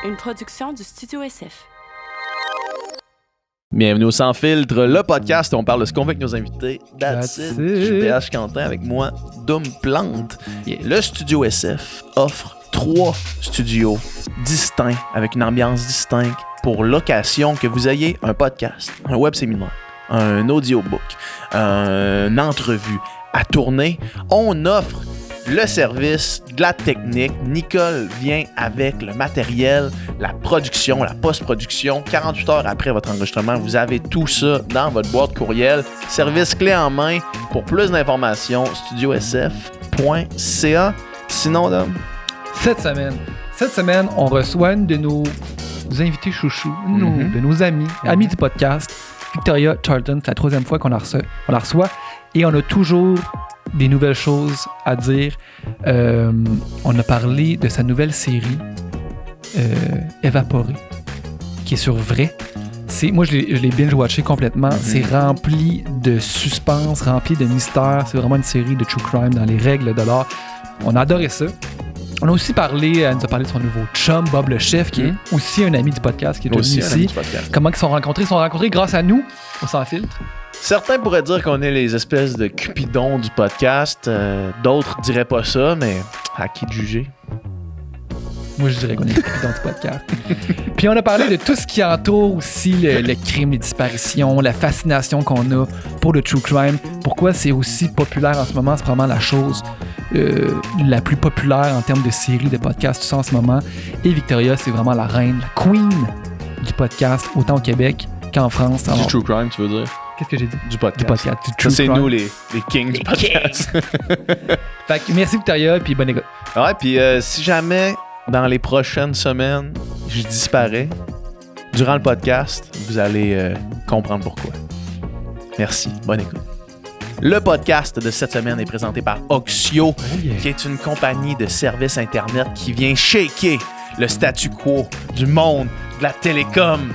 une production du Studio SF. Bienvenue au Sans Filtre, le podcast où on parle de ce qu'on veut avec nos invités. That's it. Je suis PH Quentin avec moi, Doom Plante. Le Studio SF offre 3 studios distincts avec une ambiance distincte pour l'occasion que vous ayez un podcast, un web séminaire, un audiobook, une entrevue à tourner. On offre le service de la technique. Nicole vient avec le matériel, la production, la post-production. 48 heures après votre enregistrement, vous avez tout ça dans votre boîte courriel. Service clé en main. Pour plus d'informations, studiosf.ca. Sinon, Dom? Cette semaine, on reçoit une de nos invités chouchous, de nos amis du podcast, Victoria Charlton. C'est la 3e fois qu'on la reçoit. Et on a toujours des nouvelles choses à dire. On a parlé de sa nouvelle série Évaporée, qui est sur Vrai. Moi, je l'ai binge-watché complètement. C'est rempli de suspense, rempli de mystère. C'est vraiment une série de true crime dans les règles de l'art. On a adoré ça. On a aussi elle nous a parlé de son nouveau chum, Bob le chef, qui est aussi un ami du podcast, qui est aussi ici. Comment ils se sont rencontrés? Ils se sont rencontrés grâce à nous, au Sans Filtre. Certains pourraient dire qu'on est les espèces de cupidons du podcast. D'autres diraient pas ça, mais à qui de juger? Moi, je dirais qu'on est les cupidons du podcast. Puis on a parlé de tout ce qui entoure aussi le crime, les disparitions, la fascination qu'on a pour le true crime. Pourquoi c'est aussi populaire en ce moment? C'est probablement la chose la plus populaire en termes de séries, de podcasts, tout ça en ce moment. Et Victoria, c'est vraiment la reine, la queen du podcast, autant au Québec qu'en France. Du true crime, tu veux dire? Qu'est-ce que j'ai dit? Du podcast. Du true ça, c'est crime. nous, les kings du podcast. Fait que merci Victoria, puis bonne écoute. Ouais, puis si jamais, dans les prochaines semaines, je disparais, durant le podcast, vous allez comprendre pourquoi. Merci. Bonne écoute. Le podcast de cette semaine est présenté par Oxio, qui est une compagnie de services Internet qui vient shaker le statu quo du monde de la télécom.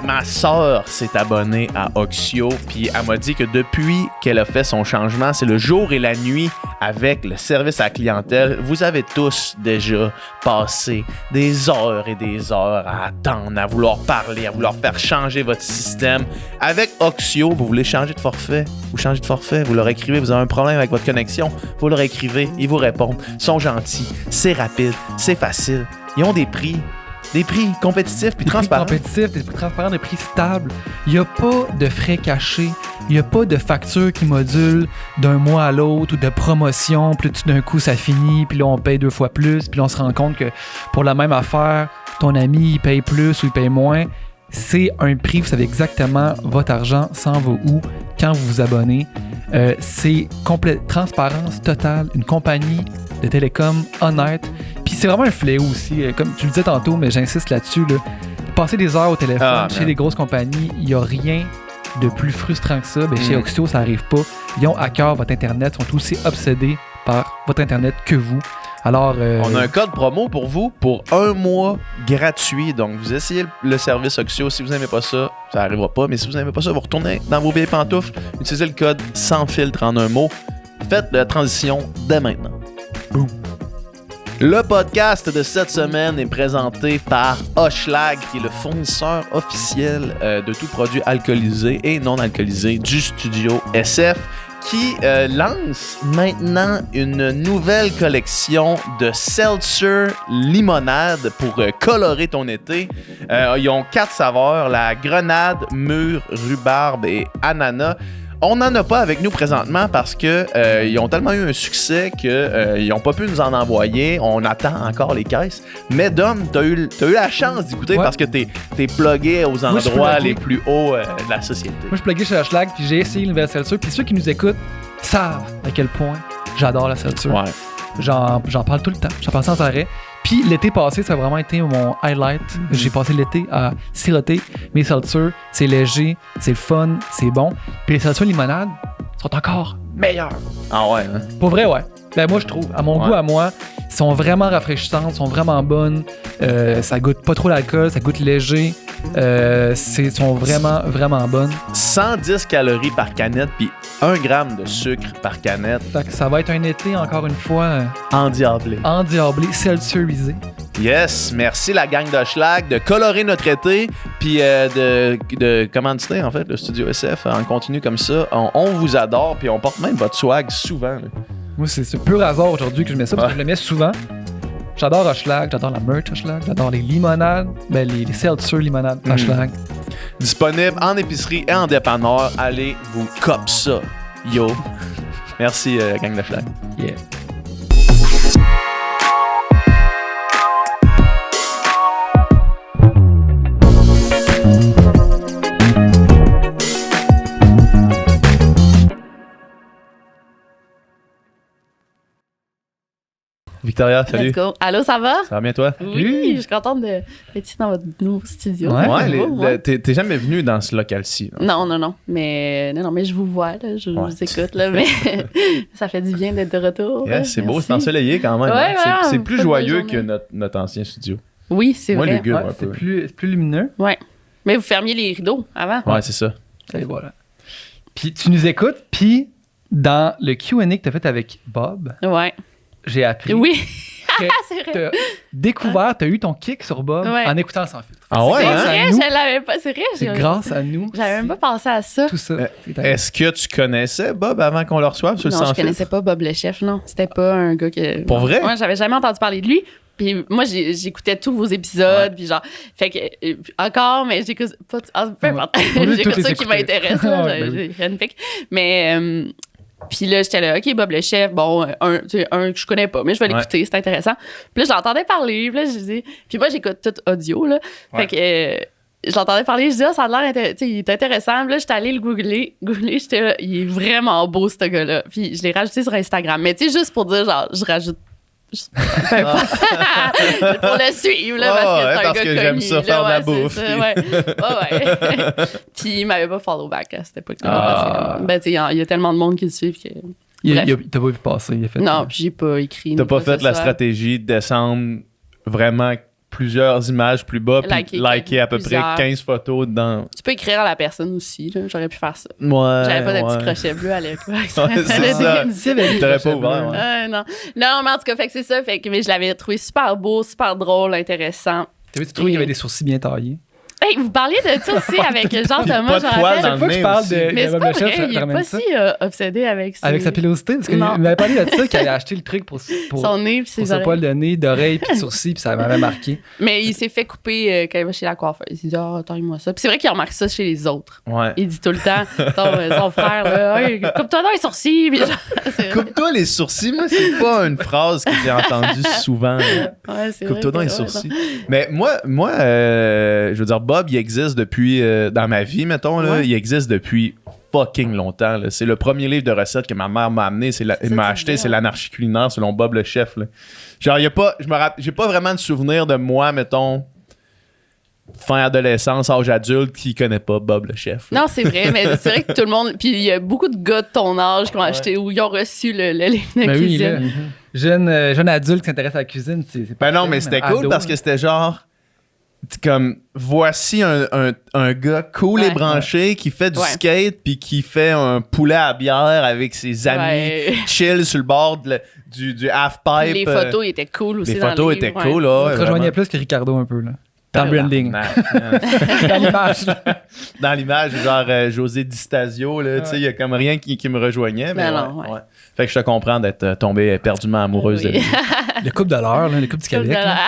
Ma sœur s'est abonnée à Oxio, puis elle m'a dit que depuis qu'elle a fait son changement, c'est le jour et la nuit avec le service à la clientèle. Vous avez tous déjà passé des heures et des heures à attendre, à vouloir parler, à vouloir faire changer votre système. Avec Oxio, vous voulez changer de forfait, vous changez de forfait, vous leur écrivez, vous avez un problème avec votre connexion, vous leur écrivez, ils vous répondent, ils sont gentils, c'est rapide, c'est facile, ils ont des prix compétitifs puis transparents. Des prix transparents, des prix stables. Il n'y a pas de frais cachés. Il n'y a pas de facture qui module d'un mois à l'autre ou de promotion. Puis tout d'un coup, ça finit. Puis là, on paye 2 fois plus. Puis là, on se rend compte que pour la même affaire, ton ami, il paye plus ou il paye moins. C'est un prix. Vous savez exactement votre argent s'en va où quand vous vous abonnez. C'est transparence totale. Une compagnie de télécom honnête. Puis c'est vraiment un fléau aussi. Comme tu le disais tantôt, mais j'insiste là-dessus. Passer des heures au téléphone chez les grosses compagnies, il n'y a rien de plus frustrant que ça. Chez Oxio, ça n'arrive pas. Ils ont à cœur votre Internet, sont aussi obsédés par votre Internet que vous. Alors, on a un code promo pour vous pour 1 mois gratuit. Donc, vous essayez le service Oxio. Si vous n'aimez pas ça, ça n'arrivera pas. Mais si vous n'aimez pas ça, vous retournez dans vos vieilles pantoufles. Utilisez le code sans filtre en un mot. Faites la transition dès maintenant. Boom. Le podcast de cette semaine est présenté par Hochelag, qui est le fournisseur officiel de tout produit alcoolisé et non alcoolisé du Studio SF, qui lance maintenant une nouvelle collection de seltzer limonade pour colorer ton été. Ils ont 4 saveurs, la grenade, mûre, rhubarbe et ananas. On n'en a pas avec nous présentement parce que ils ont tellement eu un succès qu'ils n'ont pas pu nous en envoyer. On attend encore les caisses. Mais Dom, t'as eu la chance d'écouter parce que t'es plugué aux endroits les plus hauts de la société. Moi, je suis plugué chez Hochelag, puis j'ai essayé une nouvelle seltzer. Puis ceux qui nous écoutent savent à quel point j'adore la seltzer. Ouais. J'en parle tout le temps. J'en parle sans arrêt. Puis l'été passé, ça a vraiment été mon highlight. J'ai passé l'été à siroter mes seltzers. C'est léger, c'est le fun, c'est bon. Puis les seltzers limonade sont encore meilleurs. Ah ouais, hein? Pour vrai, ouais. Ben moi, je trouve. À mon goût, à moi, sont vraiment rafraîchissantes, sont vraiment bonnes. Ça goûte pas trop l'alcool, ça goûte léger. Sont vraiment, vraiment bonnes. 110 calories par canette, puis 1 gramme de sucre par canette. Fait que ça va être un été, encore une fois... endiablé. Endiablé, seltzerisé. Yes, merci la gang de Schlag de colorer notre été, puis de commanditer en fait le Studio SF en continu comme ça. On vous adore, puis on porte même votre swag souvent. Là. Moi, c'est pur hasard aujourd'hui que je mets ça, parce que je le mets souvent. J'adore Hochelag, j'adore la merch Hochelag, j'adore les limonades, les seltzer limonades Hochelag. Disponible en épicerie et en dépanneur. Allez vous cop ça. Yo. Merci gang de Schlag. Yeah. Victoria, salut. Let's go. Allô, ça va? Ça va bien toi? Oui, je suis contente d'être ici dans votre nouveau studio. Ouais, T'es jamais venu dans ce local-ci. Non, mais je vous vois, là, je vous écoute, là, mais ça fait du bien d'être de retour. Yeah, c'est beau, c'est ensoleillé quand même. Ouais, hein? C'est ouais, plus pas de joyeux journée. que notre ancien studio. Oui, c'est Moi, vrai. le gars, un C'est peu. plus lumineux. Ouais. Mais vous fermiez les rideaux avant. Ouais, c'est ça. Et voilà. Puis tu nous écoutes, puis dans le Q&A que tu as fait avec Bob, Ouais. j'ai appris Oui. que C'est vrai. tu as découvert, tu as eu ton kick sur Bob Ouais. en écoutant Sans filtre. Ah ouais, C'est hein? vrai, nous. je l'avais pas. C'est vrai, C'est grâce à nous. j'avais même pas pensé à ça. Tout ça. Est-ce que tu connaissais Bob avant qu'on le reçoive sur le Non, sans je fil? connaissais pas Bob le chef, non. C'était pas un gars que. Pour vrai? Ouais, j'avais jamais entendu parler de lui. Puis moi, j'écoutais tous vos épisodes, puis genre, fait que, encore, mais j'écoute pas, peu importe. On veut J'écoute tous les ça qui écouter. m'intéresse, Ah là, ouais, ben j'ai une pique. Mais, puis là, j'étais là, OK, Bob le chef, bon, un que je connais pas, mais je vais l'écouter, c'est intéressant. Puis là, j'entendais parler, puis là, je dis, puis moi, j'écoute tout audio, là. Fait que, je l'entendais parler, je dis, ça a l'air il est intéressant. Puis là, j'étais allée le googler, j'étais là, il est vraiment beau, ce gars-là. Puis je l'ai rajouté sur Instagram. Mais tu sais, juste pour dire, genre, je rajoute. Peu importe. Pour le suivre, là, parce que c'est un parce gars que j'aime connu, ça là, faire de la ouais, c'est bouffe. ça, ouais. Puis il m'avait pas follow back à cette époque-là. Parce que, ben, tu sais, il y a tellement de monde qui le suivent que. T'as pas vu passer, il a fait. Non, puis j'ai pas écrit. T'as ni pas quoi que fait ce la soit. stratégie de descendre vraiment plusieurs images plus bas, puis liker à peu près plusieurs. 15 photos dedans. Tu peux écrire à la personne aussi, là. J'aurais pu faire ça. Ouais. J'avais pas de ouais. petit crochet bleu à l'époque. Ouais, c'est ça. T'aurais pas ouvert, ouais. Non, mais en tout cas, fait que c'est ça. Fait que mais je l'avais trouvé super beau, super drôle, intéressant. T'avais trouvé qu'il y avait des sourcils bien taillés? Hey, vous parliez de ça aussi avec Jean Puis Thomas, pas de j'en poils rappelle. dans Chaque fois que je nez parle aussi. de Mais c'est Bob pas le chef, vrai, je il est ramène pas ça. si obsédé avec Avec sa pilosité, parce qu'il Non. m'avait parlé de ça, qu'il avait acheté le truc pour son nez puis pour ses ses oreilles. poils de nez, d'oreilles puis de sourcils, puis ça m'avait marqué. Mais il s'est fait couper quand il va chez la coiffeuse. Il dit taille-moi ça. Puis c'est vrai qu'il remarque ça chez les autres. Ouais. Il dit tout le temps, son frère, là, hey, coupe-toi dans les sourcils. Puis genre, c'est vrai. Coupe-toi les sourcils, moi, c'est pas une phrase que j'ai entendue souvent. Ouais, c'est Coupe-toi dans vrai les que- ouais, sourcils. Mais moi je veux dire, Bob, il existe depuis, dans ma vie, mettons, là, Ouais. il existe depuis fucking longtemps. Là. C'est le premier livre de recettes que ma mère m'a amené. Il m'a acheté, c'est l'anarchie culinaire selon Bob le chef. Là. Genre, il y a pas, j'ai pas vraiment de souvenir de moi, mettons, fin adolescence, âge adulte, qui connaît pas Bob le chef. Là. Non, c'est vrai, mais c'est vrai que tout le monde. Puis il y a beaucoup de gars de ton âge qui ont acheté ou ils ont reçu le livre de Ben oui, cuisine. là, jeune adulte qui s'intéresse à la cuisine, c'est pas Ben non, ça, mais c'était cool ado, parce que là. c'était genre comme voici un gars cool et Ouais. branché qui fait du Ouais. skate puis qui fait un poulet à bière avec ses amis Ouais. chill sur le bord du half-pipe. Les photos étaient cool aussi. les dans photos le livre, étaient ouais. cool, là. On ouais, te rejoignait vraiment. plus que Ricardo un peu, là. Dans le branding. Dans l'image, là. Dans l'image, genre José Di Stasio, là, tu sais, il y a comme rien qui me rejoignait. Mais Ben non, ouais, ouais. ouais. Fait que je te comprends d'être tombé éperdument amoureuse de Oui. lui. Le couple de l'heure, là, le couple du Québec. là.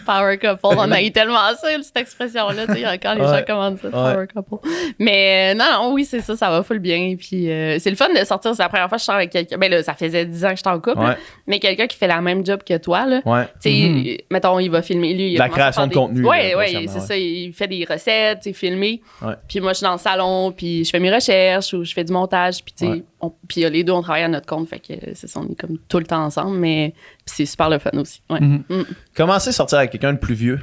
Power couple. On a eu tellement ça, cette expression-là. Tu sais, il y a encore les Ouais. gens commandent ça, power couple. Mais non, oui, c'est ça va full bien. Puis c'est le fun de sortir. C'est la première fois que je sors avec quelqu'un. Ben là, ça faisait 10 ans que j'étais en couple. Ouais. là. Mais quelqu'un qui fait la même job que toi, là. Ouais. Tu sais, mettons, il va filmer. Lui, il a La commencé à création faire de contenu, Oui, là, oui, grossièrement, c'est ouais. ça. Il fait des recettes, tu sais, filmé. Ouais. Puis moi, je suis dans le salon, puis je fais mes recherches ou je fais du montage. Puis, tu sais, Ouais. puis les deux, on travaille à notre compte. Fait que c'est ça, on est comme tout le temps ensemble. Mais puis c'est super le fun aussi. Ouais, Comment c'est sortir avec quelqu'un de plus vieux?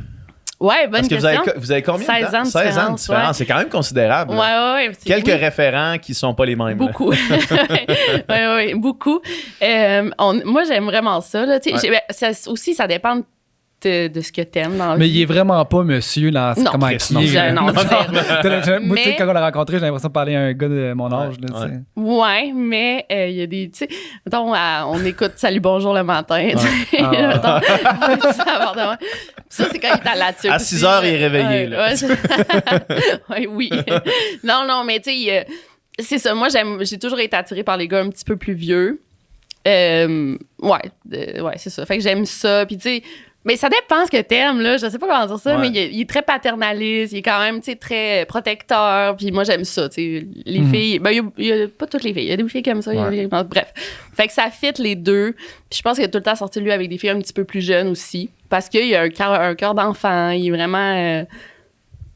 Ouais, bonne Parce que question. vous avez combien 16 de temps? ans de 16 ans de différence, différence. ouais. C'est quand même considérable. Ouais, là. ouais, ouais. c'est- Quelques oui. référents qui sont pas les mêmes. là. Beaucoup. Oui, beaucoup. Moi, j'aime vraiment ça. Là. Tu sais, Ouais. ça dépend de de ce que t'aimes dans la Mais vie. il est vraiment pas monsieur dans Non, comment Chris, il est. là. non, Moi, tu sais, Mais- quand on l'a rencontré, j'ai l'impression de parler à un gars de mon âge. Là, tu sais. Ouais, mais il y a des. Tu sais, mettons, on écoute Salut Bonjour le matin. tu sais, Ah ouais. mettons, ça, appartement. Ça, c'est quand il est à la tuque. À 6 heures, il est réveillé, là. Ouais, oui. Non, mais tu sais, c'est ça. Moi, j'ai toujours été attirée par les gars un petit peu plus vieux. Ouais, c'est ça. Fait que j'aime ça. Puis tu sais, mais ça dépend ce que t'aimes, là. Je sais pas comment dire ça, Ouais. mais il est très paternaliste. Il est quand même, tu sais, très protecteur. Puis moi, j'aime ça, tu sais. Les filles... Ben, il y a pas toutes les filles. Il y a des filles comme ça. Ouais. Bref. Fait que ça fit les deux. Puis je pense qu'il a tout le temps sorti, lui, avec des filles un petit peu plus jeunes aussi. Parce qu'il a un cœur d'enfant. Il est vraiment...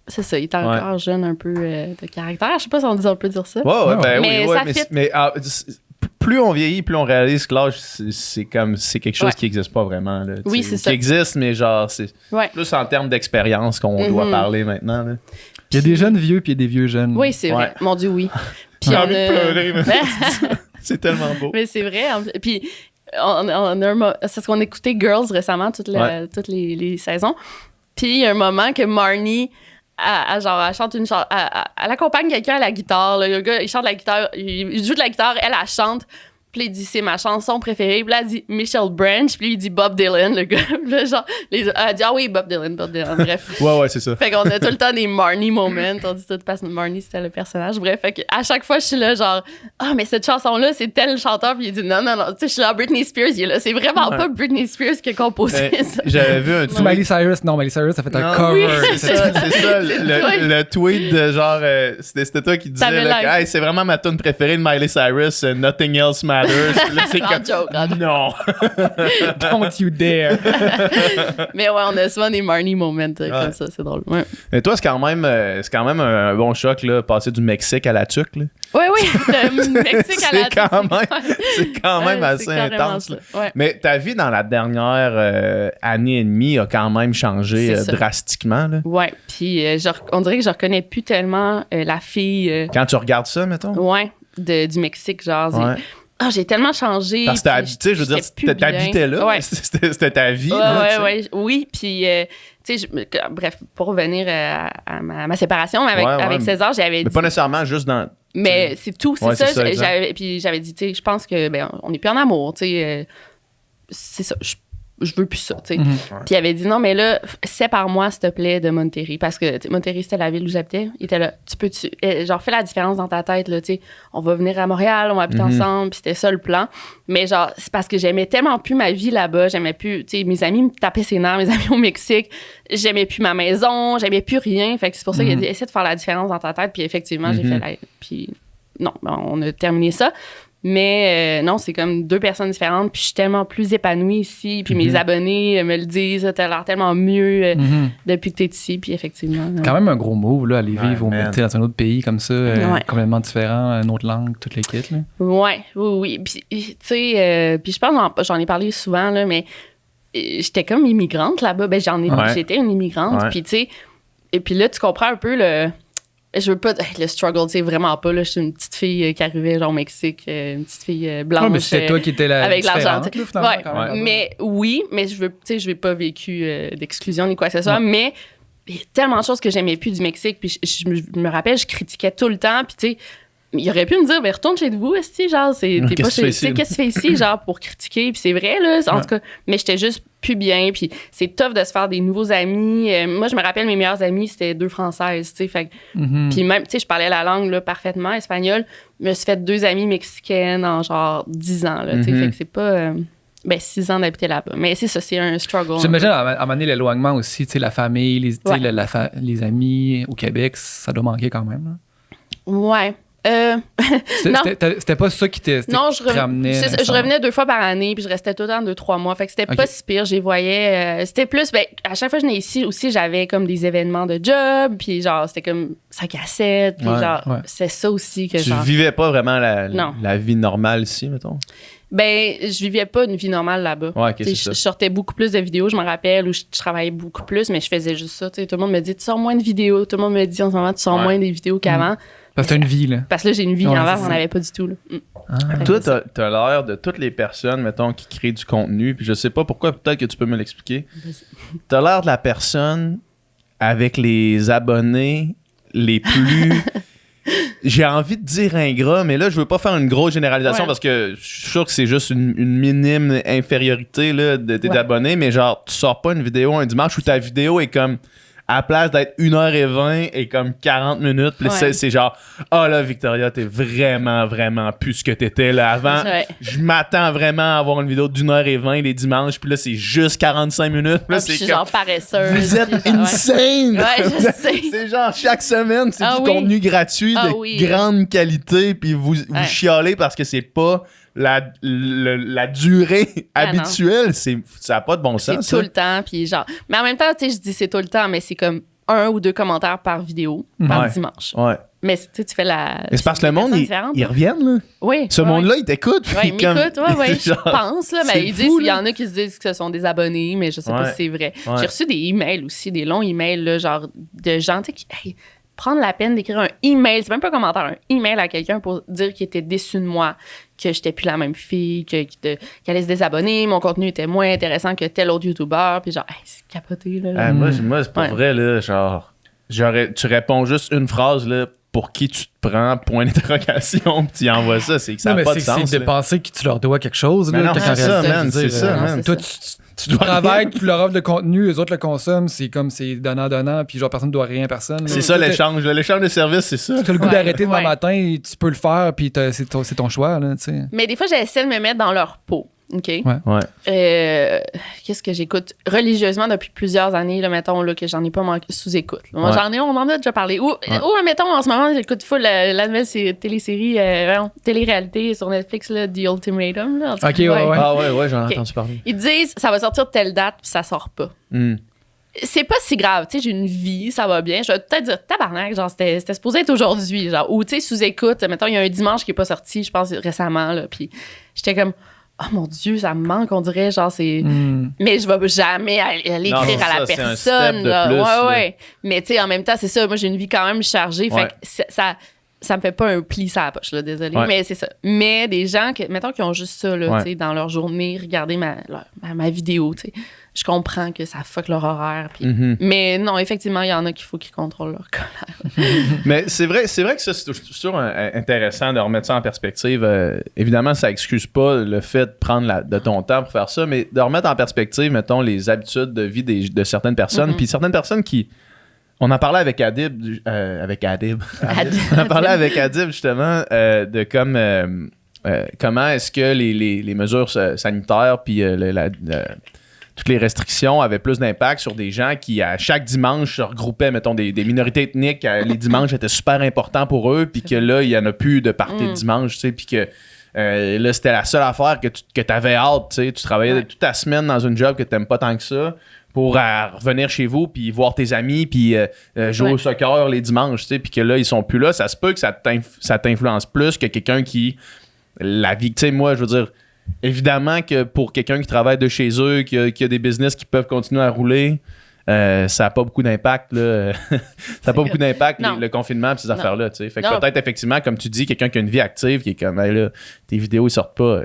c'est ça, il est encore jeune, un peu de caractère. Je sais pas si on peut dire ça. Ouais, ben Mais oui, ça mais, fit. plus on vieillit, plus on réalise que l'âge, c'est quelque chose Ouais. qui n'existe pas vraiment. Là, Oui, t'sais, c'est ou ça. Qui existe, mais genre, c'est Ouais. plus en termes d'expérience qu'on doit parler maintenant. Là. Il y a des jeunes vieux puis il y a des vieux jeunes. Oui, c'est vrai. Ouais. Mon Dieu, oui. Puis J'ai on envie de a- pleurer, mais c'est tellement beau. Mais c'est vrai. Puis on a c'est parce qu'on écoutait Girls récemment, toutes les saisons. Puis il y a un moment que Marnie, elle chante une chanson. Elle accompagne quelqu'un à la guitare. Là. Le gars, il chante la guitare. Il joue de la guitare. Elle chante. Puis là, il dit, c'est ma chanson préférée. Puis là, elle dit Michelle Branch. Puis lui, il dit Bob Dylan, le gars. Puis là, genre, elle dit, ah oui, Bob Dylan. Bref. Ouais, c'est ça. Fait qu'on a tout le temps des Marnie moments. On dit tout parce que Marnie, c'était le personnage. Bref, fait qu'à chaque fois, je suis là, genre, mais cette chanson-là, c'est tel chanteur. Puis il dit, non. Tu sais, je suis là, Britney Spears, il est là. C'est vraiment pas Britney Spears qui a composé ça. J'avais vu un C'est Miley Cyrus. Non, Miley Cyrus a fait un Non. cover. Oui, C'est ça, le tweet de genre, c'était toi qui disais T'avais là, like. que, hey, c'est vraiment ma tune préférée de Miley Cyrus, Nothing Else Matters. Puis là, c'est En joke, en joke. non. Don't you dare. Mais ouais, on a souvent des Marnie moments comme ça, c'est drôle. Ouais, Mais toi, c'est quand même un bon choc, là, passer du Mexique à la tuque, là. oui, le Mexique à la C'est quand même assez intense. Là. Ouais. Mais ta vie dans la dernière année et demie a quand même changé C'est ça. drastiquement, là. Ouais, puis on dirait que je reconnais plus tellement la fille Quand tu regardes ça, mettons. du Mexique, genre. Ouais. J'ai tellement changé. Parce que puis tu sais, je veux dire, j'étais plus bien. t'habitais là. Ouais. C'était ta vie. là, tu sais. Ouais. Oui, puis, tu sais, bref, pour revenir à ma séparation, mais avec mais- César, j'avais Mais dit. pas nécessairement juste dans. Mais c'est tout, c'est Ouais, ça. c'est ça, exact. Puis j'avais dit, tu sais, je pense que, on n'est plus en amour, tu sais. C'est ça. Je veux plus ça, tu sais. Puis il avait dit, non, mais là, sépare-moi, s'il te plaît, de Monterrey. Parce que Monterrey, c'était la ville où j'habitais. Il était là, genre, fais la différence dans ta tête, là, tu sais. On va venir à Montréal, on va habiter ensemble, puis c'était ça le plan. Mais genre, c'est parce que j'aimais tellement plus ma vie là-bas. J'aimais plus, tu sais, mes amis me tapaient ses nerfs, mes amis au Mexique. J'aimais plus ma maison, j'aimais plus rien. Fait que c'est pour ça qu'il a dit, essaie de faire la différence dans ta tête. Puis effectivement, j'ai fait Puis non, on a terminé ça. Mais non, c'est comme deux personnes différentes. Puis je suis tellement plus épanouie ici. Puis mes abonnés me le disent. T'as l'air tellement mieux depuis que t'es ici. Puis effectivement. Quand même un gros move, là, aller vivre man. dans un autre pays comme ça, Ouais. complètement différent, une autre langue, toutes les kits. Là. Oui. Puis, tu sais, puis je pense, j'en ai parlé souvent, là, mais j'étais comme immigrante là-bas. J'étais une immigrante. Ouais. Puis, tu sais, et puis là, tu comprends un peu je veux pas. Le struggle, tu sais, vraiment pas. Là, je suis une petite fille qui arrivait, genre, au Mexique, une petite fille blanche. Ouais, mais c'était toi qui étais la avec l'argent. différente, là, finalement, Ouais. quand même. Mais oui, mais je n'ai pas vécu d'exclusion ni quoi que ce soit. Mais il y a tellement de choses que j'aimais plus du Mexique. Puis je me rappelle, je critiquais tout le temps. Puis tu sais, il aurait pu me dire, retourne chez vous, esti, genre, t'es pas Qu'est-ce que tu fais chez. ici? Qu'est-ce que tu fais ici, genre, pour critiquer. Puis c'est vrai, là, en tout cas. Mais j'étais juste plus bien. Puis c'est tough de se faire des nouveaux amis. Moi, je me rappelle, mes meilleures amies, c'était 2 Françaises, tu sais. Fait puis même, tu sais, je parlais la langue là, parfaitement, espagnol. Je me suis fait 2 amies mexicaines en genre 10 ans, là, tu sais. Fait que c'est pas. 6 ans d'habiter là-bas. Mais c'est ça, c'est un struggle. J'imagine à un moment donné l'éloignement aussi, tu sais, la famille, les amis au Québec, ça doit manquer quand même. Là. Ouais. Non. C'était pas ça qui te Non, ramenait. je revenais 2 fois par année, puis je restais tout le temps 2-3 mois. Fait que c'était pas si pire. Je les voyais. C'était plus. À chaque fois que je venais ici aussi, j'avais comme des événements de job, puis genre, c'était comme 5 à 7, puis c'est ça aussi que Tu genre. vivais pas vraiment Non. la vie normale ici, mettons? Je vivais pas une vie normale là-bas. Ouais, ok, c'est Je ça. sortais beaucoup plus de vidéos, je me rappelle, où je travaillais beaucoup plus, mais je faisais juste ça. Tout le monde me dit, tu sors moins de vidéos. Tout le monde me dit en ce moment, tu sors moins des vidéos qu'avant. Parce que t'as une vie, là. Parce que là, j'ai une vie. Ouais, Avant, c'est j'en ça. avais pas du tout. Là. Toi, t'as l'air de toutes les personnes, mettons, qui créent du contenu, puis je sais pas pourquoi, peut-être que tu peux me l'expliquer. T'as l'air de la personne avec les abonnés les plus... J'ai envie de dire ingrat, mais là, je veux pas faire une grosse généralisation parce que je suis sûr que c'est juste une minime infériorité là, de tes abonnés, mais genre, tu sors pas une vidéo un dimanche où ta vidéo est comme... à la place d'être 1h20 et comme 40 minutes, puis c'est genre, là, Victoria, t'es vraiment, vraiment plus ce que t'étais là avant. Je m'attends vraiment à avoir une vidéo d'1h20 les dimanches, puis là, c'est juste 45 minutes. Puis là, c'est comme, genre paresseuse. Vous êtes insane! Ouais, je sais. C'est genre, chaque semaine, c'est du contenu gratuit de grande qualité, puis vous chialez parce que c'est pas... La durée habituelle, ça n'a pas de bon sens. C'est tout le temps, puis genre... Mais en même temps, tu sais, je dis c'est tout le temps, mais c'est comme 1 ou 2 commentaires par vidéo, par dimanche. Ouais. Mais tu fais la... Mais c'est parce que le monde, ils reviennent, là. Oui. Ce monde-là, il t'écoute. Oui, il m'écoute, je pense, là. Mais il y en a qui se disent que ce sont des abonnés, mais je sais pas si c'est vrai. Ouais. J'ai reçu des emails aussi, des longs emails, là, genre de gens, tu sais, qui... Hey, prendre la peine d'écrire un email, c'est même pas un commentaire, un email à quelqu'un pour dire qu'il était déçu de moi, que j'étais plus la même fille, qu'elle allait se désabonner, mon contenu était moins intéressant que tel autre YouTuber, puis genre, hey, c'est capoté, là. Moi, c'est pas vrai, là, genre, tu réponds juste une phrase, là, pour qui tu te prends, point d'interrogation, puis tu envoies ça, c'est que ça n'a pas de sens. C'est de penser que tu leur dois quelque chose, là. Non, c'est ça, man, c'est ça, man. Toi, tu travailles, tu leur offres de contenu, les autres le consomment, c'est comme c'est donnant-donnant, puis genre personne ne doit rien à personne. C'est ça l'échange. L'échange de services, c'est ça. Tu as le goût d'arrêter demain matin, tu peux le faire, puis c'est ton choix, là, tu sais. Mais des fois, j'essaie de me mettre dans leur peau. OK? Qu'est-ce que j'écoute religieusement depuis plusieurs années, là, mettons, là, que j'en ai pas sous-écoute. Moi, on en a déjà parlé. Ou, mettons, en ce moment, j'écoute full la nouvelle télésérie, télé-réalité sur Netflix, là, The Ultimatum. Là, OK, j'en ai entendu parler. Ils disent, ça va sortir de telle date, puis ça sort pas. C'est pas si grave, tu sais, j'ai une vie, ça va bien. Je vais peut-être dire, tabarnak, genre, c'était supposé être aujourd'hui, genre, ou, tu sais, sous-écoute, mettons, il y a un dimanche qui est pas sorti, je pense, récemment, là, puis j'étais comme... Oh mon Dieu, ça me manque, on dirait, genre, c'est... Mais je vais jamais aller écrire à la personne. C'est un step de plus, Mais tu sais, en même temps, c'est ça, moi, j'ai une vie quand même chargée, fait que ça me fait pas un pli sur la poche, là, désolé, mais c'est ça. Mais des gens, mettons, qui ont juste ça, là, tu sais, dans leur journée, regarder ma vidéo, tu sais, je comprends que ça fuck leur horaire, puis... Mais non, effectivement, il y en a qu'il faut qu'ils contrôlent leur colère. Mais c'est vrai que ça, c'est toujours intéressant de remettre ça en perspective. Évidemment, ça excuse pas le fait de prendre de ton temps pour faire ça, mais de remettre en perspective, mettons, les habitudes de vie de certaines personnes, puis certaines personnes qui... On en parlait avec Adib. On en parlait avec Adib, justement, de comment est-ce que les mesures sanitaires puis toutes les restrictions avaient plus d'impact sur des gens qui, à chaque dimanche, se regroupaient, mettons, des minorités ethniques. Les dimanches étaient super importants pour eux, puis que là, il n'y en a plus de party de dimanche, tu sais, puis que là, c'était la seule affaire que tu avais hâte, tu sais. Tu travaillais toute ta semaine dans une job que tu n'aimes pas tant que ça pour revenir chez vous, puis voir tes amis, puis jouer au soccer les dimanches, tu sais, puis que là, ils sont plus là. Ça se peut que ça t'influence plus que quelqu'un qui... La vie, tu sais, moi, je veux dire... Évidemment que pour quelqu'un qui travaille de chez eux, qui a des business qui peuvent continuer à rouler, ça n'a pas beaucoup d'impact. Là. Ça n'a pas beaucoup d'impact, le confinement et ces affaires-là. Fait que peut-être, effectivement, comme tu dis, quelqu'un qui a une vie active, qui est comme, hey, là, tes vidéos, ils sortent pas.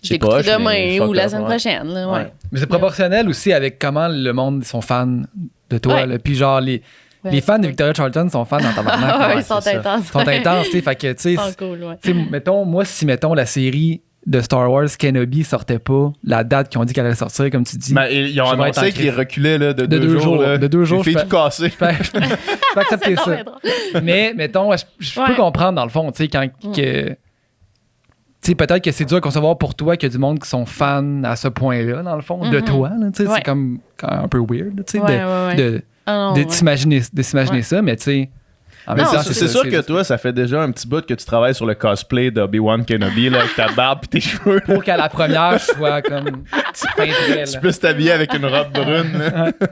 J'écoute demain ou la semaine prochaine. Là, Mais c'est proportionnel aussi avec comment le monde sont fans de toi. Là. Puis genre, les fans de Victoria Charlton sont fans dans Tabarnak. Ils sont intenses. Ils sont intenses, tu sais. Fait que, tu sais, cool, mettons, la série de Star Wars Kenobi sortait pas, la date qu'ils ont dit qu'elle allait sortir, comme tu dis. Ben, ils ont annoncé qu'ils reculaient là, de 2 jours. De 2 jours. Je peux tout casser. Je peux accepter ça. Mais, mettons, je peux comprendre, dans le fond, tu sais, quand que... Tu sais, peut-être que c'est dur à concevoir pour toi qu'il y a du monde qui sont fans à ce point-là, dans le fond, de toi. Tu sais, c'est comme un peu weird, tu sais, de s'imaginer ça, mais tu sais... C'est sûr que toi, ça fait déjà un petit bout que tu travailles sur le cosplay d'Obi-Wan Kenobi, là, avec ta barbe et tes cheveux. Pour qu'à la première, je sois comme fin prêt. Tu peux t'habiller avec une robe brune.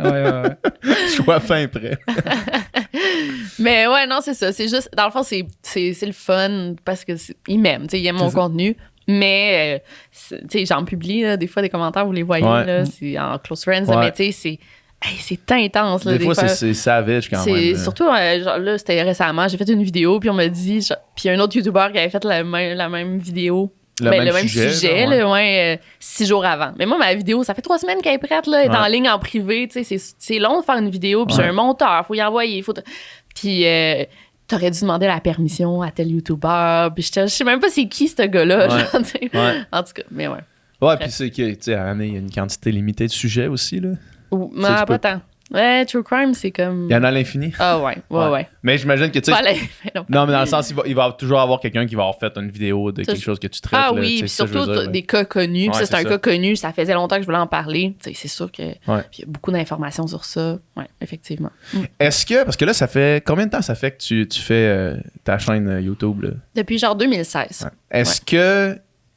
Ouais. Je sois fin prêt. Mais ouais, non, c'est ça. C'est juste, dans le fond, c'est le fun parce qu'ils m'aiment. Ils aiment mon contenu. Mais, tu sais, j'en publie là, des fois des commentaires, vous les voyez, là, c'est en close friends. Mais tu sais, c'est... Hey, c'est intense. Là, Des fois, fois. c'est savage quand même. C'est surtout, genre, là, c'était récemment, j'ai fait une vidéo, puis on m'a dit, puis il y a un autre YouTuber qui avait fait la même vidéo. Le même sujet, là, 6 jours avant. Mais moi, ma vidéo, ça fait 3 semaines qu'elle est prête, là, elle est en ligne en privé, tu sais, c'est long de faire une vidéo, puis j'ai un monteur, faut y envoyer, puis t'aurais dû demander la permission à tel YouTuber, puis je sais même pas c'est qui ce gars-là, genre, en tout cas, mais ouais. Ouais, puis c'est que, tu sais, à l'année, il y a une quantité limitée de sujets aussi, là. Non, pas tant. Ouais, True Crime, c'est comme... Il y en a à l'infini. Ah ouais. Mais j'imagine que, tu sais... Non, mais dans le sens, il va toujours avoir quelqu'un qui va avoir fait une vidéo de quelque chose que tu traites. Ah là, oui, puis surtout des cas connus. Puis c'est un cas connu, ça faisait longtemps que je voulais en parler. T'sais, c'est sûr qu'il y a beaucoup d'informations sur ça. Oui, effectivement. Est-ce que... Parce que là, ça fait... Combien de temps ça fait que tu fais ta chaîne YouTube, là? Depuis genre 2016. Ouais. Est-ce que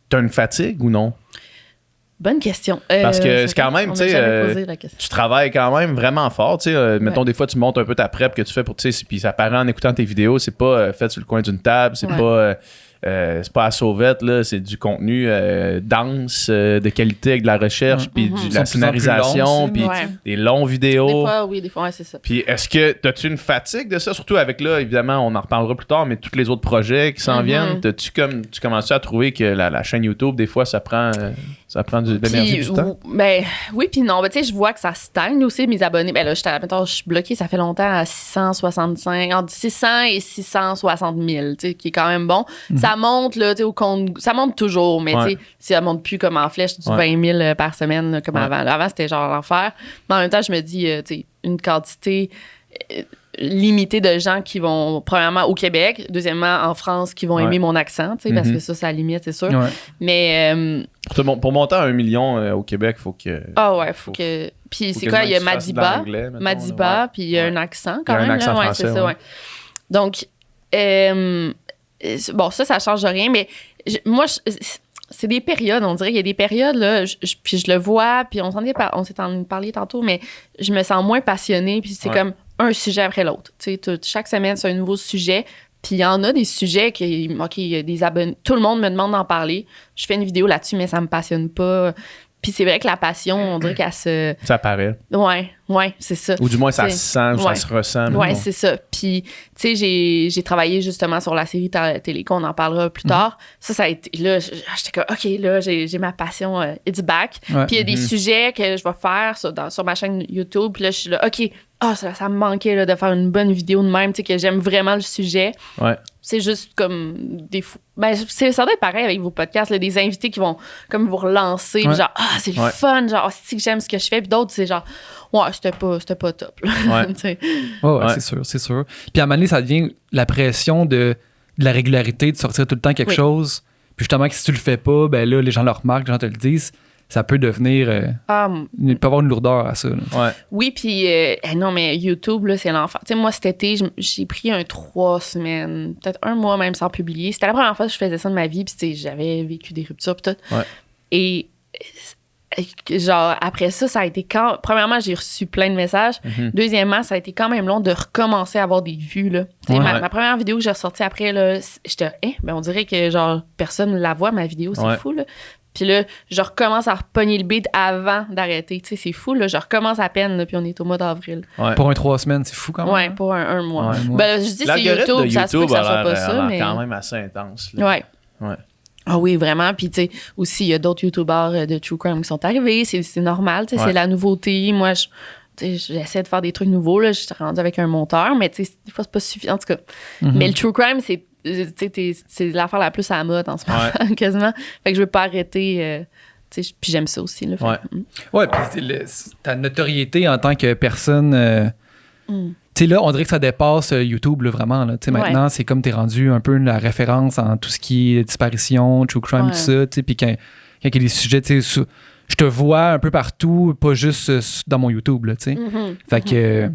t'as une fatigue ou non? Bonne question. Parce que c'est quand même, tu sais, tu travailles quand même vraiment fort, tu sais. Mettons, des fois, tu montes un peu ta prep que tu fais pour, tu sais, puis ça paraît en écoutant tes vidéos, c'est pas fait sur le coin d'une table, c'est pas à sauvette, là, c'est du contenu dense, de qualité avec de la recherche, puis de la scénarisation, puis des longues vidéos. Des fois, c'est ça. Puis est-ce que t'as-tu une fatigue de ça? Surtout avec, là, évidemment, on en reparlera plus tard, mais tous les autres projets qui s'en viennent, tu commences à trouver que la chaîne YouTube, des fois, ça prend de l'énergie, du temps? Ben, oui, puis non. Ben, tu sais, je vois que ça stagne aussi, mes abonnés. Ben là, je suis bloquée, ça fait longtemps à 665, entre 600 et 660 000, tu sais, qui est quand même bon. Ça monte, là, tu sais, au compte. Ça monte toujours, mais tu sais, ça monte plus comme en flèche, du 20 000 par semaine, là, comme avant. Là, avant, c'était genre l'enfer. Mais en même temps, je me dis, tu sais, une quantité limitée de gens qui vont, premièrement, au Québec, deuxièmement, en France, qui vont aimer mon accent, tu sais, parce que ça limite, c'est sûr. Mais. Pour monter à 1 million au Québec, il faut que. Ah ouais, faut que. Puis c'est quoi? Il y a Madiba, puis il y a un accent quand même. Accent là, français, c'est ça, ouais. Donc, bon, ça change rien, mais moi, c'est des périodes, on dirait qu'il y a des périodes, là, puis je le vois, puis on s'est en parlé tantôt, mais je me sens moins passionnée, puis c'est comme un sujet après l'autre. Tu sais, chaque semaine, c'est un nouveau sujet. Puis il y en a des sujets qui, OK, il y a des abonnés. Tout le monde me demande d'en parler. Je fais une vidéo là-dessus, mais ça me passionne pas. Puis c'est vrai que la passion, on dirait qu'elle se... Ça apparaît. Ouais, c'est ça. Ou du moins, ça se sent, ou ça se ressent. Ouais, c'est ça. Puis, tu sais, j'ai travaillé justement sur la série télé, qu'on en parlera plus tard. Ça a été... Là, j'étais comme, OK, là, j'ai ma passion, it's back. Puis il y a des sujets que je vais faire sur ma chaîne YouTube. Puis là, je suis là, OK, ça me manquait là, de faire une bonne vidéo de même, tu sais, que j'aime vraiment le sujet. Ouais. C'est juste comme des fous. Ben, ça doit être pareil avec vos podcasts, là, des invités qui vont comme vous relancer, genre, c'est le fun, genre, c'est que j'aime ce que je fais. Puis d'autres, c'est genre, c'était pas top. C'est sûr. Puis à un moment donné, ça devient la pression de la régularité, de sortir tout le temps quelque chose. Puis justement, que si tu le fais pas, ben là, les gens le remarquent, les gens te le disent. Ça peut devenir. Il peut avoir une lourdeur à ça. Ouais. Oui, puis non, mais YouTube, là, c'est l'enfer. Tu sais, moi, cet été, j'ai pris 3 semaines, peut-être 1 mois même sans publier. C'était la première fois que je faisais ça de ma vie, puis j'avais vécu des ruptures, puis tout. Ouais. Et genre, après ça a été quand. Premièrement, j'ai reçu plein de messages. Deuxièmement, ça a été quand même long de recommencer à avoir des vues, là. Ma première vidéo que j'ai ressortie après, là, j'étais, ben on dirait que, genre, personne ne la voit, ma vidéo, c'est fou, là. Puis là, je recommence à repogner le beat avant d'arrêter. Tu sais, c'est fou, là. Je recommence à peine, là, puis on est au mois d'avril. Ouais. Pour 3 semaines, c'est fou quand même. Ouais, pour un mois. Ouais. Ben, je dis c'est YouTube, ça se peut que ça soit pas ça, mais... quand même assez intense. Là. Ouais. Ah oui, vraiment. Puis, tu sais, aussi, il y a d'autres YouTubers de True Crime qui sont arrivés. C'est normal, tu sais, c'est la nouveauté. Moi, j'essaie de faire des trucs nouveaux, là. Je suis rendue avec un monteur, mais tu sais, des fois, c'est pas suffisant. En tout cas, mais le True Crime, c'est l'affaire la plus à la mode en ce moment, quasiment. Fait que je veux pas arrêter. Puis j'aime ça aussi. Là, puis ta notoriété en tant que personne. Tu sais, là, on dirait que ça dépasse YouTube, là, vraiment. Là. Maintenant, c'est comme t'es rendu un peu la référence en tout ce qui est disparition, true crime, tout ça. Puis quand il y a des sujets, je te vois un peu partout, pas juste dans mon YouTube. Là, fait que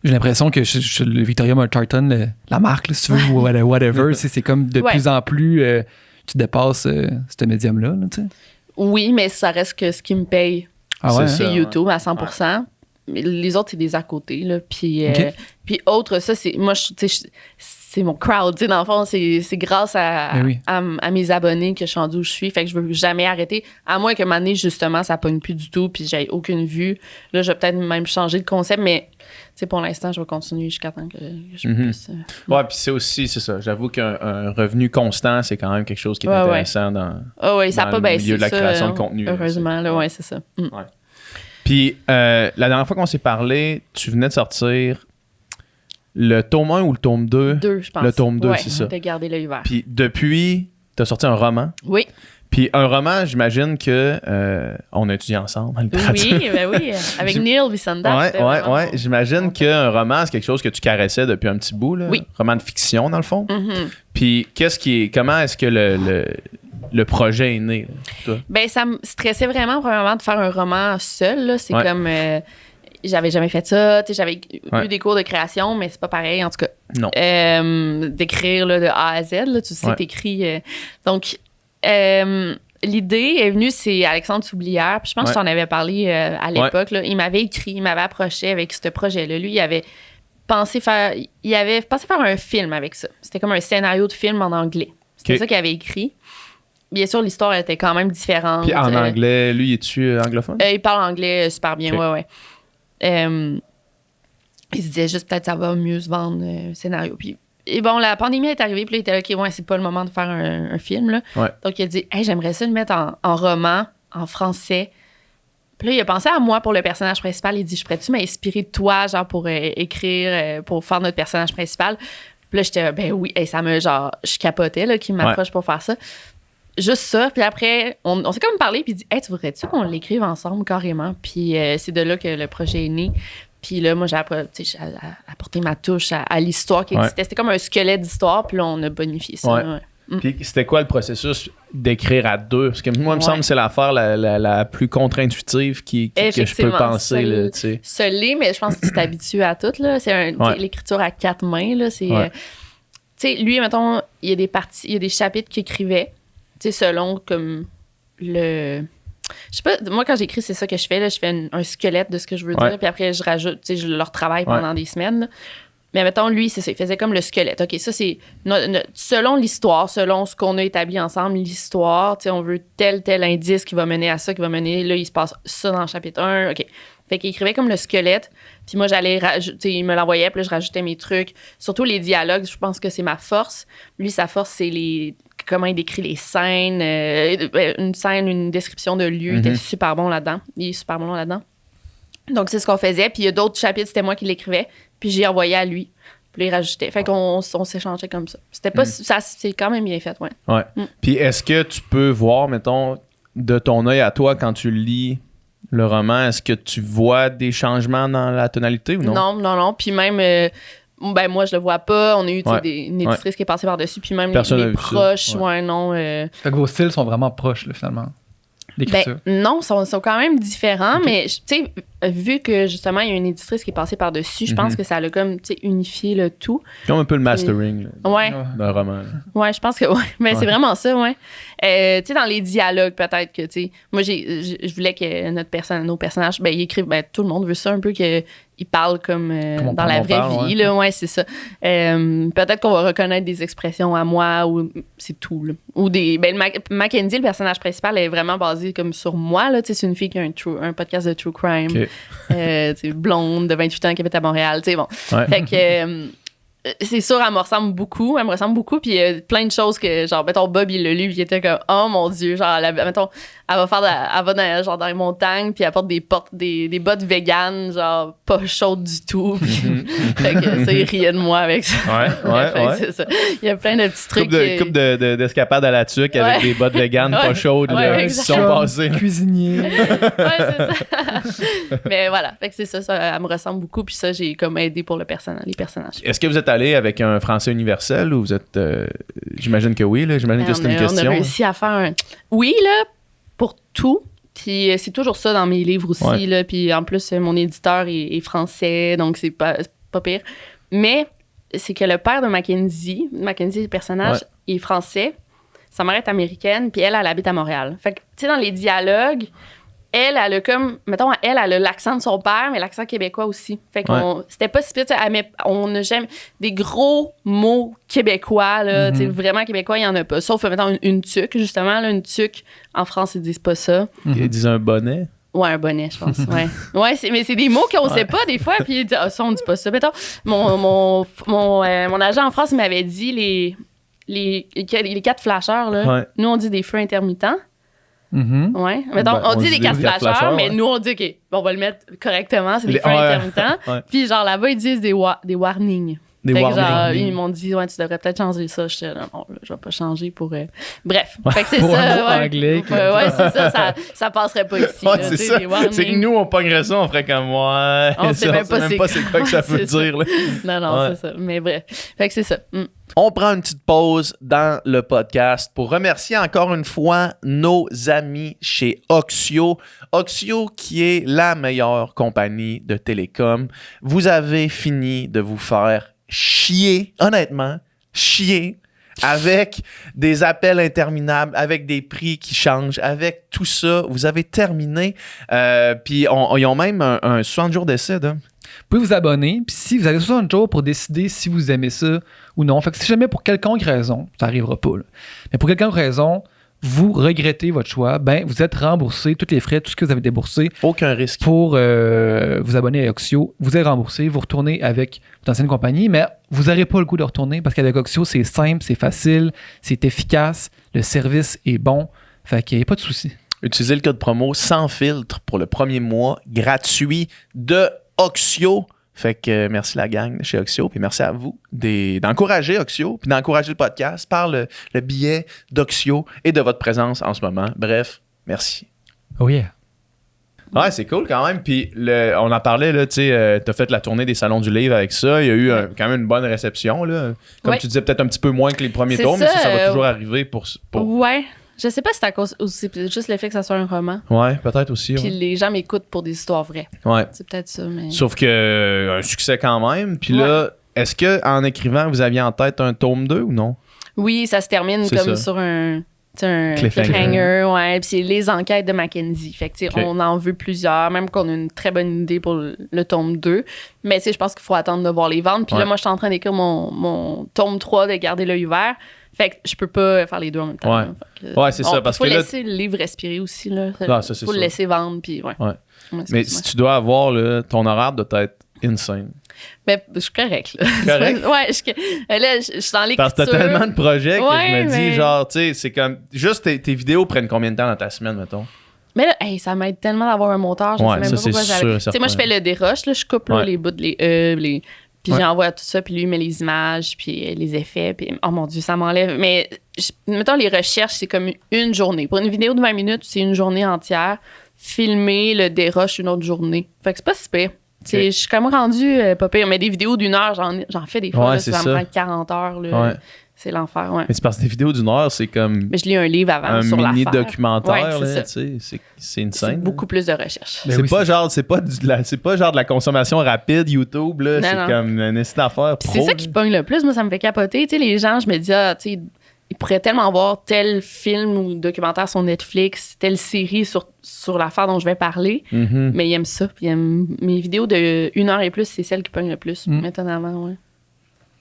j'ai l'impression que le Victoria Charlton, la marque, là, si tu veux, ou whatever, c'est comme de plus en plus, tu dépasses ce médium-là. Là, oui, mais ça reste que ce qui me paye. Ah ouais, c'est YouTube à 100%. les autres, c'est des à côté, là. Puis, Ok. puis autre, ça, c'est... Moi, c'est mon crowd, tu sais, dans le fond, c'est grâce Ben oui. à mes abonnés que je suis rendue où je suis. Fait que je veux jamais arrêter. À moins que m'année, justement, ça pogne plus du tout, puis j'ai aucune vue. Là, je vais peut-être même changer de concept, mais, tu sais, pour l'instant, je vais continuer jusqu'à temps que je puisse... Ouais, puis c'est ça. J'avoue qu'un revenu constant, c'est quand même quelque chose qui est Ouais, intéressant dans ça dans a pas le baissé, milieu de la ça, création de contenu. là, heureusement, là, ouais, c'est ça. Puis, la dernière fois qu'on s'est parlé, tu venais de sortir le tome 1 ou le tome 2? 2, je pense. Le tome 2, ouais, c'est ça. de garder l'œil vert. Puis, depuis, tu as sorti un roman. Oui. Puis, un roman, j'imagine que on a étudié ensemble en littérature. Oui, ben oui. Avec Neil Bissonda. Ouais. J'imagine qu'un roman, c'est quelque chose que tu caressais depuis un petit bout, là. Oui. Roman de fiction, dans le fond. Mm-hmm. Puis, comment est-ce que le projet est né, là, toi? Ben, ça me stressait vraiment, premièrement, de faire un roman seul. Là. C'est Ouais. comme. J'avais jamais fait ça. Tu sais, j'avais Ouais. eu des cours de création, mais c'est pas pareil, en tout cas. Non. D'écrire là, de A à Z, là, tu sais, Ouais. t'écris. Donc, l'idée est venue, c'est Alexandre Soublière. Puis je pense que je t'en avais parlé à l'époque. Là. Il m'avait écrit, il m'avait approché avec ce projet-là. Lui, il avait pensé faire un film avec ça. C'était comme un scénario de film en anglais. C'était Ok. ça qu'il avait écrit. Bien sûr, l'histoire était quand même différente. Puis, en anglais, lui, es-tu anglophone? Il parle anglais super bien, Ok. ouais. Il se disait juste peut-être ça va mieux se vendre un scénario. Puis, et bon, la pandémie est arrivée, puis là, il était là, OK, ouais, c'est pas le moment de faire un film, là. Ouais. Donc, il a dit, hey, j'aimerais ça le mettre en roman, en français. Puis là, il a pensé à moi pour le personnage principal. Il dit, je pourrais-tu m'inspirer de toi, genre, pour écrire, pour faire notre personnage principal? Puis là, j'étais, ben oui, et ça me, genre, je capotais, là, qu'il m'approche pour faire ça. Juste ça. Puis après, on s'est comme parlé, puis il dit, hey, tu voudrais-tu qu'on l'écrive ensemble carrément? Puis c'est de là que le projet est né. Puis là, moi, j'ai apporté ma touche à l'histoire qui existait. C'était comme un squelette d'histoire, puis là, on a bonifié ça. Ouais. Ouais. Puis c'était quoi le processus d'écrire à deux? Parce que moi, il me semble que c'est l'affaire la plus contre-intuitive que je peux penser. Là, tu sais. Seul, mais je pense que tu t'habitues à tout. Là. C'est l'écriture à 4 mains. Là, c'est, tu sais, lui, mettons, il y a des parties, il y a des chapitres qu'il écrivait, tu sais, selon comme le... Je sais pas, moi, quand j'écris, c'est ça que je fais. Là, je fais un squelette de ce que je veux dire, puis après, je rajoute, tu sais, je le retravaille pendant des semaines. Là. Mais mettons, lui, c'est ça, il faisait comme le squelette. OK, ça, c'est selon l'histoire, selon ce qu'on a établi ensemble, l'histoire, tu sais, on veut tel indice qui va mener à ça, qui va mener, là, il se passe ça dans le chapitre 1. OK. Fait qu'il écrivait comme le squelette, puis moi, j'allais rajouter, il me l'envoyait, puis là, je rajoutais mes trucs. Surtout les dialogues, je pense que c'est ma force. Lui, sa force, c'est comment il décrit les scènes, une scène, une description de lieu. Il était super bon là-dedans. Il est super bon là-dedans. Donc, c'est ce qu'on faisait. Puis, il y a d'autres chapitres, c'était moi qui l'écrivais. Puis, j'ai envoyé à lui. Puis, il rajoutait. Fait qu'on s'échangeait comme ça. C'était pas... Ça, c'est quand même bien fait, ouais. Ouais. Puis, est-ce que tu peux voir, mettons, de ton œil à toi, quand tu lis le roman, est-ce que tu vois des changements dans la tonalité ou non? Non. Puis, même... ben, moi, je le vois pas. On a eu une éditrice qui est passée par-dessus. Puis, même les proches, non... Fait que vos styles sont vraiment proches, là, finalement. L'écriture. Ben, non, ils sont quand même différents, mais tu sais, vu que justement, il y a une éditrice qui est passée par-dessus, je pense que ça a comme, tu sais, unifié le tout. Comme un peu le mastering d'un roman. Là. Ouais, je pense que oui. Mais c'est vraiment ça, ouais. Tu sais, dans les dialogues, peut-être que, tu sais, moi, je voulais que nos personnages, ben, ils écrivent, ben, tout le monde veut ça un peu qu'ils parlent comme dans la vraie vie, là. Ouais, c'est ça. Peut-être qu'on va reconnaître des expressions à moi ou c'est tout, là. Ou des. Ben, Mackenzie, le personnage principal, est vraiment basé comme sur moi, là. Tu sais, c'est une fille qui a un podcast de true crime. Okay. Blonde de 28 ans qui habite à Montréal, tu sais, bon. Ouais. Fait que c'est sûr, elle me ressemble beaucoup, puis il y a plein de choses que, genre, mettons, Bob, il l'a lu, puis il était comme, oh mon Dieu, genre, mettons, elle va genre, dans les montagnes, puis elle porte des bottes véganes, genre, pas chaudes du tout, puis fait que ça, il riait de moi avec ça. Ouais. C'est ça. Il y a plein de petits trucs. Coupe d'escapade à la tuque avec des bottes véganes pas chaudes, là, qui sont passées. Cuisinier. Ouais, c'est ça. Mais voilà, fait que c'est ça, elle me ressemble beaucoup, puis ça, j'ai comme aidé pour les personnages. Est-ce que vous êtes allé avec un français universel ou vous êtes... j'imagine que oui, là. J'imagine que c'est une question. On a réussi à faire un... Oui, là, pour tout. Puis c'est toujours ça dans mes livres aussi, là. Puis en plus, mon éditeur est français, donc c'est pas pire. Mais c'est que le père de Mackenzie, le personnage, est français. Sa mère est américaine, puis elle habite à Montréal. Fait que, tu sais, dans les dialogues, elle a comme, mettons, elle a l'accent de son père, mais l'accent québécois aussi. Fait qu'on, c'était pas si pire, tu sais, on n'a jamais des gros mots québécois, là, tu sais, vraiment québécois, il y en a pas. Sauf, mettons, une tuque, justement, là, une tuque, en France, ils disent pas ça. Ils disent un bonnet. Ouais, un bonnet, je pense. Ouais, mais c'est des mots qu'on sait pas des fois. Puis ça, on dit pas ça. Mettons, mon agent en France il m'avait dit les 4 flasheurs. Là. Nous, on dit des feux intermittents. Ouais. Mettons, on dit des 4 flasheurs, mais nous, on dit, OK, on va le mettre correctement. C'est des feux intermittents. Puis, genre, là-bas, ils disent des warnings. Des warnings. Genre, ils m'ont dit, ouais, tu devrais peut-être changer ça. J'étais là, non, là, je vais pas changer pour. Bref. Fait que c'est pour ça. un mot anglais. Ouais, c'est ça. Ça passerait pas ici. Ouais, là, c'est ça. C'est que nous, on pognerait ça, on ferait comme moi. On sait même pas c'est quoi que ça veut dire. Là. Non, c'est ça. Mais bref. Fait que c'est ça. On prend une petite pause dans le podcast pour remercier encore une fois nos amis chez Oxio. Oxio qui est la meilleure compagnie de télécom. Vous avez fini de vous faire chier, honnêtement, chier avec des appels interminables, avec des prix qui changent, avec tout ça. Vous avez terminé. Puis ils ont même un 60 jours d'essai. Là. Vous pouvez vous abonner, puis si vous avez 60 jours pour décider si vous aimez ça ou non. Fait que si jamais pour quelconque raison, ça n'arrivera pas, là, mais pour quelconque raison, vous regrettez votre choix, ben vous êtes remboursé, tous les frais, tout ce que vous avez déboursé. Aucun risque. Pour vous abonner à Oxio, vous êtes remboursé, vous retournez avec votre ancienne compagnie, mais vous n'aurez pas le goût de retourner parce qu'avec Oxio, c'est simple, c'est facile, c'est efficace, le service est bon, fait qu'il n'y a pas de souci. Utilisez le code promo sans filtre pour le premier mois gratuit de Oxio. Fait que merci la gang de chez Oxio, puis merci à vous d'encourager Oxio, puis d'encourager le podcast par le biais d'Oxio et de votre présence en ce moment. Bref, merci. Oh yeah. Ouais, c'est cool quand même. Puis on en parlait, là, tu sais, t'as fait la tournée des salons du livre avec ça. Il y a eu quand même une bonne réception, là. Comme tu disais, peut-être un petit peu moins que les premiers tours, mais ça va toujours arriver pour... Ouais. Je sais pas si c'est à cause ou c'est juste le fait que ça soit un roman. Ouais, peut-être aussi. Puis les gens m'écoutent pour des histoires vraies. Ouais. C'est peut-être ça, mais... Sauf que un succès quand même. Puis là, est-ce qu'en écrivant, vous aviez en tête un tome 2 ou non? Oui, ça se termine comme sur un cliffhanger. Ouais. Puis c'est les enquêtes de Mackenzie. Fait que, on en veut plusieurs, même qu'on a une très bonne idée pour le tome 2. Mais je pense qu'il faut attendre de voir les ventes. Puis là, moi, je suis en train d'écrire mon tome 3 de Garder l'œil ouvert. Fait que je peux pas faire les deux en même temps. Ouais, c'est ça. Parce que faut laisser le livre respirer aussi. Là. Faut le laisser vendre. Puis, mais si tu dois avoir, là, ton horaire doit être insane. Mais je suis correct. Là. Correct? Ouais, je suis dans l'écriture. Parce que t'as tellement de projets que je me dis, genre, tu sais, c'est comme... Juste tes vidéos prennent combien de temps dans ta semaine, mettons? Mais là, ça m'aide tellement d'avoir un monteur. Je sais même pas pourquoi j'avais... Tu sais, moi, je fais le déroche. Là, je coupe là, les bouts, puis j'envoie tout ça, puis lui, il met les images, puis les effets, puis oh mon Dieu, ça m'enlève. Mais mettons, les recherches, c'est comme une journée. Pour une vidéo de 20 minutes, c'est une journée entière. Filmer, le déroche une autre journée. Fait que c'est pas si pire. Je suis quand même rendue pas pire. Mais des vidéos d'1 heure, j'en fais des fois. Là, ça me prend 40 heures. Là. C'est l'enfer, Mais c'est parce que des vidéos d'1 heure, c'est comme... Mais je lis un livre avant un sur l'affaire. mini-documentaire, là, tu sais. C'est insane. C'est beaucoup plus de recherche. C'est pas genre de la consommation rapide YouTube, là. C'est comme une affaire pro. C'est ça qui pogne le plus. Moi, ça me fait capoter. Tu sais, les gens, je me dis, tu sais, ils pourraient tellement voir tel film ou documentaire sur Netflix, telle série sur l'affaire dont je vais parler, mais ils aiment ça. Puis ils aiment mes vidéos de 1 heure et plus, c'est celles qui pognent le plus, étonnamment, ouais.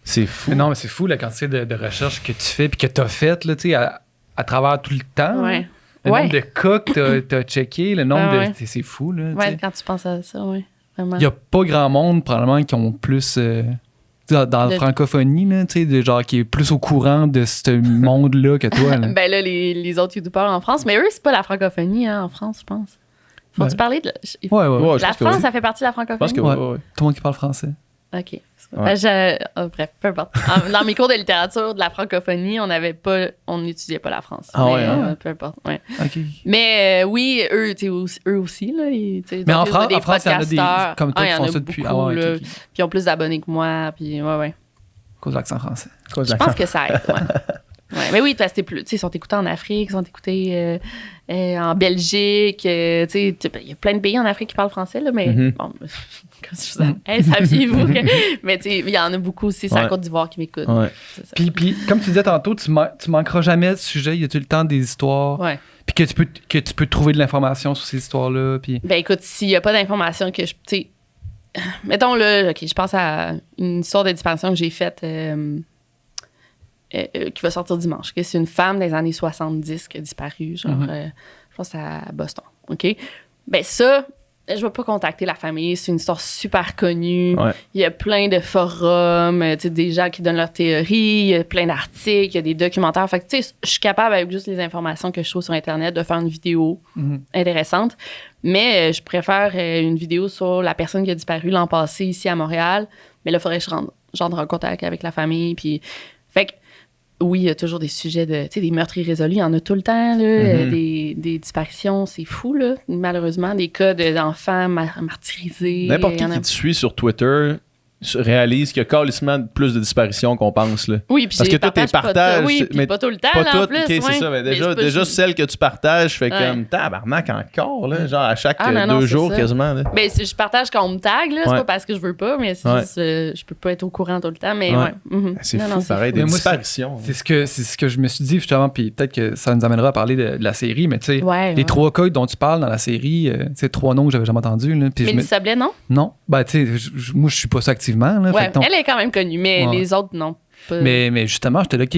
C'est fou. Mais non, mais c'est fou la quantité de recherches que tu fais puis que tu as faites là, à travers tout le temps. Ouais. Le nombre de cas que tu as checké, le nombre de... C'est fou. Là, quand tu penses à ça, oui. Vraiment. Il n'y a pas grand monde, probablement, qui ont plus... dans la francophonie, là, de genre qui est plus au courant de ce monde-là que toi. Là. Ben là, les autres youtubeurs en France, mais eux, c'est pas la francophonie en France, je pense. Faut-tu parler de... La France, ça fait partie de la francophonie? Je pense que oui. Tout le monde qui parle français. OK. Bref, peu importe. Dans mes cours de littérature de la francophonie, on n'étudiait pas la France. Peu importe. Ouais. Okay. Mais oui, eux aussi. Là, mais en France, il y en a des comme toi qui font ça depuis. Beaucoup, puis ils ont plus d'abonnés que moi. Puis, ouais. À cause de l'accent français. Je pense que ça aide. Ouais, mais oui, parce que ils sont écoutés en Afrique, ils sont écoutés en Belgique. Il y a plein de pays en Afrique qui parlent français, là, mais bon, comme je vous hey, saviez-vous que. Mais il y en a beaucoup aussi, c'est la Côte d'Ivoire qui m'écoute. Ouais. Puis, comme tu disais tantôt, tu manqueras jamais de sujet. Y a-tu le temps des histoires? Ouais. Puis que tu peux trouver de l'information sur ces histoires-là. Puis... Ben écoute, s'il n'y a pas d'informations que je. Mettons là, OK, je pense à une histoire de disparition que j'ai faite qui va sortir dimanche. Okay? C'est une femme des années 70 qui a disparu, genre, je pense à Boston. OK? Ben ça, je ne vais pas contacter la famille. C'est une histoire super connue. Ouais. Il y a plein de forums, des gens qui donnent leurs théories, il y a plein d'articles, il y a des documentaires. Fait que, tu sais, je suis capable, avec juste les informations que je trouve sur Internet, de faire une vidéo intéressante. Mais je préfère une vidéo sur la personne qui a disparu l'an passé ici à Montréal. Mais là, il faudrait que je rentre en contact avec la famille. Puis, fait que, oui, il y a toujours des sujets de, tu sais, des meurtres irrésolus. Il y en a tout le temps, là. Des disparitions, c'est fou, là. Malheureusement, des cas d'enfants martyrisés. N'importe qui te suit sur Twitter réalise qu'il y a carrément plus de disparitions qu'on pense. Là. Oui, puis parce que toi, tes partages. Oui, puis pas tout le temps. Pas là, tout, en plus, ok, c'est ça. Mais déjà celle que tu partages fait comme tabarnak encore, là, genre à chaque 2 jours quasiment. Là. Ben, je partage quand on me tag, là, c'est pas parce que je veux pas, mais c'est juste, je peux pas être au courant tout le temps. Mais c'est fou, pareil, des disparitions. C'est ce que je me suis dit, justement, puis peut-être que ça nous amènera à parler de la série, mais tu sais, les 3 cas dont tu parles dans la série, c'est 3 noms que j'avais jamais entendus. Mélissa Sablé, non? Non. Ben, tu sais, moi, je suis pas ça activement. Là, elle est quand même connue, mais les autres, non. Pas... Mais justement, j'étais là, OK,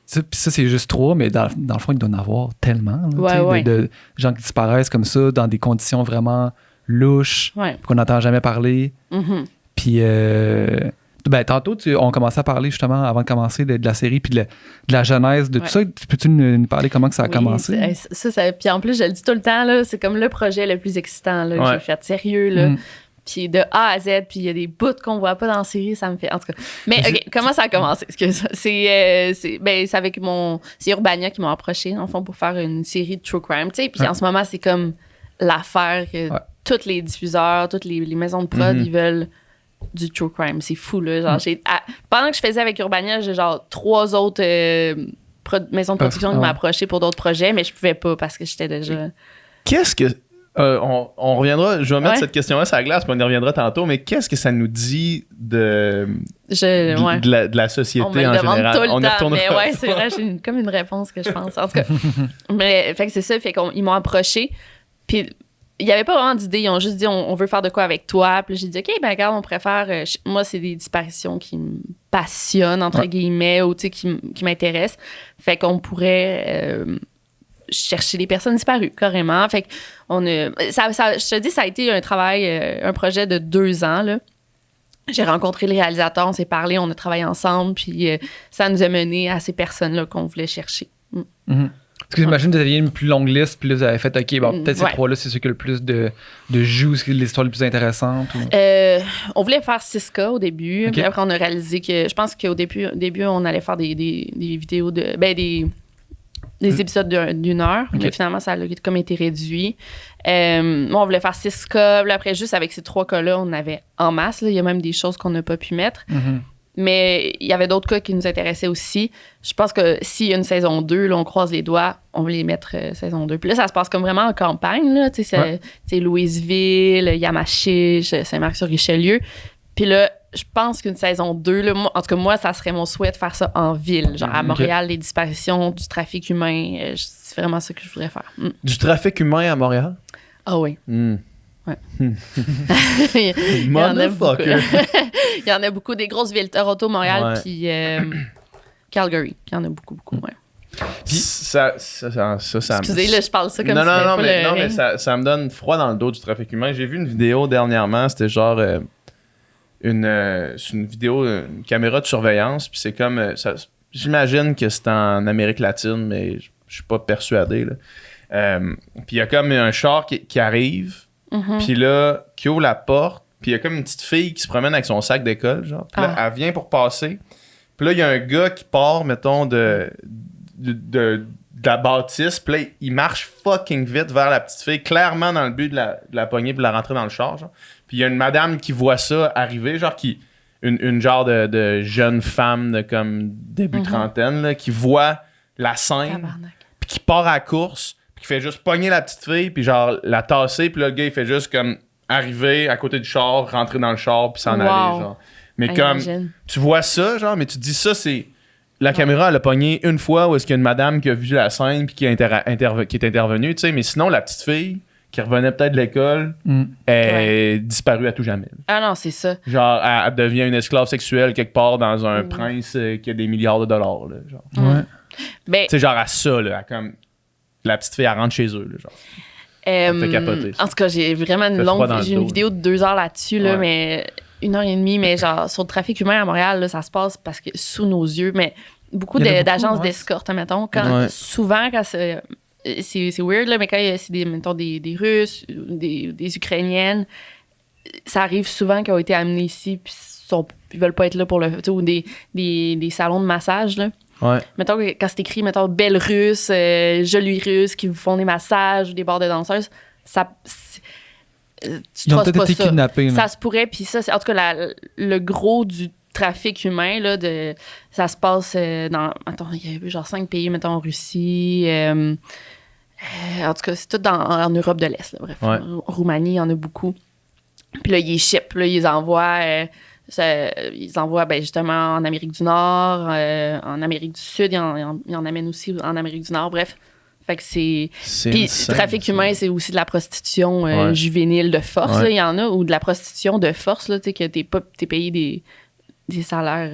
ça c'est juste 3, mais dans le fond, il doit en avoir tellement. Là, de gens qui disparaissent comme ça, dans des conditions vraiment louches, qu'on n'entend jamais parler. Puis, tantôt, on commençait à parler justement, avant de commencer, de la série, puis de la genèse de tout ça. Peux-tu nous parler comment que ça a commencé? Puis en plus, je le dis tout le temps, là, c'est comme le projet le plus excitant là, que j'ai fait. Sérieux, là. Puis de A à Z, puis il y a des bouts qu'on voit pas dans la série, ça me fait... En tout cas. Mais OK, comment ça a commencé? C'est avec c'est Urbania qui m'a approché, en fond, pour faire une série de true crime, tu sais. Puis en ce moment, c'est comme l'affaire que tous les diffuseurs, toutes les maisons de prod, ils veulent du true crime. C'est fou, là. Genre, pendant que je faisais avec Urbania, j'ai genre 3 autres maisons de production qui m'ont approché pour d'autres projets, mais je pouvais pas parce que j'étais déjà... Qu'est-ce que... on reviendra, je vais mettre cette question-là sur la glace, puis on y reviendra tantôt, mais qu'est-ce que ça nous dit de la société en général? Tout le temps, mais ouais, c'est vrai, j'ai comme une réponse que je pense. En tout cas, mais fait que c'est ça, fait qu'ils m'ont approché, puis il n'y avait pas vraiment d'idée, ils ont juste dit on veut faire de quoi avec toi, puis j'ai dit OK, ben regarde, on préfère, moi c'est des disparitions qui me passionnent, entre guillemets, ou tu sais, qui m'intéressent, fait qu'on pourrait... chercher les personnes disparues, carrément. Fait que je te dis, ça a été un travail, un projet de 2 ans, là. J'ai rencontré le réalisateur, on s'est parlé, on a travaillé ensemble, puis ça nous a mené à ces personnes-là qu'on voulait chercher. Parce que j'imagine que vous aviez une plus longue liste, puis là, vous avez fait, OK, bon, peut-être ces 3-là, c'est ceux qui ont le plus de jus, c'est l'histoire la plus intéressante. Ou... on voulait faire 6 cas au début, puis après, on a réalisé que, je pense qu'au début, on allait faire des vidéos des épisodes d'1 heure, mais finalement, ça a comme été réduit. On voulait faire 6 cas. Après, juste avec ces 3 cas-là, on avait en masse. Là, il y a même des choses qu'on n'a pas pu mettre. Mais il y avait d'autres cas qui nous intéressaient aussi. Je pense que s'il y a une saison 2, là, on croise les doigts, on va les mettre saison 2. Puis là, ça se passe comme vraiment en campagne. Là, c'est Louisville, Yamachiche, Saint-Marc-sur-Richelieu. Puis là, je pense qu'une saison 2, là, en tout cas, moi, ça serait mon souhait de faire ça en ville. Genre à Montréal, les disparitions, du trafic humain. C'est vraiment ça que je voudrais faire. Du trafic humain à Montréal? Ah oui. Ouais. Il y en a beaucoup. Il y en a beaucoup. Des grosses villes. Toronto, Montréal, puis Calgary. Il y en a beaucoup, ouais. Puis ça excusez, là, je parle ça comme non, mais ça me donne froid dans le dos du trafic humain. J'ai vu une vidéo dernièrement, c'était genre... c'est une vidéo, une caméra de surveillance, puis c'est comme... j'imagine que c'est en Amérique latine, mais je suis pas persuadé. Puis il y a comme un char qui arrive, puis là, qui ouvre la porte, puis il y a comme une petite fille qui se promène avec son sac d'école, genre. Puis là, elle vient pour passer. Puis là, il y a un gars qui part, mettons, de la bâtisse, puis là, il marche fucking vite vers la petite fille, clairement dans le but de la pogner puis de la rentrer dans le char, genre. Puis il y a une madame qui voit ça arriver, genre qui une genre de jeune femme de comme début trentaine là, qui voit la scène, Tabarnak. puis qui part à la course, puis qui fait juste pogner la petite fille, puis genre la tasser, puis là, le gars, il fait juste comme arriver à côté du char, rentrer dans le char, puis s'en aller, genre. Mais comme, Imagine. tu vois ça, genre, mais tu te dis ça, c'est... La caméra, elle a pogné une fois où est-ce qu'il y a une madame qui a vu la scène puis qui est intervenue, tu sais, mais sinon, la petite fille qui revenait peut-être de l'école est disparue à tout jamais. Ah non, c'est ça. Genre, elle devient une esclave sexuelle quelque part dans un prince qui a des milliards de dollars, là, genre. Ouais. Ben, Tu sais, genre à ça, là, à comme... La petite fille, elle rentre chez eux, là, genre. Ça me fait capoter, ça. en tout cas, j'ai vraiment une Fait froid longue... dans le J'ai une dos, vidéo de 2 heures là-dessus, là, Ouais. mais 1h30, mais genre sur le trafic humain à Montréal, là, ça se passe parce que sous nos yeux, mais beaucoup Il y en a beaucoup, d'agences ouais. d'escorte, mettons, quand, Ouais. souvent, quand c'est weird, là, mais quand c'est mettons, des Russes, ou des Ukrainiennes, ça arrive souvent qu'ils ont été amenés ici, puis ils veulent pas être là pour le... Tu sais, ou des salons de massage, là. Ouais. Mettons que quand c'est écrit, mettons, belle russe, jolie russe, qui vous font des massages ou des bars de danseuses, ça... tu Ils ont trosses peut-être pas été ça. kidnappés. là. Ça se pourrait, puis ça, c'est en tout cas le gros du trafic humain, là, ça se passe dans... Attends, il y a eu genre 5 pays, mettons, en Russie... en tout cas, c'est tout en Europe de l'Est, là, bref. Ouais. En Roumanie, il y en a beaucoup. Puis là, ils ship, là, ils envoient... ben, justement en Amérique du Nord, en Amérique du Sud, ils en amènent aussi en Amérique du Nord, bref. Fait que c'est... Puis insane, trafic ça. humain, c'est aussi de la prostitution Ouais. juvénile de force, Ouais. là, il y en a, ou de la prostitution de force, là, tu sais, que t'es payé des salaires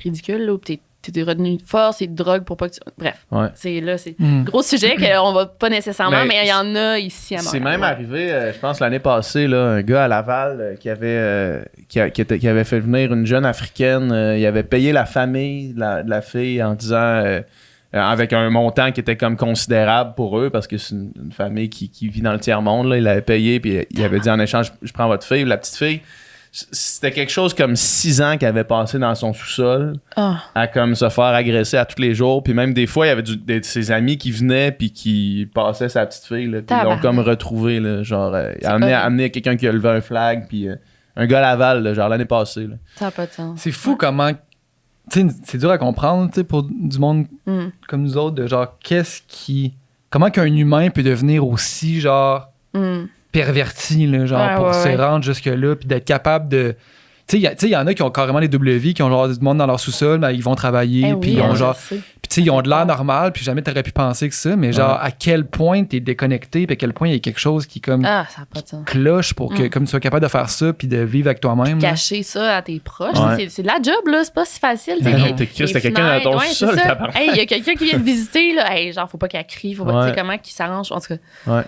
ridicules, là, ou t'es des revenus de force et de drogue pour pas que tu... Bref, Ouais. c'est Mm. gros sujet qu'on va pas nécessairement, mais il y en a ici à C'est Montréal. même arrivé, je pense, l'année passée, là, un gars à Laval qui avait fait venir une jeune Africaine. Il avait payé la famille de la fille en disant... avec un montant qui était comme considérable pour eux, parce que c'est une famille qui vit dans le tiers-monde. Là. Il avait payé, puis il avait dit en échange, je prends votre fille. La petite fille, c'était quelque chose comme 6 ans qu'elle avait passé dans son sous-sol Ah. à comme se faire agresser à tous les jours. Puis même des fois, il y avait de ses amis qui venaient puis qui passaient sa petite fille. Là, puis ils l'ont Tabarnak. comme retrouvé. Là, genre, il a horrible. amené quelqu'un qui a levé un flag. Puis un gars à Laval, là, genre l'année passée. Là. Ça n'a pas de sens. C'est fou comment. Tu sais, c'est dur à comprendre, tu sais, pour du monde Mm. comme nous autres, de genre, comment qu'un humain peut devenir aussi, genre, Mm. perverti, là, genre, Ouais, pour ouais, se ouais. rendre jusque-là, puis d'être capable de. Tu sais, il y en a qui ont carrément des doubles vies, qui ont genre du monde dans leur sous-sol, mais ils vont travailler, Eh puis oui, ils ont je genre. sais. Puis tu sais, ils ont de l'air normal, puis jamais t'aurais pu penser que ça, mais genre, à quel point t'es déconnecté, puis à quel point il y a quelque chose qui, comme, Ah, ça n'a pas de sens. cloche pour que, comme tu sois capable de faire ça, puis de vivre avec toi-même. là. Cacher ça à tes proches, Ouais. c'est de la job, là. C'est pas si facile. tu sais, Ben non, les- t'es Chris, les t'as quelqu'un dans ton fenêtres, ouais, sous-sol, c'est ça. tabarnak. Hey, il y a quelqu'un qui vient te visiter, là. Hey, genre, faut pas qu'elle crie, faut pas, tu sais, Ouais. comment qu'il s'arrange. En tout cas, Ouais.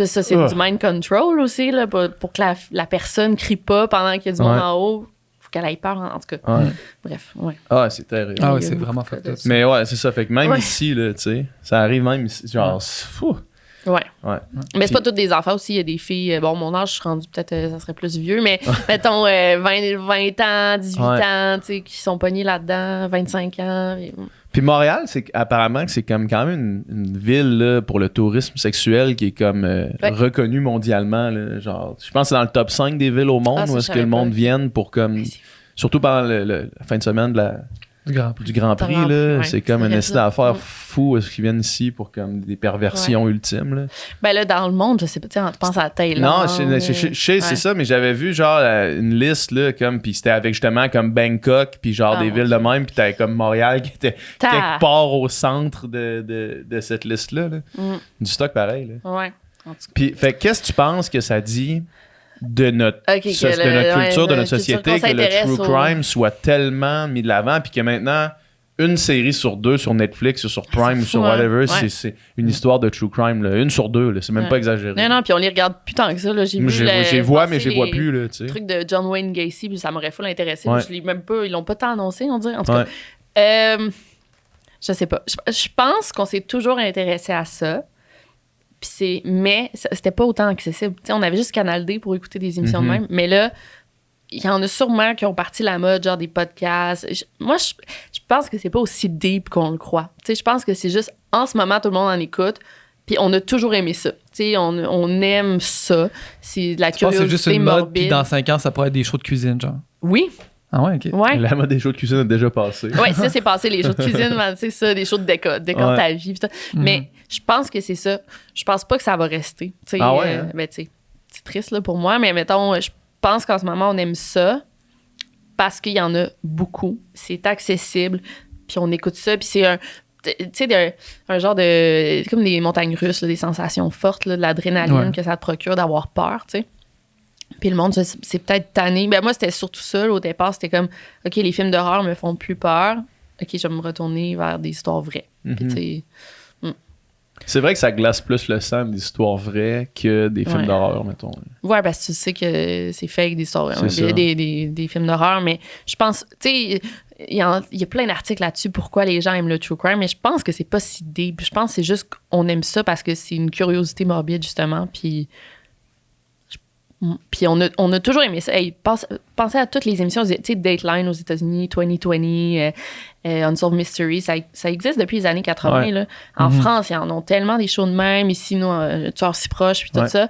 ça, c'est Ah. du mind control aussi, là, pour que la personne crie pas pendant qu'il y a du monde Ouais. en haut. Faut qu'elle ait peur, en tout cas. Ouais. Bref, ouais. Ah, c'est terrible. Ah ouais, Il y a c'est beaucoup vraiment de fucked ça. up. Mais ouais, c'est ça. Fait que même Ouais. ici, là, tu sais, ça arrive même ici. Genre, fou. Ouais. Ouais. Mais c'est pas toutes des enfants aussi. Il y a des filles. Bon, mon âge, je suis rendue peut-être, ça serait plus vieux, mais mettons 20 ans, 18 Ouais. ans, tu sais, qui sont pognés là-dedans, 25 ans. et- Puis Montréal, apparemment que c'est comme quand même une ville là, pour le tourisme sexuel qui est comme reconnue mondialement. Là, genre, je pense que c'est dans le top 5 des villes au monde Ah, ça, où je est-ce que savais le monde pas. vienne pour comme. Ouais, c'est fou. Surtout pendant la fin de semaine Du Grand Prix. du Grand Prix, Grand là, Prix, ouais. c'est comme C'est un vrai, essai ça. d'affaires Mm. fou est-ce qu'ils viennent ici pour comme des perversions ultimes. Là. Ben là, dans le monde, je sais pas, tu sais, tu penses à Taylor. Non, je sais, c'est ouais. ça, mais j'avais vu genre une liste, là, comme, puis c'était avec justement comme Bangkok, puis genre Ah, des mon villes de même, puis t'avais comme Montréal qui était Ta- quelque part au centre de cette liste-là. Là. Mm. Du stock pareil. Là. Ouais. En tout cas. Puis, fait qu'est-ce que tu penses que ça dit de notre, Ok, que de notre ouais, culture, de la notre culture société, qu'on que le s'intéresse true au- crime soit tellement mis de l'avant, puis que maintenant, une série sur 2 sur Netflix ou sur Prime ou fou, sur hein? whatever, Ouais. c'est une histoire de true crime. Là. Une sur 2, là, c'est même Ouais. pas exagéré. Non, non, puis on les regarde plus tant que ça. Là. J'ai vu J'ai vois, mais passer je les vois les plus. Là, tu sais. trucs de John Wayne Gacy, puis ça m'aurait full intéressé. Ouais. Je l'ai même pas, ils l'ont pas tant annoncé, on dirait. En tout Ouais. cas, je sais pas. Je pense qu'on s'est toujours intéressé à ça. Mais c'était pas autant accessible. Tu sais, on avait juste Canal D pour écouter des émissions de même. Mais là, il y en a sûrement qui ont parti la mode, genre des podcasts. Moi, je pense que c'est pas aussi deep qu'on le croit. Tu sais, je pense que c'est juste, en ce moment, tout le monde en écoute. Puis on a toujours aimé ça. Tu sais, on aime ça. C'est de la Je pense que curiosité c'est juste une mode, morbide. puis dans 5 ans, ça pourrait être des shows de cuisine, genre. Oui, Ah ouais, OK. Ouais. La mode des shows de cuisine a déjà passé. Ouais, ça, c'est passé, les shows de cuisine, c'est ça, des shows de décor ta vie. Pis tout. Mais je pense que c'est ça. Je pense pas que ça va rester. T'sais, ah ouais? Hein? Ben, c'est triste là, pour moi, mais mettons, je pense qu'en ce moment, on aime ça parce qu'il y en a beaucoup. C'est accessible, puis on écoute ça, puis c'est un genre de... comme des montagnes russes, là, des sensations fortes, là, de l'adrénaline que ça te procure d'avoir peur, tu sais. Puis le monde, c'est peut-être tanné. Ben moi, c'était surtout ça. Là, au départ, c'était comme, OK, les films d'horreur me font plus peur. OK, je vais me retourner vers des histoires vraies. Puis, c'est vrai que ça glace plus le sang des histoires vraies que des films d'horreur, mettons. Ouais, parce que tu sais que c'est fake, des histoires vraies. Il y a des films d'horreur, mais je pense, tu sais, il y a plein d'articles là-dessus, pourquoi les gens aiment le true crime, mais je pense que c'est pas si deep. Je pense que c'est juste qu'on aime ça parce que c'est une curiosité morbide, justement, puis on a toujours aimé ça. Hey, pensez à toutes les émissions, tu sais, Dateline aux États-Unis, 2020, Unsolved Mysteries, ça existe depuis les années 80. Ouais. Là. En France, ils en ont tellement des shows de même. Ici, nous, Tueurs si proches, puis tout ça.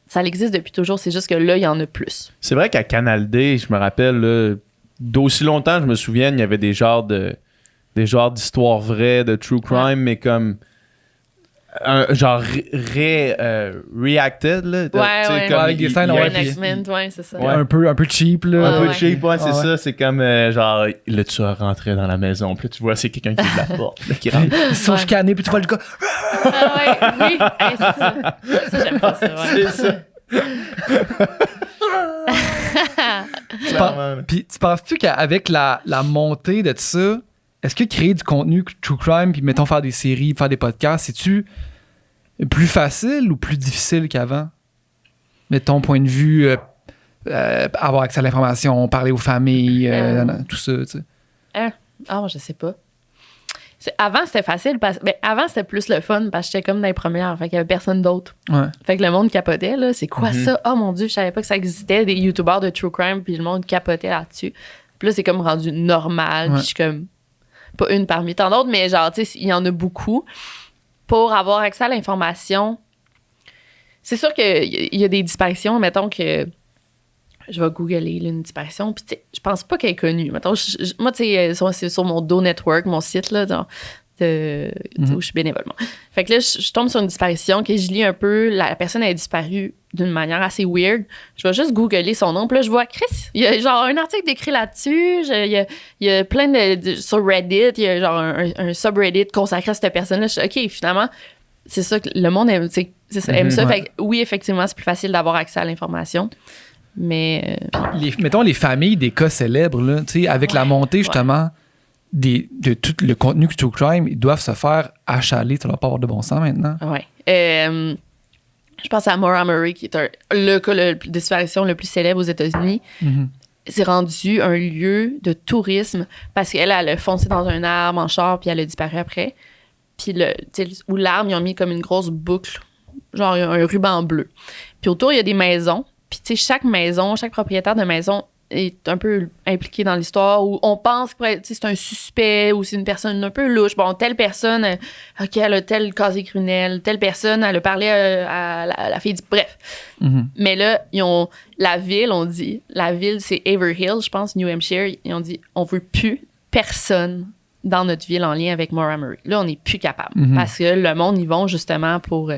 Ça existe depuis toujours. C'est juste que là, il y en a plus. C'est vrai qu'à Canal D, je me rappelle, là, d'aussi longtemps, je me souviens, il y avait des genres d'histoires vraies, de true crime, mais comme... genre reacted là, comme avec des scènes c'est ça. Un peu cheap là. Un peu cheap, c'est ça, c'est comme genre là tu vas rentrer dans la maison, puis là, tu vois c'est quelqu'un qui ouvre la porte, là, qui rentre. Ils sont chicanés, puis tu vois le gars. Oui, c'est ça. Ça j'aime pas ça, C'est ça. Puis tu penses-tu qu'avec la montée de tout ça, est-ce que créer du contenu true crime, puis mettons faire des séries, faire des podcasts, c'est-tu plus facile ou plus difficile qu'avant? Mettons, point de vue, avoir accès à l'information, parler aux familles, tout ça, tu sais. Je sais pas. Avant, c'était facile. Avant, c'était plus le fun parce que j'étais comme dans les premières. Fait qu'il y avait personne d'autre. Ouais. Fait que le monde capotait, là. C'est quoi ça? Oh mon Dieu, je savais pas que ça existait, des youtubeurs de true crime, puis le monde capotait là-dessus. Puis là, c'est comme rendu normal, puis je suis comme... Pas une parmi tant d'autres, mais genre, tu sais, il y en a beaucoup. Pour avoir accès à l'information, c'est sûr qu'il y a des disparitions. Mettons que je vais googler une disparition, puis tu sais, je pense pas qu'elle est connue. Mettons, moi, tu sais, c'est sur mon Do Network, mon site, là, où je suis bénévole. Fait que là, je tombe sur une disparition, que je lis un peu, la personne a disparu d'une manière assez weird. Je vais juste googler son nom, puis là, je vois Chris. Il y a genre un article décrit là-dessus. Il y a plein sur Reddit, il y a genre un subreddit consacré à cette personne-là. Je dis, OK, finalement, c'est ça que le monde aime, aime ça. Fait que oui, effectivement, c'est plus facile d'avoir accès à l'information. Mais. Mettons les familles des cas célèbres, là, avec la montée, justement. De tout le contenu true crime, ils doivent se faire achaler. Ça doit pas avoir de bon sens maintenant. Oui. Je pense à Maura Murray, qui est le cas de disparition le plus célèbre aux États-Unis. C'est rendu un lieu de tourisme parce qu'elle a foncé dans un arbre en char puis elle a disparu après. Puis où l'arbre, ils ont mis comme une grosse boucle, genre un ruban bleu. Puis autour, il y a des maisons. Puis tu sais, chaque maison, chaque propriétaire de maison est un peu impliqué dans l'histoire, où on pense que c'est un suspect ou c'est une personne un peu louche. Bon, telle personne, OK, elle a tel casier criminel, telle personne, elle a parlé à la fille du... Bref. Mais là, la ville, c'est Haverhill, je pense, New Hampshire. Ils ont dit, on veut plus personne dans notre ville en lien avec Maura Murray. Là, on n'est plus capable. Parce que le monde y va justement pour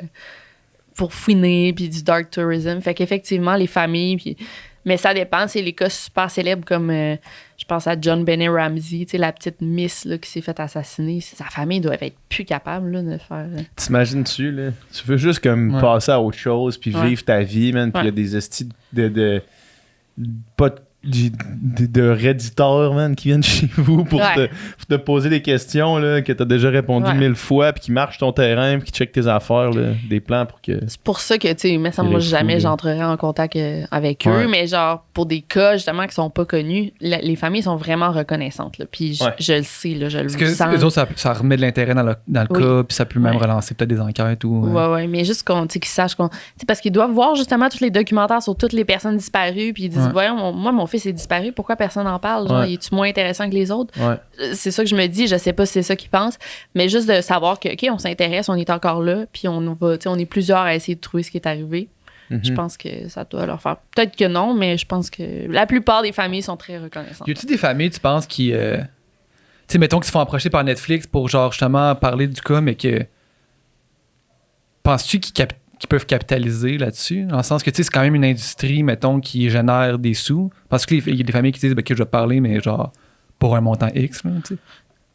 fouiner, puis du dark tourism. Fait qu'effectivement, les familles... Puis, mais ça dépend, c'est les cas super célèbres comme, je pense à John Benet Ramsey, la petite Miss là, qui s'est fait assassiner. Sa famille doit être plus capable là, de faire... T'imagines-tu, là? Tu veux juste comme passer à autre chose puis vivre ta vie, man, puis il y a des estis de redditeurs, man, qui viennent chez vous pour te poser des questions là, que t'as déjà répondu 1000 fois puis qui marchent ton terrain puis qui checkent tes affaires, là, des plans pour que... C'est pour ça que, tu sais, mais ça, moi, jamais j'entrerai en contact avec eux, mais genre, pour des cas, justement, qui sont pas connus, les familles sont vraiment reconnaissantes, là, puis je le sais, là, je le sens. Parce que eux autres, ça remet de l'intérêt dans le cas, puis ça peut même relancer peut-être des enquêtes ou... Ouais, mais juste qu'ils sachent qu'on... parce qu'ils doivent voir, justement, tous les documentaires sur toutes les personnes disparues, puis ils disent, voyons, moi, mon fils est disparu, pourquoi personne n'en parle? Genre, est-tu moins intéressant que les autres? C'est ça que je me dis, je sais pas si c'est ça qu'ils pensent, mais juste de savoir que, OK, on s'intéresse, on est encore là, puis on est plusieurs à essayer de trouver ce qui est arrivé. Je pense que ça doit leur faire... Peut-être que non, mais je pense que la plupart des familles sont très reconnaissantes. Y a-tu des familles, tu penses, qui... tu sais, mettons qu'ils se font approcher par Netflix pour, genre, justement, parler du cas, mais que... Penses-tu qu'ils peuvent capitaliser là-dessus? Dans le sens que, tu sais, c'est quand même une industrie, mettons, qui génère des sous. Parce qu'il y a des familles qui disent, que je vais parler, mais genre, pour un montant X, là, tu sais.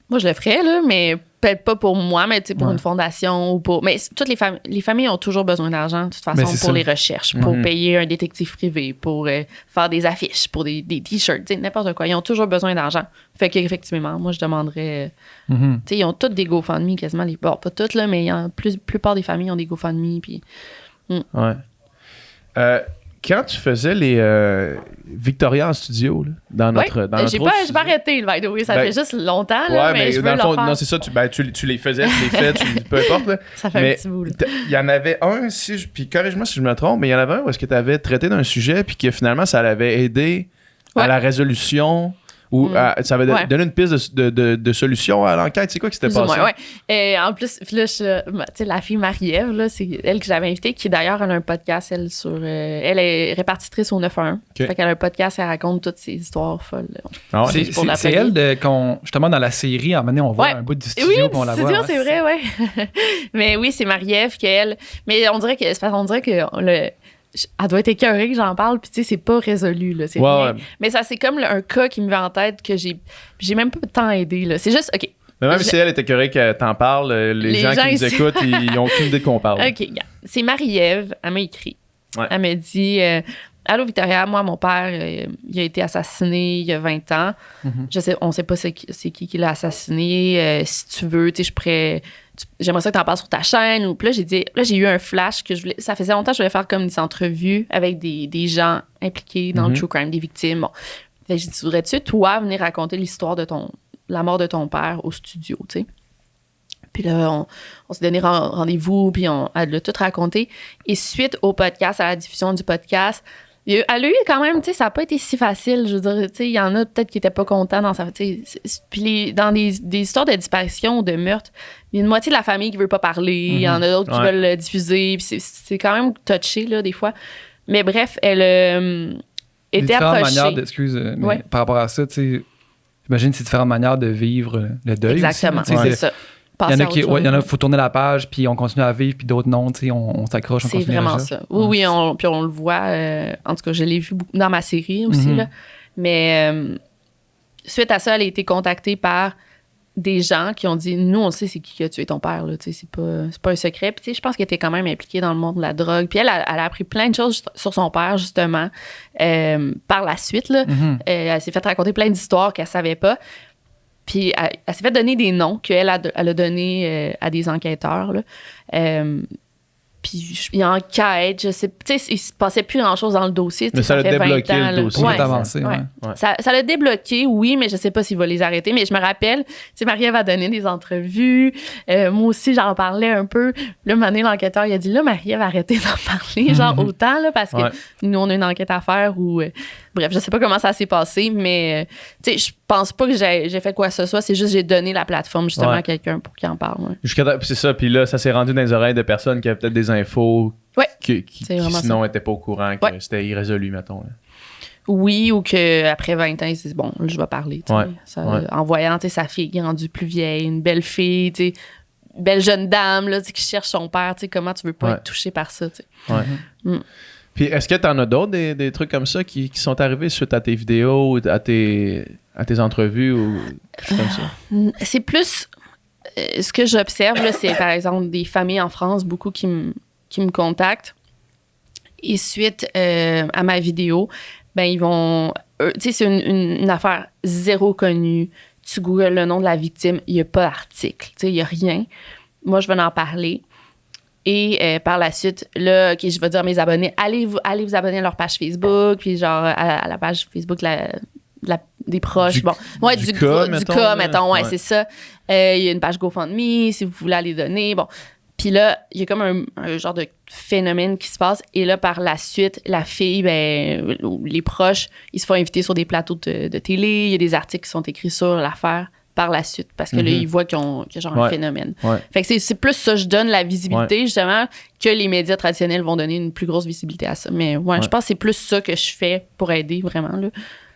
Moi, je le ferais, là, mais peut-être pas pour moi, mais pour une fondation ou pour... Mais toutes les familles ont toujours besoin d'argent, de toute façon, pour les recherches, pour payer un détective privé, pour faire des affiches, pour des t-shirts, n'importe quoi. Ils ont toujours besoin d'argent. Fait qu'effectivement, moi, je demanderais... Tu sais, ils ont toutes des GoFundMe, quasiment. Bon, pas toutes, là, mais la plupart des familles ont des GoFundMe, puis... Ouais. Quand tu faisais les Victoria en studio, là, dans notre j'ai pas arrêté, by the way, ça fait juste longtemps, là, mais je veux dans le fond, faire. non, c'est ça, tu les faisais, tu les fais, peu importe. Là. Ça fait un petit bout. Il y en avait un, puis corrige-moi si je me trompe, mais il y en avait un où est-ce que tu avais traité d'un sujet, puis que finalement, ça l'avait aidé à la résolution... Ou ça avait donné une piste de solution à l'enquête. C'est quoi qui s'était passé? Et en plus, là, tu sais, la fille Marie-Ève, là, c'est elle que j'avais invitée, qui d'ailleurs, elle a un podcast, elle est répartitrice au 911. Fait qu'elle a un podcast, elle raconte toutes ses histoires folles. Ah ouais. C'est elle, justement, dans la série, à un moment donné, on voit un bout du studio, puis on la voit. Oui, c'est vrai, ouais. Mais oui, c'est Marie-Ève qu'elle... Mais on dirait que elle doit être écœurée que j'en parle, puis tu sais, c'est pas résolu, là. C'est rien. Mais ça, c'est comme un cas qui me vient en tête que j'ai même pas tant aidé, là. C'est juste, OK. Mais même si elle est écœurée que t'en parles, les gens qui nous écoutent, ils ont aucune idée de qu'on parle. OK, c'est Marie-Ève, elle m'a écrit. Ouais. Elle m'a dit... Allô, Victoria, moi, mon père, il a été assassiné il y a 20 ans. On sait pas c'est qui l'a assassiné. Si tu veux, tu sais, j'aimerais ça que tu en parles sur ta chaîne. Puis là, j'ai eu un flash que ça faisait longtemps que je voulais faire comme des entrevues avec des gens impliqués dans le true crime, des victimes. Bon. Fait que j'ai dit, voudrais-tu, toi, venir raconter l'histoire de la mort de ton père au studio, tu sais? Puis là, on s'est donné rendez-vous, puis elle a tout raconté. Et suite au podcast, à la diffusion du podcast, elle a eu quand même, tu sais, ça n'a pas été si facile. Je veux dire, tu sais, il y en a peut-être qui n'étaient pas contents dans sa. Puis dans des histoires de disparition ou de meurtre, il y a une moitié de la famille qui ne veut pas parler, il y en a d'autres qui veulent le diffuser. Puis c'est quand même touché, là, des fois. Mais bref, elle était approchée. Mais par rapport à ça, tu sais, j'imagine que c'est différentes manières de vivre le deuil. Exactement, aussi, c'est ça. Il y en a qui faut tourner la page, puis on continue à vivre, puis d'autres non, tu sais, on s'accroche, on continue. C'est vraiment ça. Oui, puis on le voit. En tout cas, je l'ai vu beaucoup dans ma série aussi, là. Mais suite à ça, elle a été contactée par des gens qui ont dit, nous, on sait c'est qui a tué ton père, là, tu sais, c'est pas un secret. Puis, tu sais, je pense qu'elle était quand même impliquée dans le monde de la drogue. Puis elle a appris plein de choses sur son père, justement, par la suite, là. Elle s'est fait raconter plein d'histoires qu'elle savait pas. Puis elle s'est fait donner des noms qu'elle a donnés à des enquêteurs, là. Puis il enquête, je sais, tu sais, il se passait plus grand-chose dans le dossier. Mais ça l'a débloqué le dossier. Ouais, avancé, ouais. Ça l'a débloqué, oui, mais je sais pas s'il va les arrêter. Mais je me rappelle, tu sais, Marie-Ève a donné des entrevues. Moi aussi, j'en parlais un peu. Là, Mané, l'enquêteur, il a dit, là, Marie-Ève, arrêtez d'en parler, genre autant, là, parce que nous, on a une enquête à faire où... bref, je sais pas comment ça s'est passé, mais tu sais, je pense pas que j'ai fait quoi que ce soit. C'est juste que j'ai donné la plateforme justement à quelqu'un pour qu'il en parle. C'est ça, puis là, ça s'est rendu dans les oreilles de personnes qui avaient peut-être des infos qui sinon n'étaient pas au courant, que c'était irrésolu, mettons. Là. Oui, ou qu'après 20 ans, ils se disent, bon, je vais parler. En voyant sa fille qui est rendue plus vieille, une belle fille, tu sais, belle jeune dame là, qui cherche son père, tu sais, comment tu veux pas être touché par ça, tu sais. Puis est-ce que tu en as d'autres, des trucs comme ça qui sont arrivés suite à tes vidéos, à tes entrevues ou quelque chose comme ça? C'est plus... ce que j'observe, là, c'est par exemple des familles en France, beaucoup qui me contactent. Et suite à ma vidéo, ben ils vont... tu sais, c'est une affaire zéro connue. Tu googles le nom de la victime, il n'y a pas d'article. Tu sais, il n'y a rien. Moi, je vais en parler. Et par la suite, là, je vais dire à mes abonnés, allez vous abonner à leur page Facebook, puis genre à la page Facebook des proches. Du cas, mettons, c'est ça. Il y a une page GoFundMe, si vous voulez aller donner. Bon. Puis là, il y a comme un genre de phénomène qui se passe. Et là, par la suite, la fille, les proches, ils se font inviter sur des plateaux de télé. Il y a des articles qui sont écrits sur l'affaire par la suite parce que là, ils voient qu'il y a genre un phénomène. Ouais. Fait que c'est plus ça, je donne la visibilité justement que les médias traditionnels vont donner une plus grosse visibilité à ça. Mais je pense que c'est plus ça que je fais pour aider vraiment, là.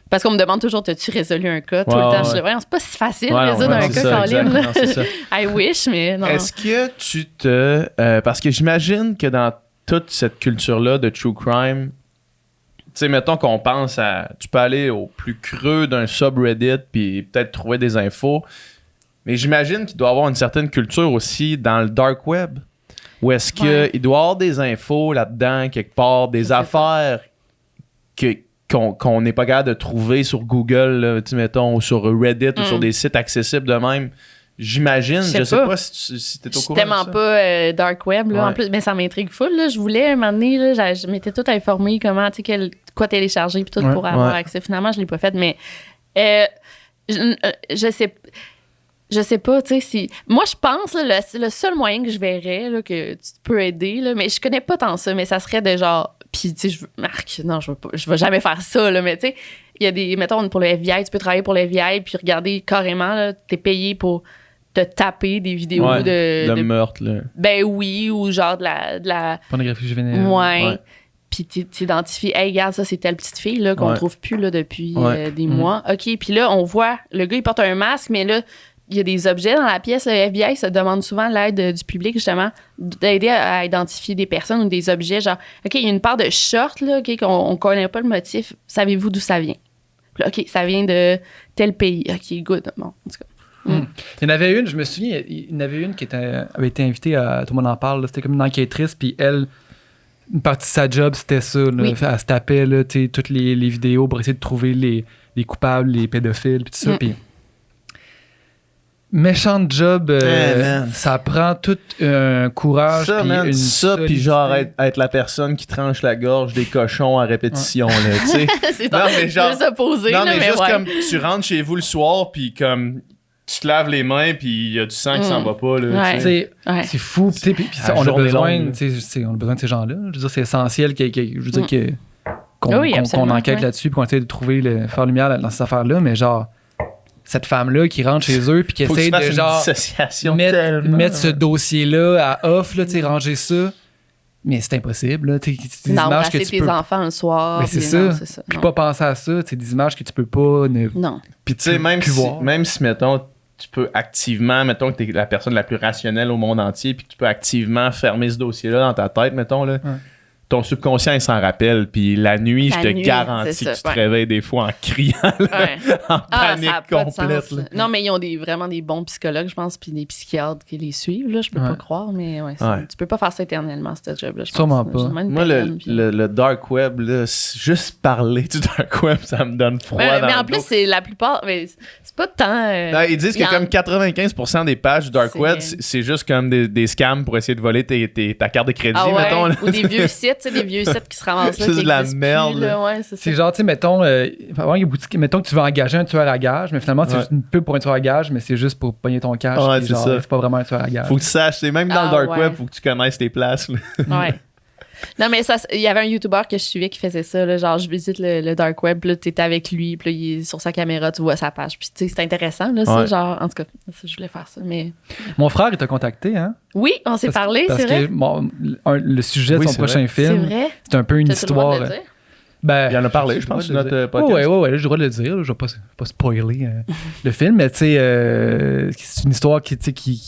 Parce qu'on me demande toujours, t'as-tu résolu un cas? Tout le temps, je dis, c'est pas si facile de résoudre un cas, Caroline. Non, c'est ça. I wish, mais non. Est-ce que tu parce que j'imagine que dans toute cette culture-là de true crime, tu sais, mettons qu'on pense à... Tu peux aller au plus creux d'un subreddit puis peut-être trouver des infos, mais j'imagine qu'il doit y avoir une certaine culture aussi dans le dark web. Ou est-ce qu'il doit y avoir des infos là-dedans, quelque part, des affaires qu'on n'est pas capable de trouver sur Google, là, mettons, ou sur Reddit ou sur des sites accessibles de même. J'imagine, je sais pas si t'es au courant. Je suis tellement pas dark web, là, en plus, mais ça m'intrigue full. Là. Je voulais, un moment donné, là, je m'étais tout informée comment, tu sais, quoi télécharger puis tout pour avoir accès. Finalement, je l'ai pas fait, mais je sais pas, tu sais, si... Moi, je pense, là, le seul moyen que je verrais, là, que tu peux aider, là, mais je connais pas tant ça, mais ça serait de genre... Puis, tu sais, je vais jamais faire ça, là, mais tu sais, il y a des... Mettons, pour le FBI, tu peux travailler pour le FBI puis regarder carrément, là, t'es payé pour te taper des vidéos de meurtre, là. Ben oui, ou genre de la... Pornographie juvénile. Ouais. Puis t'identifies, hey, regarde, ça, c'est telle petite fille là, qu'on trouve plus là, depuis des mois. OK, puis là, on voit, le gars, il porte un masque, mais là, il y a des objets dans la pièce. Le FBI se demande souvent l'aide du public, justement, d'aider à identifier des personnes ou des objets. Genre, OK, il y a une paire de shorts, là, OK, qu'on connaît pas le motif. Savez-vous d'où ça vient? Puis là, OK, ça vient de tel pays. OK, good. Bon, en tout cas. Il y en avait une, je me souviens, il y en avait une qui avait été invitée à Tout le monde en parle. Là, c'était comme une enquêtrice, puis elle, une partie de sa job, c'était ça. Là, elle se tapait là, toutes les vidéos pour essayer de trouver les coupables, les pédophiles, puis tout ça. Puis méchant job, ça prend tout un courage. Puis genre être la personne qui tranche la gorge des cochons à répétition. Là, c'est non, mais genre, opposé, non, là, mais juste comme tu rentres chez vous le soir, puis comme tu te laves les mains, puis il y a du sang qui s'en va pas. Là, c'est fou. Puis on a besoin de ces gens-là. Je veux dire, c'est essentiel qu'on enquête là-dessus, puis qu'on essaie de trouver faire lumière dans ces affaires-là, mais genre cette femme-là qui rentre chez eux puis qui essaie de genre mettre ce dossier-là à off, là, ranger ça. Mais c'est impossible. Là, non, embrasser tes enfants le soir. Mais c'est ça. Puis pas penser à ça. Des images que tu peux pas... Non. Puis tu sais, même si, mettons, tu peux activement, mettons que t'es la personne la plus rationnelle au monde entier puis que tu peux activement fermer ce dossier-là dans ta tête, mettons, là. Ton subconscient, il s'en rappelle. Puis la nuit, je te garantis que tu te réveilles des fois en criant, en panique complète. Non, mais ils ont vraiment des bons psychologues, je pense, puis des psychiatres qui les suivent. Là, je peux pas croire, mais tu peux pas faire ça éternellement, ce job-là. Sûrement pas. Moi, le dark web, là, juste parler du dark web, ça me donne froid. Mais en plus, c'est la plupart... Mais c'est pas tant... Non, ils disent que comme 95% des pages du dark web, c'est juste comme des scams pour essayer de voler ta carte de crédit, mettons. Là. Ou des vieux sites. Des vieux sites qui se ramassent là. C'est de la merde. Plus, là. C'est genre, tu sais, mettons que tu vas engager un tueur à gage, mais finalement, c'est juste une pub pour un tueur à gage, mais c'est juste pour pogner ton cash. C'est pas vraiment un tueur à gage. Faut que tu saches, c'est même dans le dark web, faut que tu connaisses tes places. Là. Ouais. Non, mais il y avait un YouTuber que je suivais qui faisait ça. Là, genre, je visite le dark web, puis là, t'es avec lui, puis là, il est sur sa caméra, tu vois sa page. Puis, tu sais, c'est intéressant, là, ça. Genre, en tout cas, je voulais faire ça, mais... Mon frère, il t'a contacté, hein? Oui, on s'est parlé, c'est vrai. Parce que le sujet de son prochain film, c'est un peu une histoire... Ben, il en a parlé, je pense, sur notre podcast. Ouais, j'ai le droit de le dire. Je vais pas spoiler le film, mais tu sais, c'est une histoire qui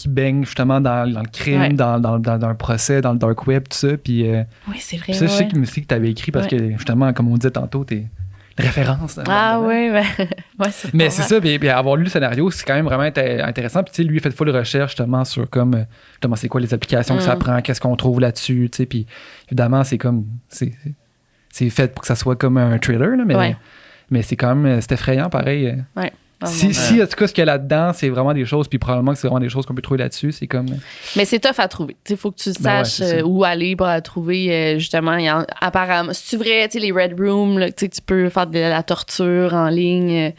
baigne justement dans le crime, dans un procès, dans le dark web, tout ça. Puis, oui, c'est vrai. Ça, je sais que tu avais écrit parce que justement, comme on disait tantôt, t'es une référence. Oui, c'est mais c'est ça, puis avoir lu le scénario, c'est quand même vraiment intéressant. Puis, tu sais, lui, il fait full recherche justement sur justement, c'est quoi les applications que ça prend, qu'est-ce qu'on trouve là-dessus, tu sais. Puis, évidemment, c'est fait pour que ça soit comme un thriller, là, mais c'est quand même c'est effrayant, pareil. Ouais. Si, en tout cas, ce qu'il y a là-dedans, c'est vraiment des choses, puis probablement que c'est vraiment des choses qu'on peut trouver là-dessus, c'est comme... Mais c'est tough à trouver. Il faut que tu saches où aller pour la trouver, justement. Apparemment, c'est vrai, tu sais, les Red Rooms, tu peux faire de la torture en ligne.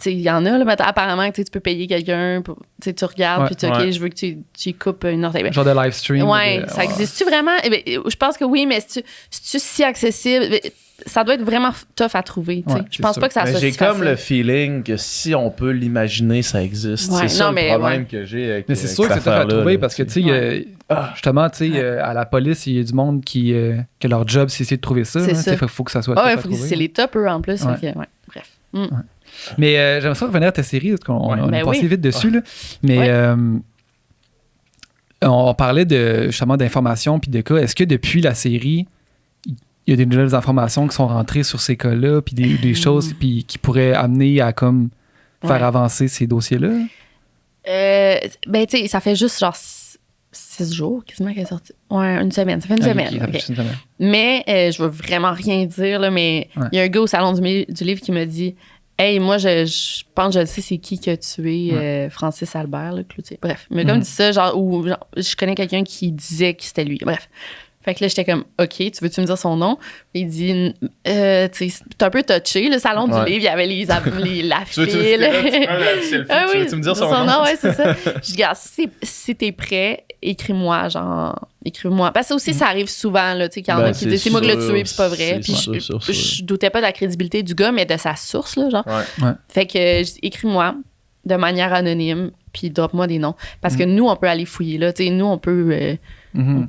Il y en a, là, mais apparemment, tu peux payer quelqu'un, tu regardes, puis OK, je veux que tu coupes une orteille. Genre de live stream. Ça existe-tu vraiment? Je pense que oui, mais c'est-tu si accessible? ça doit être vraiment tough à trouver. Tu sais. Ouais, Je pense c'est pas que ça soit J'ai si comme facile. le feeling que si on peut l'imaginer, ça existe. Ouais, c'est ça non, le mais problème ouais. que j'ai avec Mais c'est avec sûr que cette c'est tough à affaire-là, trouver là, parce que, tu sais. tu sais, justement, tu sais, à la police, il y a du monde que leur job, c'est essayer de trouver ça. C'est hein, ça. tu sais, faut que ça soit Ah tough ouais, à faut que trouver. c'est les top eux en plus. Ouais. Fait que, ouais, bref. Mais j'aimerais ça revenir à ta série, parce qu'on on Ben est passé oui. vite dessus. Là. Mais Ouais. on parlait justement d'informations puis de cas. Est-ce que depuis la série, il y a des nouvelles informations qui sont rentrées sur ces cas-là, puis des choses puis qui pourraient amener à comme faire Ouais. avancer ces dossiers-là? Ben, tu sais, ça fait juste genre 6 jours quasiment qu'elle est sortie. Ouais, une semaine. Ça fait une Ah, semaine. ok, ça fait ok. juste une semaine. Mais je veux vraiment rien dire, là, mais il Ouais. y a un gars au salon du livre qui m'a dit Hey, moi, je pense que je sais c'est qui a tué Francis Albert, là, Cloutier. Bref, il m'a comme dit ça, genre, ou genre, je connais quelqu'un qui disait que c'était lui. Bref. Fait que là, j'étais comme, OK, tu veux-tu me dire son nom? Puis il dit, tu sais, c'est un peu touché, le salon Ouais. du livre, il y avait la Tu veux-tu file. tu veux-tu me dire son nom? Ouais, c'est ça. Je dis, regarde, si t'es prêt, écris-moi, genre, écris-moi. Parce que aussi, ça arrive souvent, là, tu sais, qu'il y en a qui disent, c'est moi qui l'ai tué, puis c'est pas vrai. Puis je doutais pas de la crédibilité du gars, mais de sa source, là, genre. Ouais. Fait que, je dis, écris-moi de manière anonyme, puis drop-moi des noms. Parce que nous, on peut aller fouiller, là, tu sais, nous, on peut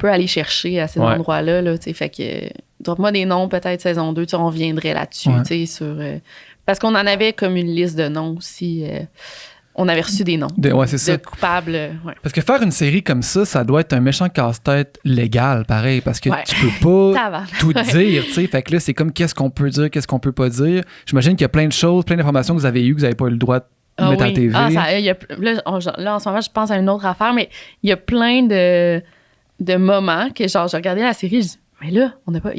aller chercher à ces Ouais. endroits-là, là, tu sais, fait que drop-moi des noms, peut-être saison 2, tu sais, on reviendrait là-dessus, Ouais. tu sais, sur... parce qu'on en avait comme une liste de noms aussi. On avait reçu des noms Ouais, c'est ça. de coupables. Ouais. Parce que faire une série comme ça doit être un méchant casse-tête légal, pareil, parce que Ouais. tu peux pas Tabarnak. tout dire, tu sais. Fait que là, c'est comme qu'est-ce qu'on peut dire, qu'est-ce qu'on peut pas dire. J'imagine qu'il y a plein de choses, plein d'informations que vous avez eues, que vous n'avez pas eu le droit de Ah mettre à oui. la TV. Ah, là, en ce moment, je pense à une autre affaire, mais il y a plein de moments que, genre, j'ai regardé la série, je dis, mais là, on n'a pas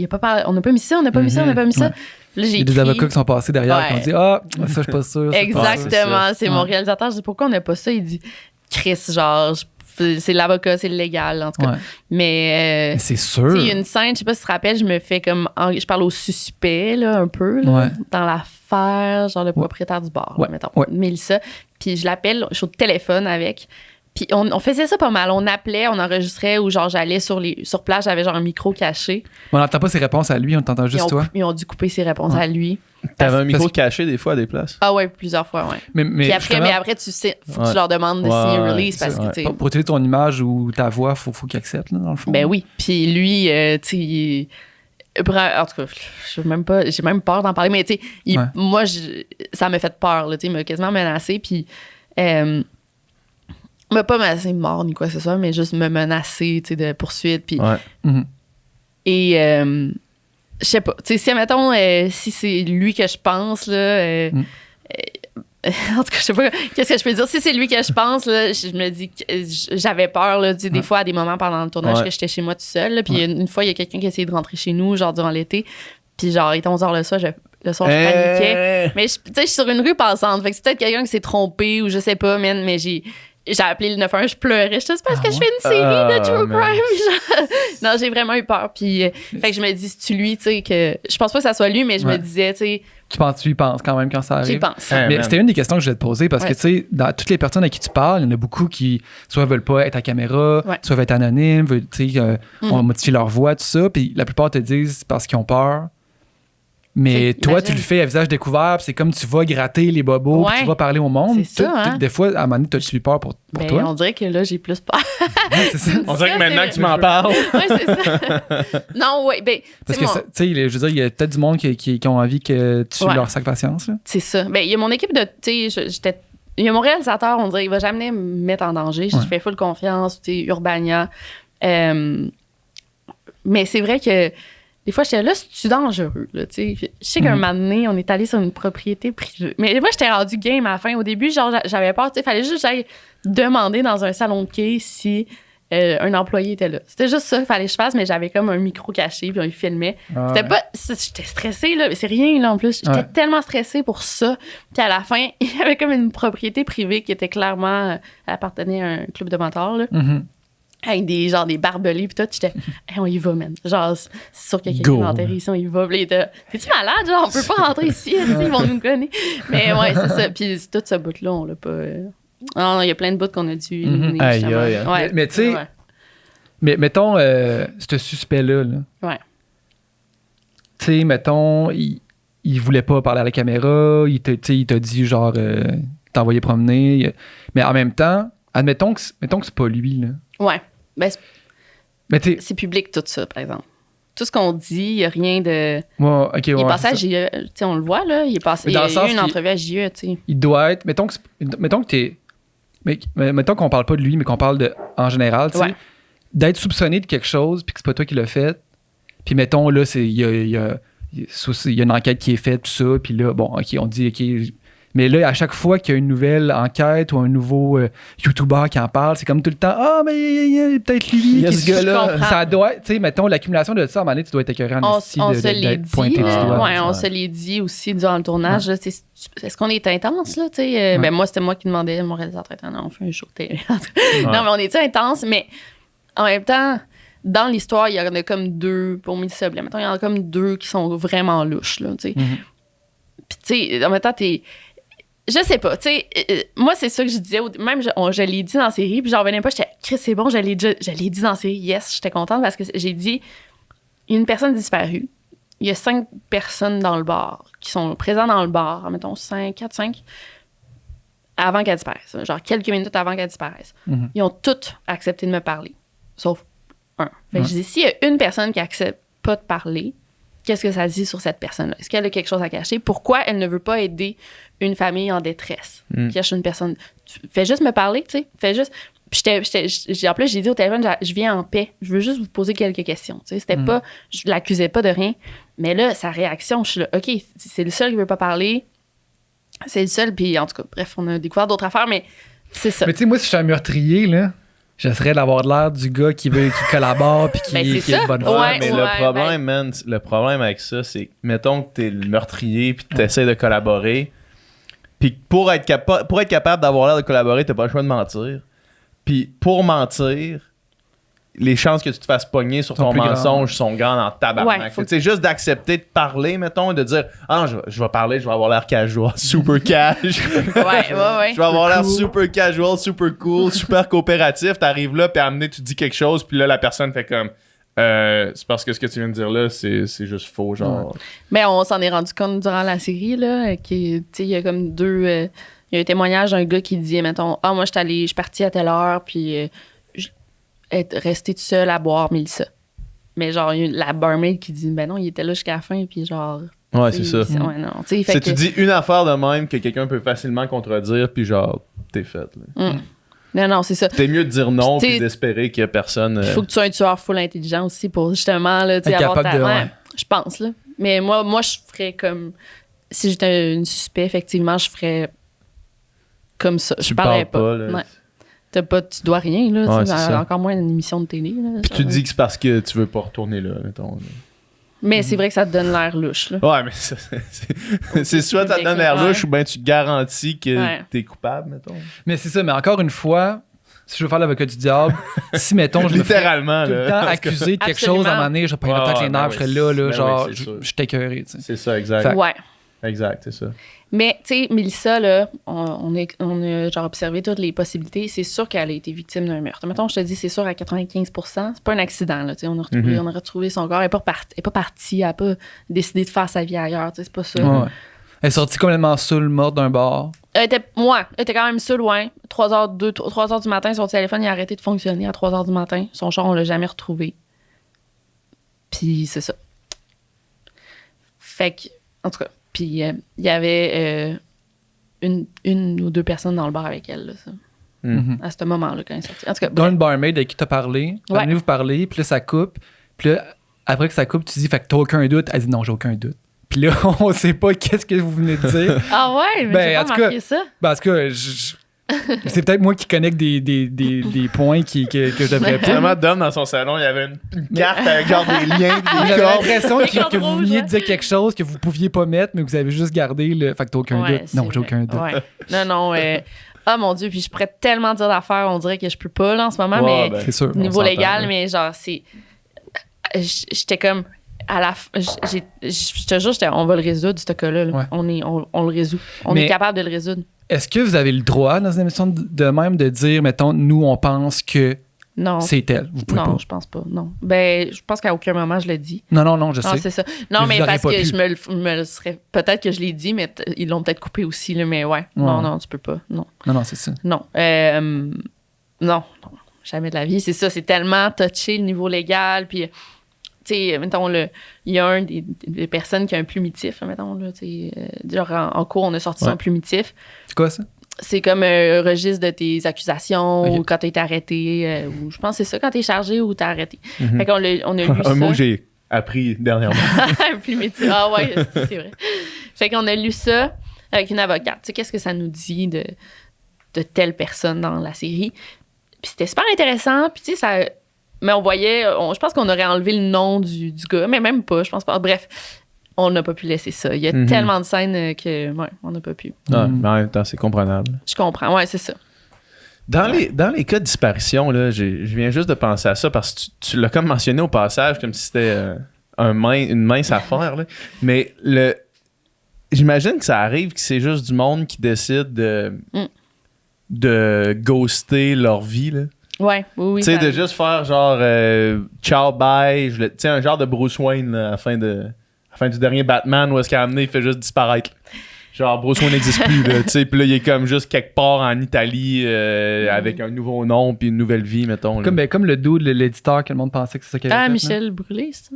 mis ça, on n'a pas mis ça, on n'a pas mis ça. Ouais. Là, j'ai Il y a des écrit- avocats qui sont passés derrière Ouais. qui ont dit ah, ça, je suis pas sûr. ça, je suis pas sûr. Exactement, c'est mon Ouais. réalisateur. Je dis, pourquoi on n'a pas ça? Il dit, Chris, genre, c'est l'avocat, c'est le légal, en tout cas. Ouais. Mais, Mais c'est sûr. tu sais, il y a une scène, je sais pas si tu te rappelles, je me fais comme. Je parle au suspect, là, un peu, là, Ouais. dans l'affaire, genre le propriétaire du bar, Ouais. mettons, Ouais. Mélissa. Puis je l'appelle, je suis au téléphone avec. Puis on faisait ça pas mal. On appelait, on enregistrait, ou genre j'allais sur place, j'avais genre un micro caché. On n'entend pas ses réponses à lui, on t'entend Ils juste ont, toi. ils ont dû couper ses réponses Ouais. à lui. T'avais un micro parce que- caché des fois à des places. Ah ouais, plusieurs fois, ouais. Mais Puis après, justement, tu sais, faut que Ouais. tu leur demandes de Ouais, signer ouais, release c'est parce vrai. que, tu sais. pour utiliser ton image ou ta voix, faut qu'il accepte, là, dans le fond. Ben oui. Puis lui, tu sais, en tout cas, j'ai même peur d'en parler, mais tu sais, Ouais. moi, ça m'a fait peur, là, tu sais, il m'a quasiment menacé, puis m'a pas menacé de mort ni quoi que ce soit, mais juste me menacer, tu sais, de poursuite, puis Ouais. Mhm. et je sais pas, tu sais, si, admettons, si c'est lui que je pense, là, en tout cas, je sais pas, qu'est-ce que je peux dire? Si c'est lui que je pense, là, je me dis que j'avais peur, là, tu sais, des fois, à des moments pendant le tournage, Ouais. que j'étais chez moi tout seul, là, puis une fois, il y a quelqu'un qui a essayé de rentrer chez nous, genre, durant l'été, puis genre, il était 11h le soir, je paniquais. Mais tu sais, je suis sur une rue passante, fait que c'est peut-être quelqu'un qui s'est trompé, ou je sais pas, man, mais j'ai appelé le 911, je pleurais. Je sais parce que je fais une série de true man. crime. Genre, non, j'ai vraiment eu peur. Puis, fait que je me dis, c'est-tu lui, tu sais, que. Je pense pas que ça soit lui, mais je me Ouais. disais, tu sais, Tu y penses quand même quand ça j'y arrive. pense. Hein, Mais man. c'était une des questions que je voulais te poser parce que, Ouais. tu sais, dans toutes les personnes à qui tu parles, il y en a beaucoup qui soit veulent pas être à caméra, Ouais. soit veulent être anonymes, veulent, tu sais, on modifie leur voix, tout ça. Puis la plupart te disent parce qu'ils ont peur. Mais C'est- toi, imagine. tu le fais à visage découvert, puis c'est comme tu vas gratter les bobos, puis Ouais. tu vas parler au monde. C'est ça, hein? Des fois, à un moment donné, t'as-tu eu peur pour Ben, toi? on dirait que là, j'ai plus peur. Ouais, c'est ça. On dirait que Ça, maintenant c'est- que tu m'en parles. ouais, c'est ça. Non, ouais, ben, Parce tu que, sais, tu sais, je veux dire, il y a peut-être du monde qui ont envie que tu Ouais. leur sacs patience. Là. c'est ça. Ben, il y a mon équipe de. Tu sais, j'étais. Il y a mon réalisateur, on dirait, il va jamais me mettre en danger. Je Ouais. fais full confiance, tu sais, Urbania. Mais c'est vrai que des fois, j'étais là, c'est-tu dangereux, là, tu sais. Je sais qu'un moment donné, on est allé sur une propriété privée. Mais moi, j'étais rendu game à la fin. Au début, genre, j'avais peur, tu sais, fallait juste que j'aille demander dans un salon de quai si un employé était là. C'était juste ça qu'il fallait que je fasse, mais j'avais comme un micro caché, puis on y filmait. C'était pas... J'étais stressée, là, mais c'est rien, là, en plus. J'étais Ouais. tellement stressée pour ça. Puis à la fin, il y avait comme une propriété privée qui était clairement... elle appartenait à un club de mentors, là. Mhm. Avec des barbelés, puis tout, j'étais, hey, on y va, man. Genre, c'est sûr qu'il y a quelqu'un Go. qui va enterrer ici, on y va. Puis il était, t'es-tu malade? Genre, on peut pas rentrer ici, ils vont nous connaître. Mais ouais, c'est ça. Puis tout ce bout-là, on l'a pas. Non, il y a plein de bouts qu'on a dû éliminer. Aïe, justement. aïe, aïe. Ouais, Mais tu sais, ouais. Mais mettons, ce suspect-là, là, Ouais. tu sais, mettons, il voulait pas parler à la caméra, il t'a dit genre, t'envoyer promener. Mais en même temps, mettons que c'est pas lui, là. Ouais. Ben, Mais c'est public tout ça, par exemple. Tout ce qu'on dit, il n'y a rien de. Ouais, ok, Il est ouais, passé à c'est JE. Tu sais, on le voit, là. Il est passé. Mais Il y dans a le sens eu une qu'il- entrevue à JE, tu sais. il doit être. Mettons que t'es. Mais mettons qu'on parle pas de lui, mais qu'on parle de en général, tu sais. Ouais. D'être soupçonné de quelque chose, puis que c'est pas toi qui l'as fait. Puis mettons, là, il y a une enquête qui est faite, tout ça. Puis là, bon, ok, on dit, ok. Mais là, à chaque fois qu'il y a une nouvelle enquête ou un nouveau YouTuber qui en parle, c'est comme tout le temps, ah, mais il y a peut-être lui Il y a qui ce se gars-là. comprends. Ça doit, tu sais, mettons, l'accumulation de ça, à un moment donné, tu dois être écœurant On aussi se l'est d'être pointé dit. du doigt. Ouais, on Ouais. se l'est dit aussi durant le tournage. Là, est-ce qu'on est intense, là? Tu sais? Ouais. Ben, moi, c'était moi qui demandais à mon réalisateur, non, on fait un show de télé. Non, mais on est intense, mais en même temps, dans l'histoire, il y en a comme deux, pour Mélissa Blais, mettons, il y en a comme deux qui sont vraiment louches, là, tu sais. Mhm. Puis, tu sais, en même temps, je sais pas, tu sais, moi, c'est ça que je disais, même je l'ai dit dans la série, puis j'en revenais pas, j'étais, Chris, c'est bon, je l'ai dit dans la série, yes, j'étais contente parce que j'ai dit, il y a une personne disparue, il y a 5 personnes dans le bar qui sont présentes dans le bar, mettons 4-5, avant qu'elle disparaisse, genre quelques minutes avant qu'elle disparaisse. Mhm. Ils ont toutes accepté de me parler, sauf un. Fait que Ouais. je dis, s'il y a une personne qui accepte pas de parler, qu'est-ce que ça dit sur cette personne-là? Est-ce qu'elle a quelque chose à cacher? Pourquoi elle ne veut pas aider une famille en détresse? Mm. Qui cherche une personne. Fais juste me parler, tu sais. Fais juste. Puis en plus, j'ai dit au téléphone, je viens en paix. Je veux juste vous poser quelques questions. Tu sais, c'était pas. Je l'accusais pas de rien. Mais là, sa réaction, je suis là, OK, c'est le seul qui veut pas parler. C'est le seul. Puis en tout cas, bref, on a découvert d'autres affaires, mais c'est ça. Mais tu sais, moi, si je suis un meurtrier, là, j'essaierais d'avoir l'air du gars qui collabore puis Ben, c'est qui est de ça. bonne Ouais, foi. Mais le problème, man, le problème avec ça, c'est que, mettons que t'es le meurtrier puis que t'essaies de collaborer. Puis pour être capable d'avoir l'air de collaborer, t'as pas le choix de mentir. Puis pour mentir, les chances que tu te fasses pogner sur Sont ton plus mensonge sont grandes en tabarnak. Ouais, Fait que, tu sais, juste d'accepter de parler, mettons, et de dire « Ah, je vais parler, je vais avoir l'air casual, super cash. Ouais. Je vais avoir l'air cool. super casual, super cool, super coopératif. » T'arrives là, puis à amener, tu dis quelque chose, puis là, la personne fait comme c'est parce que ce que tu viens de dire là, c'est juste faux, genre. Mais on s'en est rendu compte durant la série, là, qu'il y a comme deux. Il y a un témoignage d'un gars qui dit, mettons, ah, moi, je suis partie à telle heure, puis être resté tout seul à boire Mélissa. Mais genre, il y a la barmaid qui dit, ben non, il était là jusqu'à la fin, puis genre. Ouais, c'est ça. Ouais, non. Tu sais, fait C'est que. tu dis une affaire de même que quelqu'un peut facilement contredire, puis genre, t'es fait. Là. Non, c'est ça. T'es mieux de dire non, T'sais, puis d'espérer qu'il y a personne. Il faut que tu sois un tueur full intelligent aussi pour justement, là, tu sais, Être avoir capable de- ouais. je pense, là. Mais moi, je ferais comme. Si j'étais une suspect, effectivement, je ferais comme ça. Je Tu parlerais parles pas. pas, là. Ouais. Tu dois rien, là. Ouais, tu sais, c'est ça. encore moins une émission de télé. Là, Puis tu dis que c'est parce que tu veux pas retourner là, mettons. Mais c'est vrai que ça te donne l'air louche, là. Ouais, mais c'est soit ça te donne l'air Ouais. louche ou bien tu garantis que Ouais. t'es coupable, mettons. Mais c'est ça, mais encore une fois, si je veux faire l'avocat du diable, si, mettons, je me ferais Littéralement, tout le temps là. accusé de quelque Absolument. chose, à un moment donné, je prendrais Ouais, peut-être les ouais, nerfs, ben je serais oui, là, ben genre, oui, c'est sûr. je t'écœurais, tu sais. C'est ça, exact. Fait- Ouais. Exact, c'est ça. Mais, tu sais, Mélissa, là, on a genre observé toutes les possibilités. C'est sûr qu'elle a été victime d'un meurtre. Mettons, je te dis, c'est sûr à 95%. C'est pas un accident, là. Tu sais, on a retrouvé son corps. Elle est pas partie. Elle a pas décidé de faire sa vie ailleurs. Tu sais, c'est pas ça. Ouais. Elle est sortie complètement saoule, morte d'un bar. Elle était quand même seule, loin. 3 heures du matin, son téléphone il a arrêté de fonctionner à 3 heures du matin. Son char, on l'a jamais retrouvé. Puis c'est ça. Fait que, en tout cas, puis il y avait une ou deux personnes dans le bar avec elle, là, ça, Mhm. à ce moment-là, quand elle est sortie. En tout cas, Dans bref. une barmaid avec qui t'as parlé, Ouais. vous parler, puis là, ça coupe. Puis là, après que ça coupe, tu dis, fait que t'as aucun doute. Elle dit, non, j'ai aucun doute. Puis là, on sait pas qu'est-ce que vous venez de dire. Ah ouais, mais Ben, j'ai en pas tout cas, remarqué ça. Ben, en tout cas, c'est peut-être moi qui connecte des points que je devrais pas. Finalement, Dom, dans son salon, il y avait une carte avec genre des liens, des J'avais cordes. l'impression Des que cordes vous rouges, veniez hein. de dire quelque chose que vous pouviez pas mettre, mais que vous avez juste gardé le. Fait que t'as aucun Ouais, doute. c'est Non, j'ai vrai. aucun doute. Ouais. Non. Ah mon Dieu, puis je pourrais tellement dire d'affaires, on dirait que je peux pas là en ce moment, Ouais, mais ben, C'est sûr. on niveau s'entend, légal, là. mais genre, c'est. J'étais comme. À la je te jure, on va le résoudre, ce cas-là. là. Ouais. On le résout. On Mais- est capable de le résoudre. Est-ce que vous avez le droit, dans une émission de même, de dire, mettons, nous, on pense que Non. c'est elle. Vous pouvez Non, pas. je pense pas. Non. Ben, je pense qu'à aucun moment je l'ai dit. Non, je Non, sais. c'est ça. Non, Mais mais vous auriez parce pas que pu. je me le serais. Peut-être que je l'ai dit, mais ils l'ont peut-être coupé aussi, là, mais ouais. Non, tu peux pas. Non. Non, c'est ça. Non. Non, jamais de la vie. C'est ça, c'est tellement touché le niveau légal. Puis, tu sais, mettons, il y a des personnes qui a un plumitif, mettons, là, tu sais. Genre, en cours, on a sorti son plumitif. C'est quoi ça? C'est comme un registre de tes accusations Ok. ou quand t'as été arrêté. Ou je pense que c'est ça, quand t'es chargé ou t'es arrêté. Mhm. Fait qu'on on a lu ça. Un mot que j'ai appris dernièrement. Un plumitif. Ah ouais, c'est vrai. Fait qu'on a lu ça avec une avocate. Tu sais, qu'est-ce que ça nous dit de telle personne dans la série? Puis c'était super intéressant. Puis tu sais, ça... Mais on voyait... je pense qu'on aurait enlevé le nom du gars, mais même pas, je pense pas. Bref, on n'a pas pu laisser ça. Il y a tellement de scènes que... Ouais, on n'a pas pu. Ouais, mais en même temps, c'est comprenable. Je comprends. Ouais, c'est ça. Dans les cas de disparition, là, je viens juste de penser à ça parce que tu l'as comme mentionné au passage, comme si c'était une mince affaire. Là. Mais j'imagine que ça arrive que c'est juste du monde qui décide de ghoster leur vie. Là. Ouais, oui. Tu sais, ça de arrive. juste faire genre ciao, bye. Tu sais, un genre de Bruce Wayne là, à la fin du dernier Batman où est-ce qu'il a amené, il fait juste disparaître. Genre, Bruce Wayne n'existe plus, là, tu sais. Puis là, il est comme juste quelque part en Italie avec un nouveau nom puis une nouvelle vie, mettons. Là. Comme le dude, l'éditeur, que le monde pensait que c'est ça qu'il avait fait, là. Michel Brûlé, c'est ça?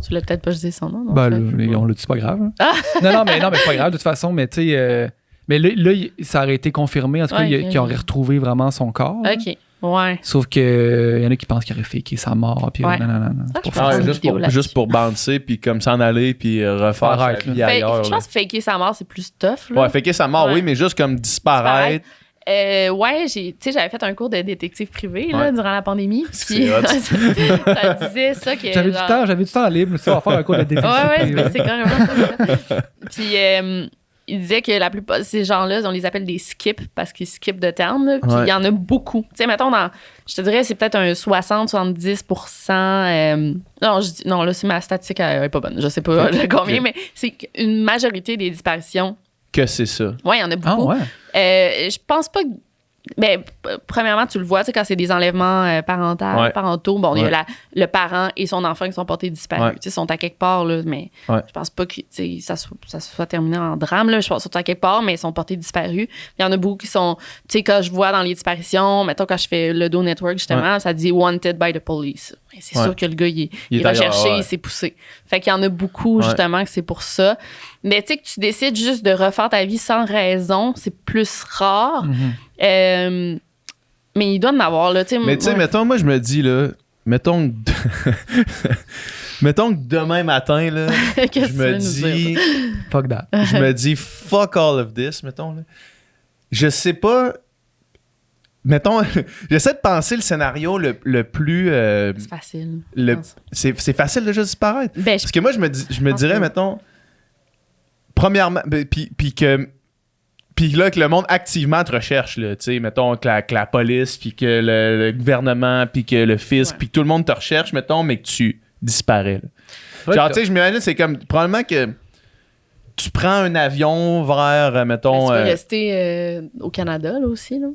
Tu l'as peut-être pas dit son nom, non? Ben, Ça? là, on l'a dit, c'est pas grave. hein. Ah! non, mais c'est pas grave, de toute façon, mais tu sais. Mais là, ça aurait été confirmé, en tout cas, Ouais, qu'il aurait retrouvé vraiment son corps. là. OK, ouais. Sauf que y en a qui pensent qu'il aurait faké sa mort. Puis Ouais. non. Ça, je C'est pas pense faux. une vidéo là-dessus. Juste pour bouncer puis comme s'en aller puis refaire Arrête, sa vie là. ailleurs. Je là. pense que faker sa mort, c'est plus tough. Là. Ouais, faker sa mort, Ouais. oui, mais juste comme disparaître. Ouais, j'avais fait un cours de détective privé là, Ouais. durant la pandémie. C'est Puis hot. ça disait ça que. J'avais genre- du temps libre, ça va faire un cours de détective. Ouais, c'est carrément ça. Puis il disait que la plupart de ces gens-là, on les appelle des skips parce qu'ils skippent de terme. Là, puis il Ouais. y en a beaucoup. Tu sais, mettons, je te dirais, c'est peut-être un 60-70%. Non, là, c'est ma statistique, elle est pas bonne. Je sais pas combien, Ok. mais c'est une majorité des disparitions. Que c'est ça. Ouais, il y en a Ah beaucoup. ouais. Je pense pas que. Mais premièrement, tu le vois, tu sais, quand c'est des enlèvements parentaux, bon, il y a le parent et son enfant qui sont portés disparus. Ouais. Tu sais, sont à quelque part, là, mais Ouais. je pense pas que tu sais, ça soit terminé en drame. Là. Je pense qu'ils sont à quelque part, mais ils sont portés disparus. Il y en a beaucoup qui sont. Tu sais, quand je vois dans les disparitions, mettons, quand je fais le Do Network, justement, ça dit Wanted by the Police. Et c'est sûr que le gars, il est ailleurs, recherché, ouais. il s'est poussé. Fait qu'il y en a beaucoup, justement, que c'est pour ça. Mais tu sais, que tu décides juste de refaire ta vie sans raison, c'est plus rare. Mais il doit en avoir, là. Mais tu sais, mettons, moi, je me dis, là, mettons que demain matin, là, Qu'est-ce je que me tu veux nous dis, Fuck that. je me dis, fuck all of this, mettons, là. Je sais pas, mettons, j'essaie de penser le scénario le plus, C'est facile. c'est facile de juste disparaître. Ben, Parce que moi, je me pense dirais, que- mettons, premièrement, puis là, que le monde activement te recherche, là, tu sais, mettons, que la police, puis que le gouvernement, puis que le fisc, Ouais. puis que tout le monde te recherche, mettons, mais que tu disparais, là. Genre, tu sais, je m'imagine, c'est comme, probablement que tu prends un avion vers, mettons... tu peux rester au Canada, là, aussi, là.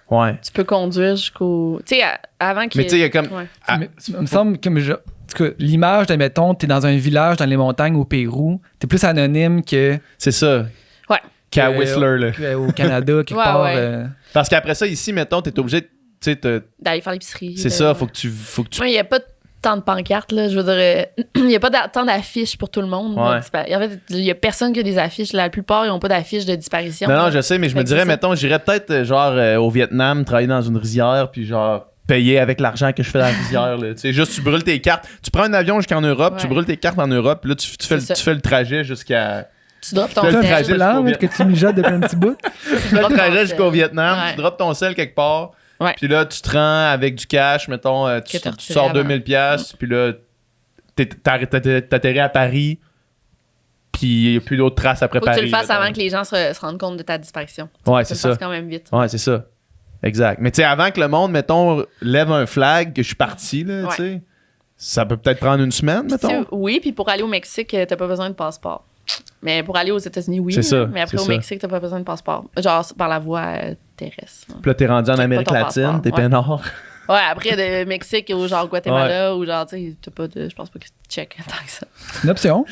Ouais. Tu peux conduire jusqu'au... Tu sais, avant que... Mais tu sais, il y a comme... Ouais. Ah, Mais, il me semble que en tout cas, l'image d'admettons, t'es dans un village dans les montagnes au Pérou, t'es plus anonyme c'est ça. Ouais. Qu'à que- Whistler, là. au Canada, quelque Ouais, part. ouais. Parce qu'après ça, ici, mettons, t'es obligé de... Tu sais, D'aller faire l'épicerie. c'est ça, faut que tu... Il n'y a pas tant de pancartes, là. Je veux dire, il n'y a pas tant d'affiches pour tout le monde. Ouais. En fait, il n'y a personne qui a des affiches. La plupart, ils n'ont pas d'affiches de disparition. Non, je sais, mais je me Fait que dirais, c'est ça. mettons, j'irais peut-être, genre, au Vietnam, travailler dans une rizière, puis genre, payer avec l'argent que je fais dans la rizière, là. Tu sais, juste, tu brûles tes cartes. Tu prends un avion jusqu'en Europe, tu Ouais. brûles tes cartes en Europe, puis là, tu C'est ça. fais le trajet jusqu'à... Tu drops ton Fais le T'as un trajet sel. plan jusqu'au que tu mijotes depuis un petit bout. Tu fais le trajet jusqu'au Vietnam, Ouais. tu drops ton sel quelque part, Ouais. puis là, tu te rends avec du cash, mettons, Que t'as tu retiré sors avant. 2000 pièces, puis là, t'atterris à Paris, puis il n'y a plus d'autres traces après Faut que Paris. tu le fasses mettons. avant que les gens se rendent compte de ta disparition. Ouais, Tu c'est le ça. fasses quand même vite. Ouais, c'est ça. Exact. Mais tu sais, avant que le monde, mettons, lève un flag que je suis parti, là, Ouais. tu sais, ça peut peut-être prendre une semaine, Tu sais, mettons. oui, puis pour aller au Mexique, t'as pas besoin de passeport. Mais pour aller aux États-Unis, oui. C'est ça, Mais après, c'est au ça. Mexique, t'as pas besoin de passeport. Genre par la voie terrestre. Puis là, t'es rendu en Check Amérique pas ton latine, passeport. t'es Ouais. peinard. Ouais, après, de Mexique ou genre Guatemala ou genre, tu sais, t'as pas de. Je pense pas que tu check tant que ça. C'est une option.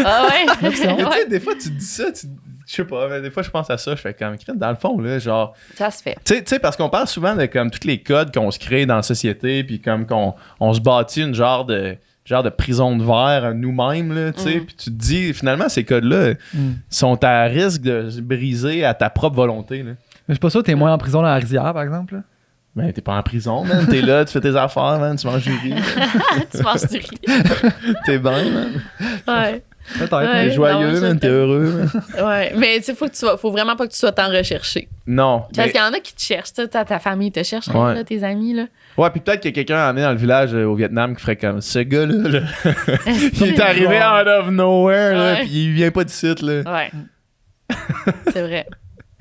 Ah ouais? Mais tu sais, Ouais. des fois, tu te dis ça, je sais pas, mais des fois, je pense à ça, je fais comme, dans le fond, là, genre. Ça se fait. Tu sais, parce qu'on parle souvent de comme tous les codes qu'on se crée dans la société, puis comme qu'on se bâtit une genre de prison de verre à nous-mêmes, là, tu sais, puis tu te dis, finalement, ces codes-là sont à risque de se briser à ta propre volonté, là. Mais je suis pas sûr que t'es moins en prison dans la rizière, par exemple. Là. Ben, t'es pas en prison, man. T'es là, tu fais tes affaires, man. Tu manges du riz. Tu manges du riz. T'es bien, man. Ouais. Peut-être. Ouais. T'es joyeux, non, man. T'es heureux, man. Ouais. Mais tu sais, faut vraiment pas que tu sois tant recherché. Non. Parce mais- qu'il y en a qui te cherchent. Tu sais, ta famille te cherche, Ouais. là, tes amis, là. Ouais, puis peut-être qu'il y a quelqu'un amené dans le village au Vietnam qui ferait comme ce gars-là. Là. Il est arrivé out of nowhere, là, Ouais. puis il vient pas d'ici, là. Ouais. C'est vrai.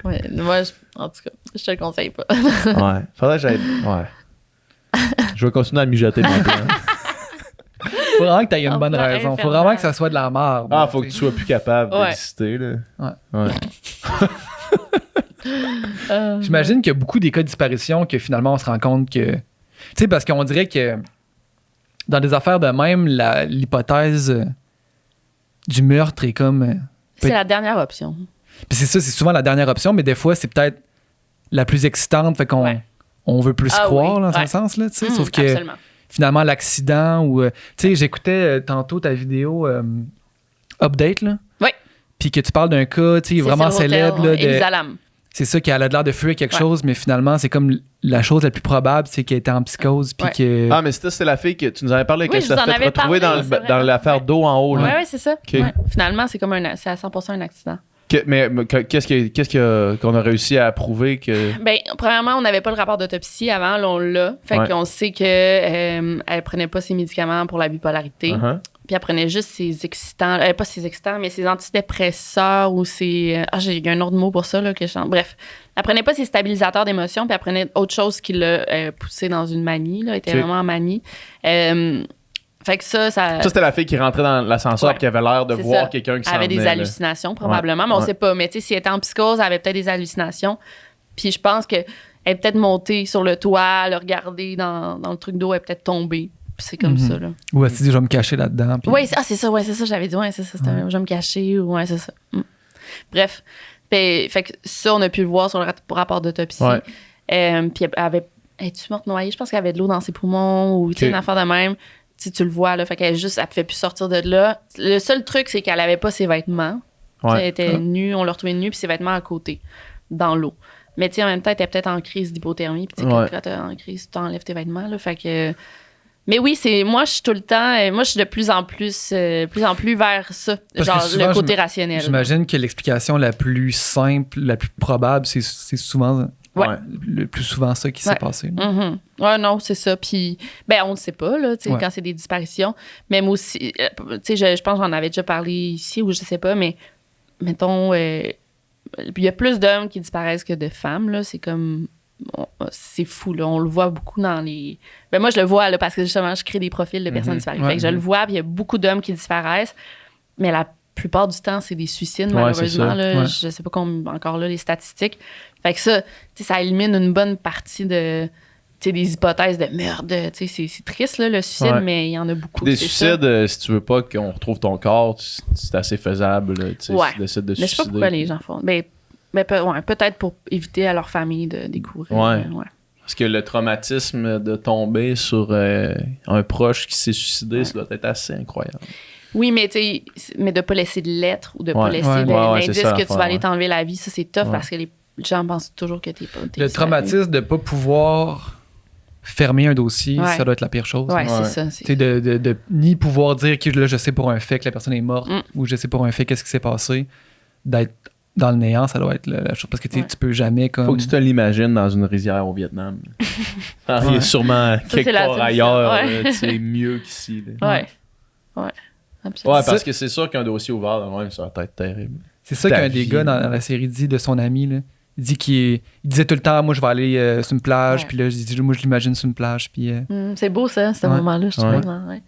Ouais. Moi, en tout cas, je te le conseille pas. Ouais. Faudrait que j'aille. Ouais. Je vais continuer à mijoter maintenant. Faut vraiment que t'aies une On bonne pourrait raison. Faut faire vraiment mal. que ça soit de la merde. Ah, faut que tu sois plus capable Ouais. d'exister, là. Ouais. J'imagine qu'il y a beaucoup des cas de disparition que finalement on se rend compte que. Tu sais, parce qu'on dirait que dans des affaires de même, l'hypothèse du meurtre est comme. C'est la dernière option. Puis c'est ça, c'est souvent la dernière option, mais des fois, c'est peut-être la plus excitante, fait qu'on Ouais. on veut plus Ah croire oui, dans un ouais. sens, là, tu sais. Sauf que Absolument. finalement, l'accident ou. Tu sais, j'écoutais tantôt ta vidéo Update, là. Oui. Puis que tu parles d'un cas, tu sais, vraiment C'est sur célèbre, l'hôtel, là. de- Elisa-Lam. C'est ça qui a l'air de fuir quelque Ouais. chose, mais finalement, c'est comme la chose la plus probable, c'est qu'elle était en psychose, puis Ouais. que. Ah, mais c'était la fille que tu nous avais parlé, Oui, qu'elle je s'est vous en fait avais retrouver parlé, dans, c'est vrai. dans l'affaire Ouais. d'eau en haut, là. Ouais, c'est ça. Ok. Ouais. Finalement, c'est comme c'est à 100% un accident. Mais qu'on a réussi à prouver que. Ben, premièrement, on n'avait pas le rapport d'autopsie avant, là, on l'a. Fait Ouais. qu'on sait que elle prenait pas ses médicaments pour la bipolarité. Uh-huh. Puis elle prenait juste ses excitants, pas ses excitants, mais ses antidépresseurs ou ses. J'ai un autre mot pour ça, là, que je chante. Bref, elle prenait pas ses stabilisateurs d'émotion, puis elle prenait autre chose qui l'a poussée dans une manie, là. Elle était Ok. vraiment en manie. Fait que ça. Ça, c'était la fille qui rentrait dans l'ascenseur Ouais. et qui avait l'air de C'est voir ça. quelqu'un qui Elle s'en avait des venait, là. hallucinations, probablement, mais on Ouais. sait pas. Mais tu sais, si elle était en psychose, elle avait peut-être des hallucinations. Puis je pense qu'elle est peut-être montée sur le toit, elle a regardé dans le truc d'eau, elle est peut-être tombée. Puis c'est comme Mhm. ça, là. Ou elle s'est dit, je vais me cacher là-dedans. puis- Oui, c'est ça, j'avais dit, ouais, c'est ça, je vais me cacher, ou ouais, c'est ça. Bref. Fait que ça, on a pu le voir sur le rapport d'autopsie. Ouais. Puis elle avait. Es-tu morte noyée? Je pense qu'elle avait de l'eau dans ses poumons, ou tu sais, Ok. une affaire de même. Tu le vois, là. Fait qu'elle elle pouvait plus sortir de là. Le seul truc, c'est qu'elle avait pas ses vêtements. Ouais. Elle était nue, on l'a retrouvée nue, puis ses vêtements à côté, dans l'eau. Mais tu sais, en même temps, elle était peut-être en crise d'hypothermie. Puis tu sais, Ouais. quand t'es en crise, tu t'enlèves tes vêtements, là. Fait que. Mais oui, moi, je suis tout le temps. Moi, je suis de plus en plus vers ça. Parce que genre, souvent, le côté rationnel. J'imagine que l'explication la plus simple, la plus probable, c'est souvent. Ouais. Le plus souvent ça qui s'est Ouais. passé. là. Mhm. Ouais, non, c'est ça. Puis, ben, on ne sait pas, là, tu sais, Ouais. quand c'est des disparitions. Même aussi, tu sais, je pense que j'en avais déjà parlé ici, ou je sais pas, mais mettons, il y a plus d'hommes qui disparaissent que de femmes, là. C'est comme. C'est fou, là. On le voit beaucoup dans les. Ben, moi, je le vois, là, parce que justement, je crée des profils de personnes disparues. Ouais. Fait que je le vois, puis il y a beaucoup d'hommes qui disparaissent. Mais la plupart du temps, c'est des suicides, Ouais, malheureusement. c'est ça. Là. Ouais. Je sais pas encore là les statistiques. Fait que ça, tu sais, ça élimine une bonne partie de. Tu sais, des hypothèses de meurtre. Tu sais, c'est triste, là, le suicide, Ouais. mais il y en a beaucoup. Des c'est ça. suicides, si tu veux pas qu'on retrouve ton corps, c'est assez faisable. Là, tu sais, Ouais. si tu décides de Mais je sais pas suicider. pourquoi les gens font. Ben, peut-être pour éviter à leur famille de découvrir. Ouais. Parce que le traumatisme de tomber sur un proche qui s'est suicidé, ça doit être assez incroyable. Oui, mais tu sais, mais de pas laisser de lettres ou de pas Ouais. laisser Ouais. l'indice c'est ça, que tu l'affaire, vas aller ouais. t'enlever la vie, ça c'est tough Ouais. parce que les gens pensent toujours que t'es pas. Le traumatisme de ne pas pouvoir fermer un dossier, Ouais. ça doit être la pire chose. Ouais, Ouais. c'est ça. Tu sais, de ni pouvoir dire que là, je sais pour un fait que la personne est morte Mm. ou je sais pour un fait qu'est-ce qui s'est passé, d'être dans le néant, ça doit être la chose. Parce que tu sais, Ouais. tu peux jamais comme. Faut que tu te l'imagines dans une rizière au Vietnam. Ah, il y a sûrement quelque c'est la part solution, ailleurs, ouais. là, tu sais, mieux qu'ici. là. Ouais. Ouais. Absolument. Ouais, parce que c'est sûr qu'un dossier ouvert de même, ça va être terrible. C'est ça Ta qu'un des vie. gars dans la série dit de son ami. Là. Il dit il disait tout le temps, moi je vais aller sur une plage, Ouais. puis là, je dis, moi je l'imagine sur une plage, puis. C'est beau ça, ce Ouais. moment-là, je trouve. Ouais. Ouais.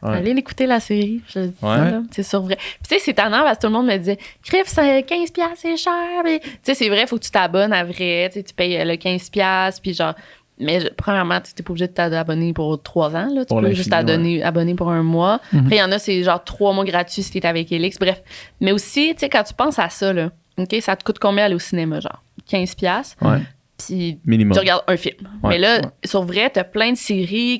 Ouais. Allez l'écouter la série, je dis Ouais. ça, là. C'est sûr vrai. Puis tu sais, c'est tannant parce que tout le monde me disait Criff, c'est 15$, c'est cher. Tu sais, c'est vrai, faut que tu t'abonnes à vrai, tu sais, tu payes le 15$, puis genre Mais premièrement, tu n'es pas obligé de t'abonner pour 3 ans. Là. Tu Pour peux juste t'abonner pour 1 mois. Après, il y en a, c'est genre 3 mois gratuits si tu es avec Elix. Bref. Mais aussi, tu sais, quand tu penses à ça, là, OK, ça te coûte combien aller au cinéma? Genre 15$. Ouais. Puis Minimum. tu regardes un film. Ouais. Mais là, sur vrai, tu as plein de séries,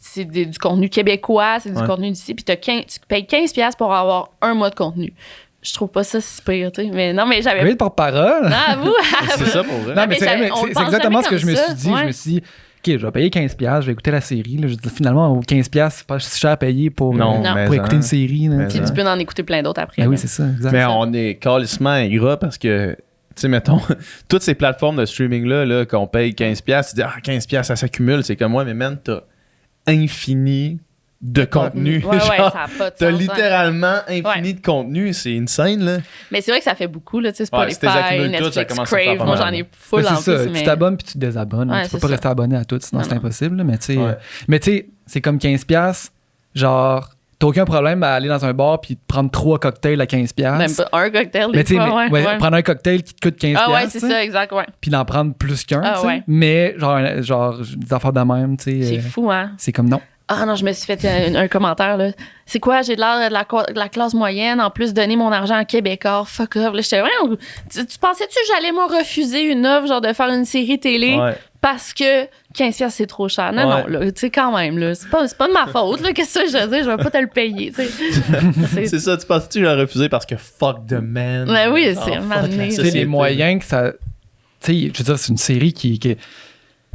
c'est du contenu québécois, c'est du contenu d'ici. Puis tu payes 15$ pour avoir 1 mois de contenu. Je trouve pas ça si pire, tu sais. Mais non, mais j'avais. Oui, le porte-parole. Non, à vous. C'est ça pour vrai. Non, mais on c'est pense exactement jamais ce que je me comme suis dit. ça. Je me suis dit, OK, je vais payer 15$, je vais écouter la série. Là. Je dis, finalement, 15$, c'est pas si cher à payer pour, Non, mais pour écouter une série. Là. Puis tu peux en écouter plein d'autres après. Ben oui, là. c'est ça, exact. Mais on est calissement ingrat parce que, tu sais, mettons, toutes ces plateformes de streaming-là, là, qu'on paye 15$, tu dis, 15$, ça s'accumule. C'est comme moi, mais man, t'as infini de contenu. Ouais, Genre, ça a pas de t'as sens, littéralement infini de contenu. C'est insane, là. Mais c'est vrai que ça fait beaucoup, là, tu sais, Ouais, si t'es Spotify, accumulé tout, Netflix, ça commence à faire Crave. pas Moi, mal. j'en ai full Mais en c'est ça, plus. tu t'abonnes puis tu te désabonnes. Ouais, Tu peux c'est pas ça. rester abonné à tout, sinon Non, c'est non. impossible. Là, mais tu sais, Ouais. c'est comme 15$. Genre, t'as aucun problème à aller dans un bar puis prendre 3 cocktails à 15$. Même pas un cocktail, Mais des tu sais, fois, ouais. prendre un cocktail qui te coûte 15$. Ah ouais, c'est tu sais, ça, exact, ouais. Puis d'en prendre plus qu'un. Ah tu sais. ouais. Mais genre, des affaires de même, tu sais. C'est fou, hein. C'est comme non. Ah non, je me suis fait un commentaire, là. C'est quoi, j'ai de l'air de la classe moyenne, en plus donner mon argent à Québécois, fuck off. Là, j'étais vraiment. Tu pensais-tu que j'allais me refuser une offre, genre de faire une série télé Ouais. parce que 15$ c'est trop cher? Non, Ouais. non, là, tu sais, quand même, là. C'est pas de ma faute, là. Qu'est-ce que je veux dire? Je vais pas te le payer, tu sais. C'est ça, tu penses-tu que j'ai refusé parce que fuck the man? Ouais, oui, c'est Oh, un fuck moment la donné. Tu sais, société. les moyens que ça. Tu sais, je veux dire, c'est une série qui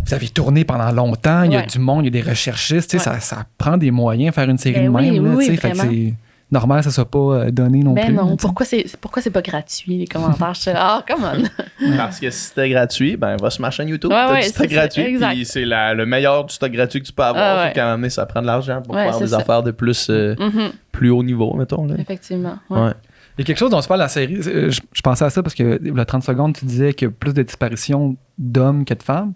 vous avez tourné pendant longtemps, il y a Ouais. du monde, il y a des recherchistes, tu sais, Ouais. ça prend des moyens faire une série Ben de même. oui, là, oui, tu sais, fait que vraiment. c'est normal que ça soit pas donné non Ben plus. non, là, tu sais. pourquoi c'est pas gratuit, les commentaires? Je suis ah, come on. Parce que si c'était gratuit, ben va sur ma chaîne YouTube, Ouais, t'as ouais, du c'est stock ça, gratuit, exact. puis c'est le meilleur du stock gratuit que tu peux avoir. Ah, Faut ouais. qu'à un moment donné, ça prend de l'argent pour Ouais, faire c'est des ça. affaires de plus, Mhm, plus haut niveau, mettons. Là. effectivement. Ouais. Ouais. Il y a quelque chose dont on se parle dans la série. Je pensais à ça parce que il y a 30 secondes, tu disais qu'il y a plus de disparitions d'hommes que de femmes.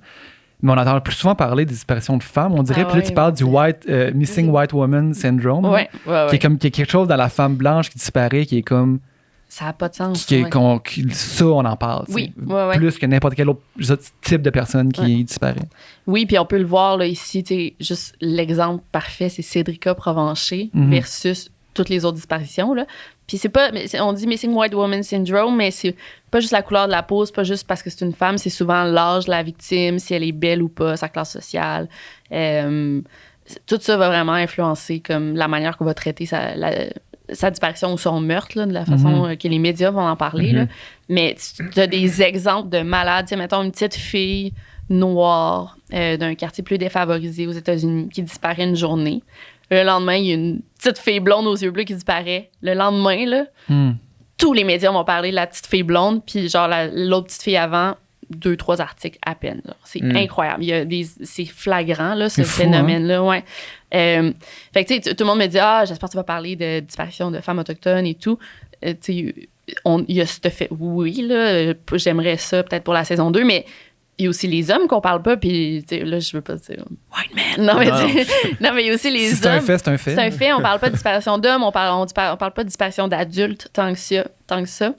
Mais on entend plus souvent parler des disparitions de femmes, on dirait. Ah Puis là, tu ouais, parles du Missing White Woman Syndrome. Ouais, ouais, Qui est comme qu'il y a quelque chose dans la femme blanche qui disparaît, qui est comme. Ça n'a pas de sens. Qui est, ouais. ça, on en parle. tu sais. Oui, ouais, ouais. Plus que n'importe quel autre type de personne qui disparaît. Oui, puis on peut le voir là, ici, tu sais, juste l'exemple parfait, c'est Cédrica Provencher Mhm. versus toutes les autres disparitions. Là. Puis c'est pas, on dit Missing White Woman Syndrome, mais c'est pas juste la couleur de la peau, c'est pas juste parce que c'est une femme, c'est souvent l'âge de la victime, si elle est belle ou pas, sa classe sociale. Tout ça va vraiment influencer comme la manière qu'on va traiter sa disparition ou son meurtre, là, de la façon que les médias vont en parler. Là. Mais tu as des exemples de malades. Tu sais, mettons une petite fille noire d'un quartier plus défavorisé aux États-Unis qui disparaît une journée. Le lendemain, il y a une petite fille blonde aux yeux bleus qui disparaît. Le lendemain, là, tous les médias vont parler de la petite fille blonde, puis genre l'autre petite fille avant, 2-3 articles à peine. Là. C'est incroyable. C'est flagrant, là, ce C'est fou, phénomène-là. Ouais. Fait que, tu sais, tout le monde me dit « Ah, j'espère que tu vas parler de disparition de femmes autochtones et tout. Tu sais, il y a ce fait. Oui, là, j'aimerais ça peut-être pour la saison 2, mais il y a aussi les hommes qu'on parle pas, puis tu sais, là, je veux pas dire « White man ». Non, mais non, mais il y a aussi les Si c'est hommes. un fait, c'est un fait. C'est un fait. On parle pas de disparition d'hommes, on parle pas de disparition d'adultes tant que ça.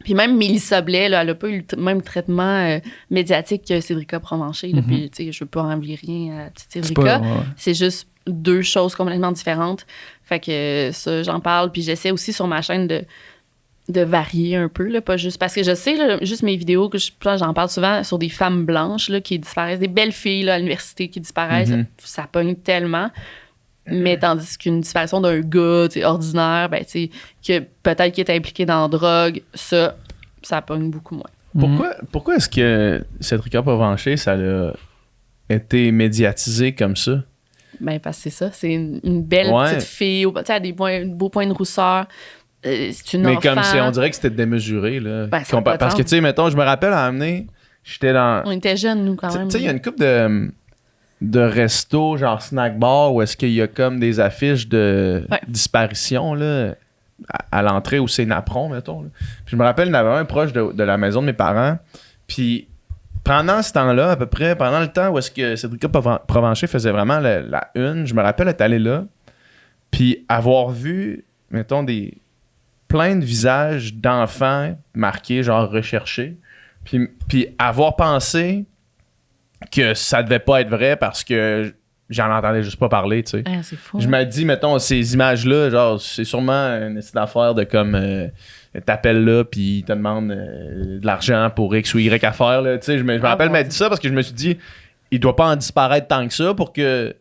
Puis même Mélissa Blais, là, elle n'a pas eu le même traitement médiatique que Cédrica Provencher. Là, puis, tu sais, je veux pas enlever rien à Cédrica. C'est juste deux choses complètement différentes. Fait que ça, j'en parle. Puis j'essaie aussi sur ma chaîne de varier un peu, là, pas juste... Parce que je sais, là, juste mes vidéos, que j'en parle souvent sur des femmes blanches là, qui disparaissent, des belles filles là, à l'université qui disparaissent. Ça pogne tellement. Mais tandis qu'une disparition d'un gars ordinaire, ben, que peut-être qu'il est impliqué dans la drogue, ça pogne beaucoup moins. Pourquoi est-ce que Cédrica Provencher, ça a été médiatisé comme ça? Ben, parce que c'est ça. C'est une belle petite fille. Tu sais, elle a des beaux points de rousseur. C'est une Mais enfant. comme on dirait que c'était démesuré. Là, Ben, ça a pas de parce que, sens. tu sais, mettons, je me rappelle à amener, j'étais dans... On était jeunes, nous, quand même. Tu sais, il y a une couple de restos, genre snack bar, où est-ce qu'il y a comme des affiches de disparition, là, à l'entrée où c'est Napron, mettons. Là. Puis je me rappelle, il y en avait un proche de la maison de mes parents. Puis pendant ce temps-là, à peu près, pendant le temps où est-ce que Cédrica Provencher faisait vraiment la une, je me rappelle être allé là, puis avoir vu, mettons, plein de visages d'enfants marqués, genre recherchés, puis avoir pensé que ça devait pas être vrai parce que j'en entendais juste pas parler, tu sais. Ah, c'est fou. Je me dis, mettons, ces images-là, genre, c'est sûrement une affaire de comme t'appelles là, puis ils te demandent de l'argent pour X ou Y affaire, là. Tu sais, je me rappelle m'être dit ça parce que je me suis dit, il doit pas en disparaître tant que ça pour que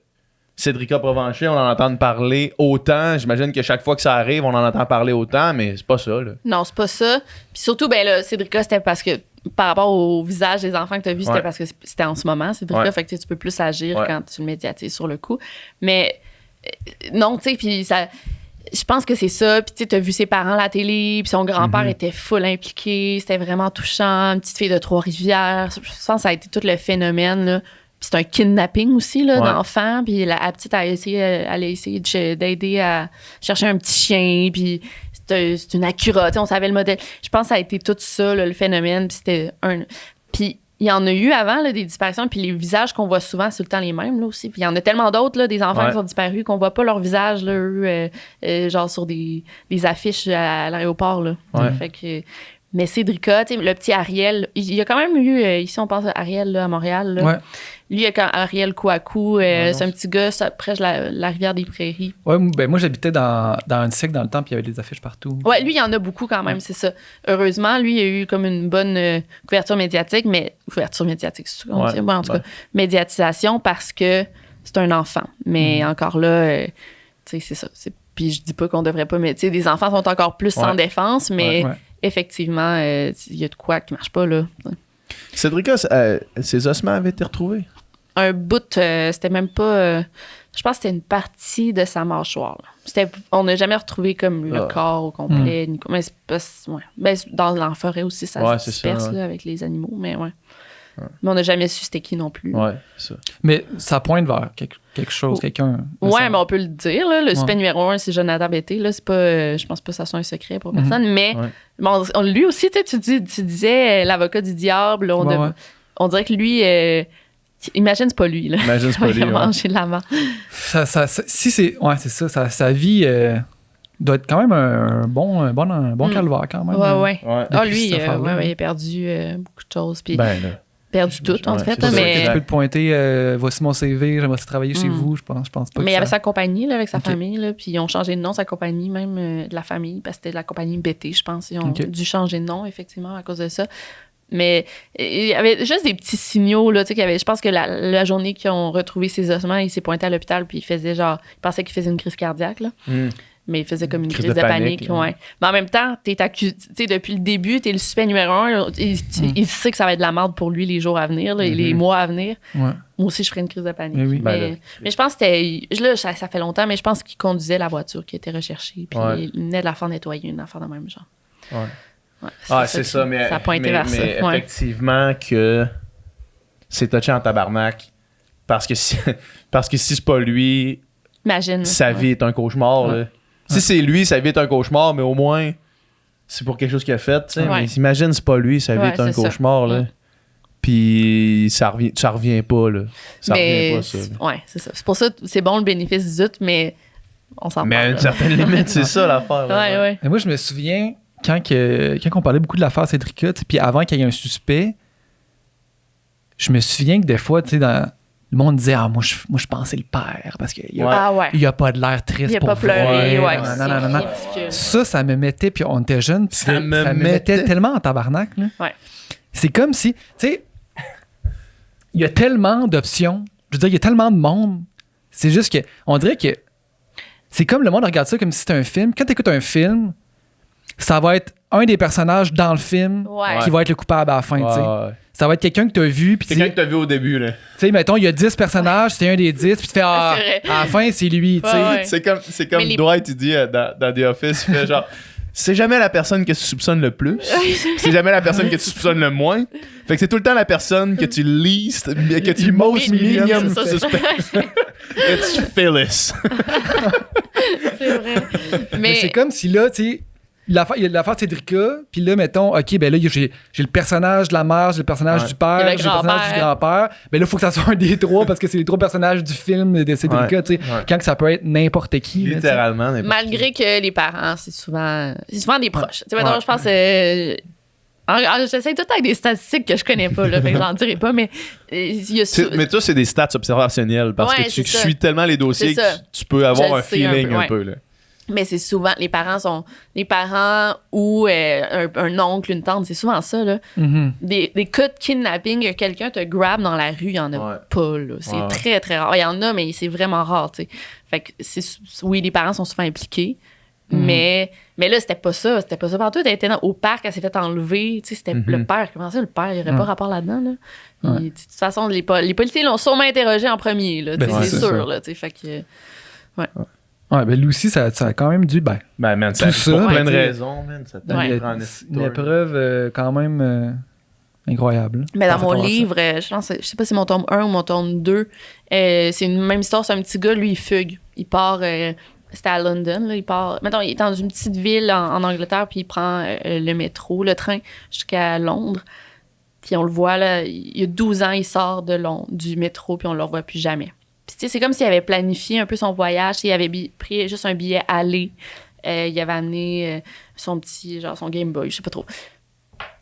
Cédrica Provencher, on en entend parler autant. J'imagine que chaque fois que ça arrive, on en entend parler autant, mais c'est pas ça, là. Non, c'est pas ça. Puis surtout, ben là, Cédrica, c'était parce que par rapport au visage des enfants que tu as vus, c'était parce que c'était en ce moment, Cédrica. Fait que tu peux plus agir quand tu le médiatises sur le coup. Mais non, tu sais, puis ça. Je pense que c'est ça. Puis tu sais, t'as vu ses parents à la télé, puis son grand-père était full impliqué. C'était vraiment touchant. Une petite fille de Trois-Rivières. Je pense que ça a été tout le phénomène, là. Puis c'est un kidnapping aussi, là, d'enfants. Puis la petite, elle a essayé d'aider à chercher un petit chien. Puis c'est une Acura. On savait le modèle. Je pense que ça a été tout ça, là, le phénomène. Puis c'était Puis il y en a eu avant, là, des disparitions. Puis les visages qu'on voit souvent, c'est tout le temps les mêmes, là, aussi. Puis il y en a tellement d'autres, là, des enfants qui sont disparus, qu'on voit pas leur visage, là, eux, genre sur des affiches à l'aéroport, là. Fait que... Mais Cédrica, le petit Ariel, il y a quand même eu, ici on pense à Ariel là, à Montréal, là. Lui, il y a quand Ariel Kouakou, c'est un petit gars près de la rivière des Prairies. Ouais, ben moi j'habitais dans un cycle dans le temps, puis il y avait des affiches partout. Ouais, lui, il y en a beaucoup quand même, c'est ça. Heureusement, lui, il a eu comme une bonne couverture médiatique, mais couverture médiatique, c'est ce qu'on dit. En tout cas, médiatisation parce que c'est un enfant. Mais encore là, tu sais, c'est ça. Puis je dis pas qu'on devrait pas, mais tu sais, des enfants sont encore plus sans défense, mais effectivement, il y a de quoi qui marche pas, là. Cédrica, ses ossements avaient été retrouvés? Un bout, c'était même pas... je pense que c'était une partie de sa mâchoire. On n'a jamais retrouvé comme le corps au complet. Mais c'est pas... Ben, dans la forêt aussi, ça se disperse là, avec les animaux, mais mais on n'a jamais su c'était qui non plus. Ouais, c'est ça. Mais ça pointe vers quelque chose, quelqu'un. Ouais, mais on peut le dire. Là, le suspect numéro 1, c'est Jonathan Betté. Là, c'est pas, je pense pas que ça soit un secret pour personne. Mais bon, lui aussi, tu disais l'avocat du diable. On dirait que lui... imagine, c'est pas lui. Là. Imagine, c'est pas lui. Il a mangé de l'avant. Si c'est... Ouais, c'est ça. Sa vie... doit être quand même un bon calvaire quand même. Ouais. Lui, il a perdu beaucoup de choses. Puis perdu tout, en fait. Mais tu peux te pointer, voici mon CV, j'aimerais travailler chez vous. Je pense pas. Mais il y avait sa compagnie là, avec sa famille, là, puis ils ont changé de nom, sa compagnie, même de la famille, parce que c'était la compagnie BT, je pense. Ils ont dû changer de nom, effectivement, à cause de ça. Mais il y avait juste des petits signaux, là, tu sais, je pense que la journée qu'ils ont retrouvé ses ossements, il s'est pointé à l'hôpital, puis il pensait qu'il faisait une crise cardiaque, là. Mais il faisait comme une crise de panique. Ouais. Mais en même temps, t'es accusé, depuis le début, t'es le suspect numéro 1. Il sait que ça va être de la merde pour lui les jours à venir, là, les mois à venir. Moi aussi, je ferais une crise de panique. Mais je pense que c'était... Là, ça fait longtemps, mais je pense qu'il conduisait la voiture qui était recherchée. Puis il venait de la faire nettoyer, une affaire de même genre. C'est ça, mais ça pointait vers ça. Effectivement que c'est touché en tabarnak. Parce que si c'est pas lui, imagine, sa vie est un cauchemar. Là. Si c'est lui, sa vie est un cauchemar, mais au moins, c'est pour quelque chose qu'il a fait. Mais imagine, c'est pas lui, sa vie est un cauchemar. Là. Puis ça revient pas. Là. Revient pas, ça. Ouais, c'est ça. C'est pour ça que c'est bon le bénéfice du doute, mais on s'en parle. Mais à une certaine limite, c'est ça l'affaire. Ouais. Et moi, je me souviens, quand on parlait beaucoup de l'affaire Cédrica, puis avant qu'il y ait un suspect, je me souviens que des fois, tu sais, le monde disait moi je pensais le père parce qu'il a pas de l'air triste. Il a pour pas pleuré. Non. Ça me mettait, puis on était jeunes, puis ça me mettait tellement en tabarnak. Là. C'est comme si, tu sais, il y a tellement d'options. Je veux dire, il y a tellement de monde. C'est juste que, on dirait que c'est comme le monde regarde ça comme si c'était un film. Quand tu écoutes un film, ça va être un des personnages dans le film qui va être le coupable à la fin, tu sais. Ça va être quelqu'un que tu as vu. Quelqu'un que tu as vu au début, là. Tu sais, mettons, il y a 10 personnages, c'est un des 10, puis tu fais, à la fin, c'est lui, tu sais. C'est comme Dwight, il dit dans The Office, il fait genre, c'est jamais la personne que tu soupçonnes le plus, c'est jamais la personne que tu soupçonnes le moins. Fait que c'est tout le temps la personne que tu least, que tu most medium suspect. It's Phyllis. C'est vrai. Mais c'est comme si là, tu sais, il y a l'affaire de Cédrica, puis là, mettons, OK, ben là, j'ai le personnage de la mère, j'ai le personnage du père, j'ai le personnage du grand-père. Ben là, il faut que ça soit un des trois, parce que c'est les trois personnages du film de Cédrica, tu sais. Quand que ça peut être n'importe qui. Littéralement, n'importe malgré que les parents, c'est souvent des proches. Tu sais, maintenant, je pense J'essaie tout le temps avec des statistiques que je connais pas, là, fait que j'en dirai pas, mais il y a Mais toi, c'est des stats observationnelles parce Ouais, que tu c'est ça. suis tellement les dossiers C'est ça. que tu peux avoir Je un le sais feeling un un peu, peu. Là. Mais c'est souvent, les parents ou un oncle, une tante, c'est souvent ça, là. Mhm. Des cas de kidnapping, que quelqu'un te grab dans la rue, il y en a Ouais. pas, là. C'est Ouais. très, très rare. Il y en a, mais c'est vraiment rare, tu sais. Fait que oui, les parents sont souvent impliqués, mais là, c'était pas ça. C'était pas ça partout. Elle était au parc, elle s'est fait enlever, tu sais, c'était le père. Comment ça, le père? Il n'y aurait pas rapport là-dedans, là. Ouais. De toute façon, les policiers l'ont sûrement interrogé en premier, là. Ben, Tu sais, ouais, c'est c'est sûr, ça. là, tu sais. Fait que... Ouais, ben lui aussi, ça a quand même dû. Ben, Ben, man, Tout ça, pour plein de ouais, raisons, man. Ça te Ouais. prend une épreuve quand même incroyable. Mais dans Pensez mon pas voir ça. livre, je sais pas si c'est mon tome 1 ou mon tome 2, c'est une même histoire, c'est un petit gars, lui, il fugue. Il part, c'était à London, là, il part, mettons, il est dans une petite ville en Angleterre, puis il prend le métro, le train, jusqu'à Londres. Puis on le voit, là, il y a 12 ans, il sort du métro, puis on le revoit plus jamais. Puis tu sais, c'est comme s'il avait planifié un peu son voyage, il avait pris juste un billet aller, il avait amené son Game Boy, je sais pas trop.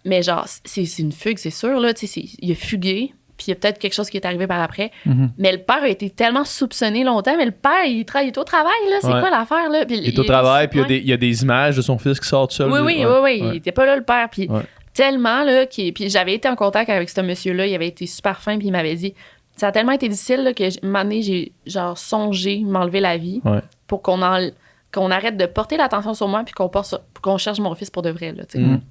Mais genre, c'est une fugue, c'est sûr, là, tu sais, il a fugué, puis il y a peut-être quelque chose qui est arrivé par après. Mhm. Mais le père a été tellement soupçonné longtemps, mais le père, il est au travail, là, c'est Ouais. quoi l'affaire, là? Puis Il est au travail, puis ouais. il y a des images de son fils qui sortent seul. Oui, il était pas là, le père, puis Ouais. tellement, là, puis j'avais été en contact avec ce monsieur-là, il avait été super fin, puis il m'avait dit, ça a tellement été difficile, là, que un moment donné, j'ai, genre, songé m'enlever la vie Ouais. pour qu'on arrête de porter l'attention sur moi, puis qu'on cherche mon fils pour de vrai, là, tu sais. Mhm.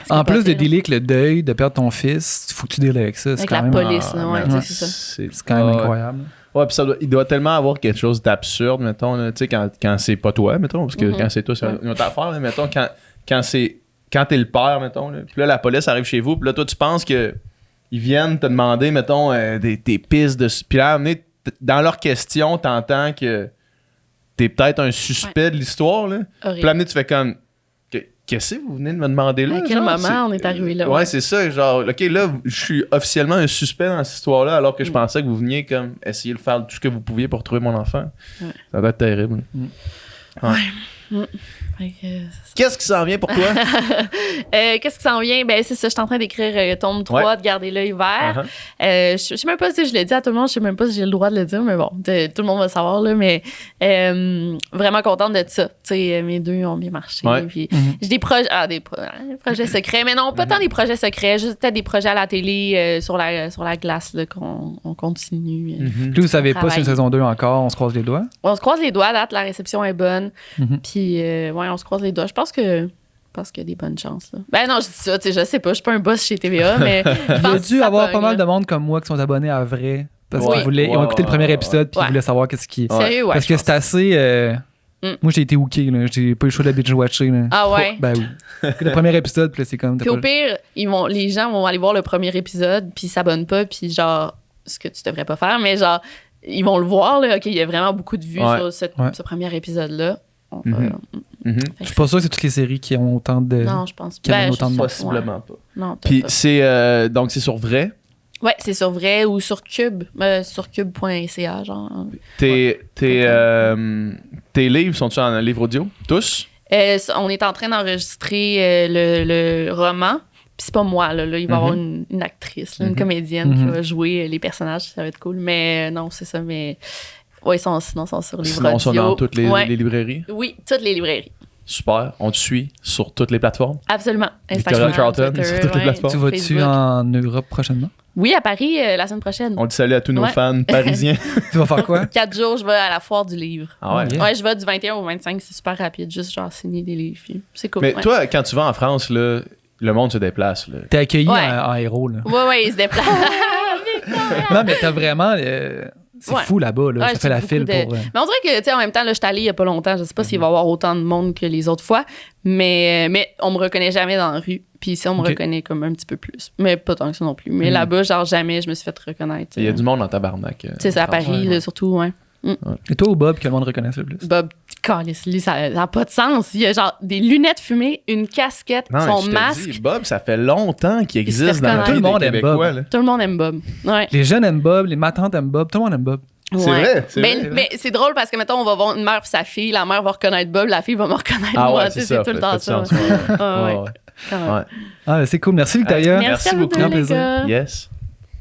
C'est En plus de capoté, là. dealer avec le deuil, de perdre ton fils, il faut que tu deals avec ça. C'est Avec quand la même, police, là, ouais, man, tu sais, c'est ça. c'est quand même ouais. incroyable. Ouais, puis il doit tellement avoir quelque chose d'absurde, mettons, là, tu sais, quand c'est pas toi, mettons, parce que quand c'est toi, c'est une autre affaire, là, mettons, quand t'es le père, mettons, là, puis là, la police arrive chez vous, puis là, toi, tu penses que ils viennent te demander, mettons, des pistes de... Puis là, dans leurs questions, t'entends que t'es peut-être un suspect de l'histoire, là. Puis Horrible. là, tu fais comme... Qu'est-ce que vous venez de me demander là? À quel genre? moment on est arrivé là? Ouais, c'est ça. Genre, OK, là, je suis officiellement un suspect dans cette histoire-là, alors que je pensais que vous veniez comme essayer de faire tout ce que vous pouviez pour trouver mon enfant. Ouais. Ça doit être terrible. Fait que, c'est ça. Qu'est-ce qui s'en vient pour toi? Qu'est-ce qui s'en vient? Ben, c'est ça, je suis en train d'écrire tome 3 Ouais. de Garder l'œil vert. Uh-huh. Je sais même pas si je l'ai dit à tout le monde, je sais même pas si j'ai le droit de le dire, mais bon, tout le monde va le savoir, là, mais vraiment contente de ça. Tu sais, mes deux ont bien marché. Ouais. Puis j'ai des projets, des projets secrets, mais non, pas tant des projets secrets, juste peut-être des projets à la télé sur la glace, là, qu'on continue. Puis vous savez pas si Travail. une saison 2 encore, on se croise les doigts. On se croise les doigts, date, la réception est bonne. Mhm. Puis, ouais, on se croise les doigts. Je pense qu'il y a des bonnes chances. Là. Ben non, je dis ça, tu sais, je sais pas, je suis pas un boss chez TVA, mais je Il y a pense que dû ça avoir pogne, pas mal là. de monde comme moi qui sont abonnés à vrai. Parce Ouais. qu'ils ont écouté le premier épisode puis Ouais. ils voulaient savoir qu'est-ce qui. Sérieux, ouais. Parce je que pense. c'est assez. Moi, j'ai été hooké, là. J'ai pas eu le choix de la binge-watcher, là. Ah ouais? Ben oui. Le premier épisode, puis là, c'est comme. Puis au pire, les gens vont aller voir le premier épisode, puis ils s'abonnent pas, puis genre, ce que tu devrais pas faire, mais genre, ils vont le voir, là. OK, il y a vraiment beaucoup de vues Ouais. sur ce premier épisode-là. On va- Mhm. Mhm. Fait Je que suis pas sûr que c'est toutes les séries qui ont autant de. Non, je pense Qui amène je autant de sais- monde. Possiblement pas. Non, Puis peut-être c'est donc c'est sur vrai. pas. Ouais, c'est sur vrai ou sur Cube, sur cube.ca, genre. Tes livres sont-ils en livre audio? Tous? On est en train d'enregistrer le roman. Puis c'est pas moi, là. Il va y avoir une actrice, là, une comédienne qui va jouer les personnages. Ça va être cool. Mais non, c'est ça. Mais ouais, sinon, ils sont sur les Sinon, ils sont dans toutes les Ouais. librairies. Oui, toutes les librairies. Super. On te suit sur toutes les plateformes. Absolument. Victoria Charlton, Twitter, sur toutes les plateformes. Tu vas-tu Facebook. en Europe prochainement? Oui, à Paris, la semaine prochaine. On dit salut à tous nos Ouais. fans parisiens. Tu vas faire quoi? 4 jours, je vais à la foire du livre. Ah ouais. Yeah. Ouais, je vais du 21 au 25, c'est super rapide. Juste genre signer des livres. puis C'est cool. Mais ouais. toi, quand tu vas en France, là, le monde se déplace. Là. T'es accueilli Ouais. en héros, là. Ouais, ils se déplacent. Non, mais t'as vraiment. C'est Ouais. fou là-bas, là. Ouais, Ça fait la c'est file beaucoup pour. Mais on dirait que, tu sais, en même temps, là, je suis allée il y a pas longtemps. Je sais pas s'il va y avoir autant de monde que les autres fois, mais on me reconnaît jamais dans la rue. Puis ici, on me Ok. reconnaît comme un petit peu plus. Mais pas tant que ça non plus. Mais là-bas, genre, jamais je me suis fait reconnaître. Il y a du monde en tabarnak. Tu sais, c'est à en France. Paris, là, surtout, ouais. Et toi ou Bob, que le monde reconnaisse le plus? Bob, câlisse, lui, ça n'a pas de sens. Il y a genre des lunettes fumées, une casquette, Non, son je te masque. dis, Bob, ça fait longtemps qu'il Il se existe fait dans la reconnaître. vie Tout le monde des aime Québécois. Bob. là. Tout le monde aime Bob. Ouais. Les jeunes aiment Bob, les matantes aiment Bob, tout le monde aime Bob. C'est Ouais. vrai, c'est mais, vrai, c'est vrai. mais c'est drôle parce que, mettons, on va voir une mère et sa fille. La mère va reconnaître Bob, la fille va me reconnaître Ah moi. ouais, Tu sais, c'est ça. tout le fait temps de ça. sens, ouais. Ah ouais. Ouais, ouais. Quand même. Ouais. Ah, c'est cool. Merci, Victoria. Merci à vous beaucoup. deux, Grand les plaisir. gars. Yes.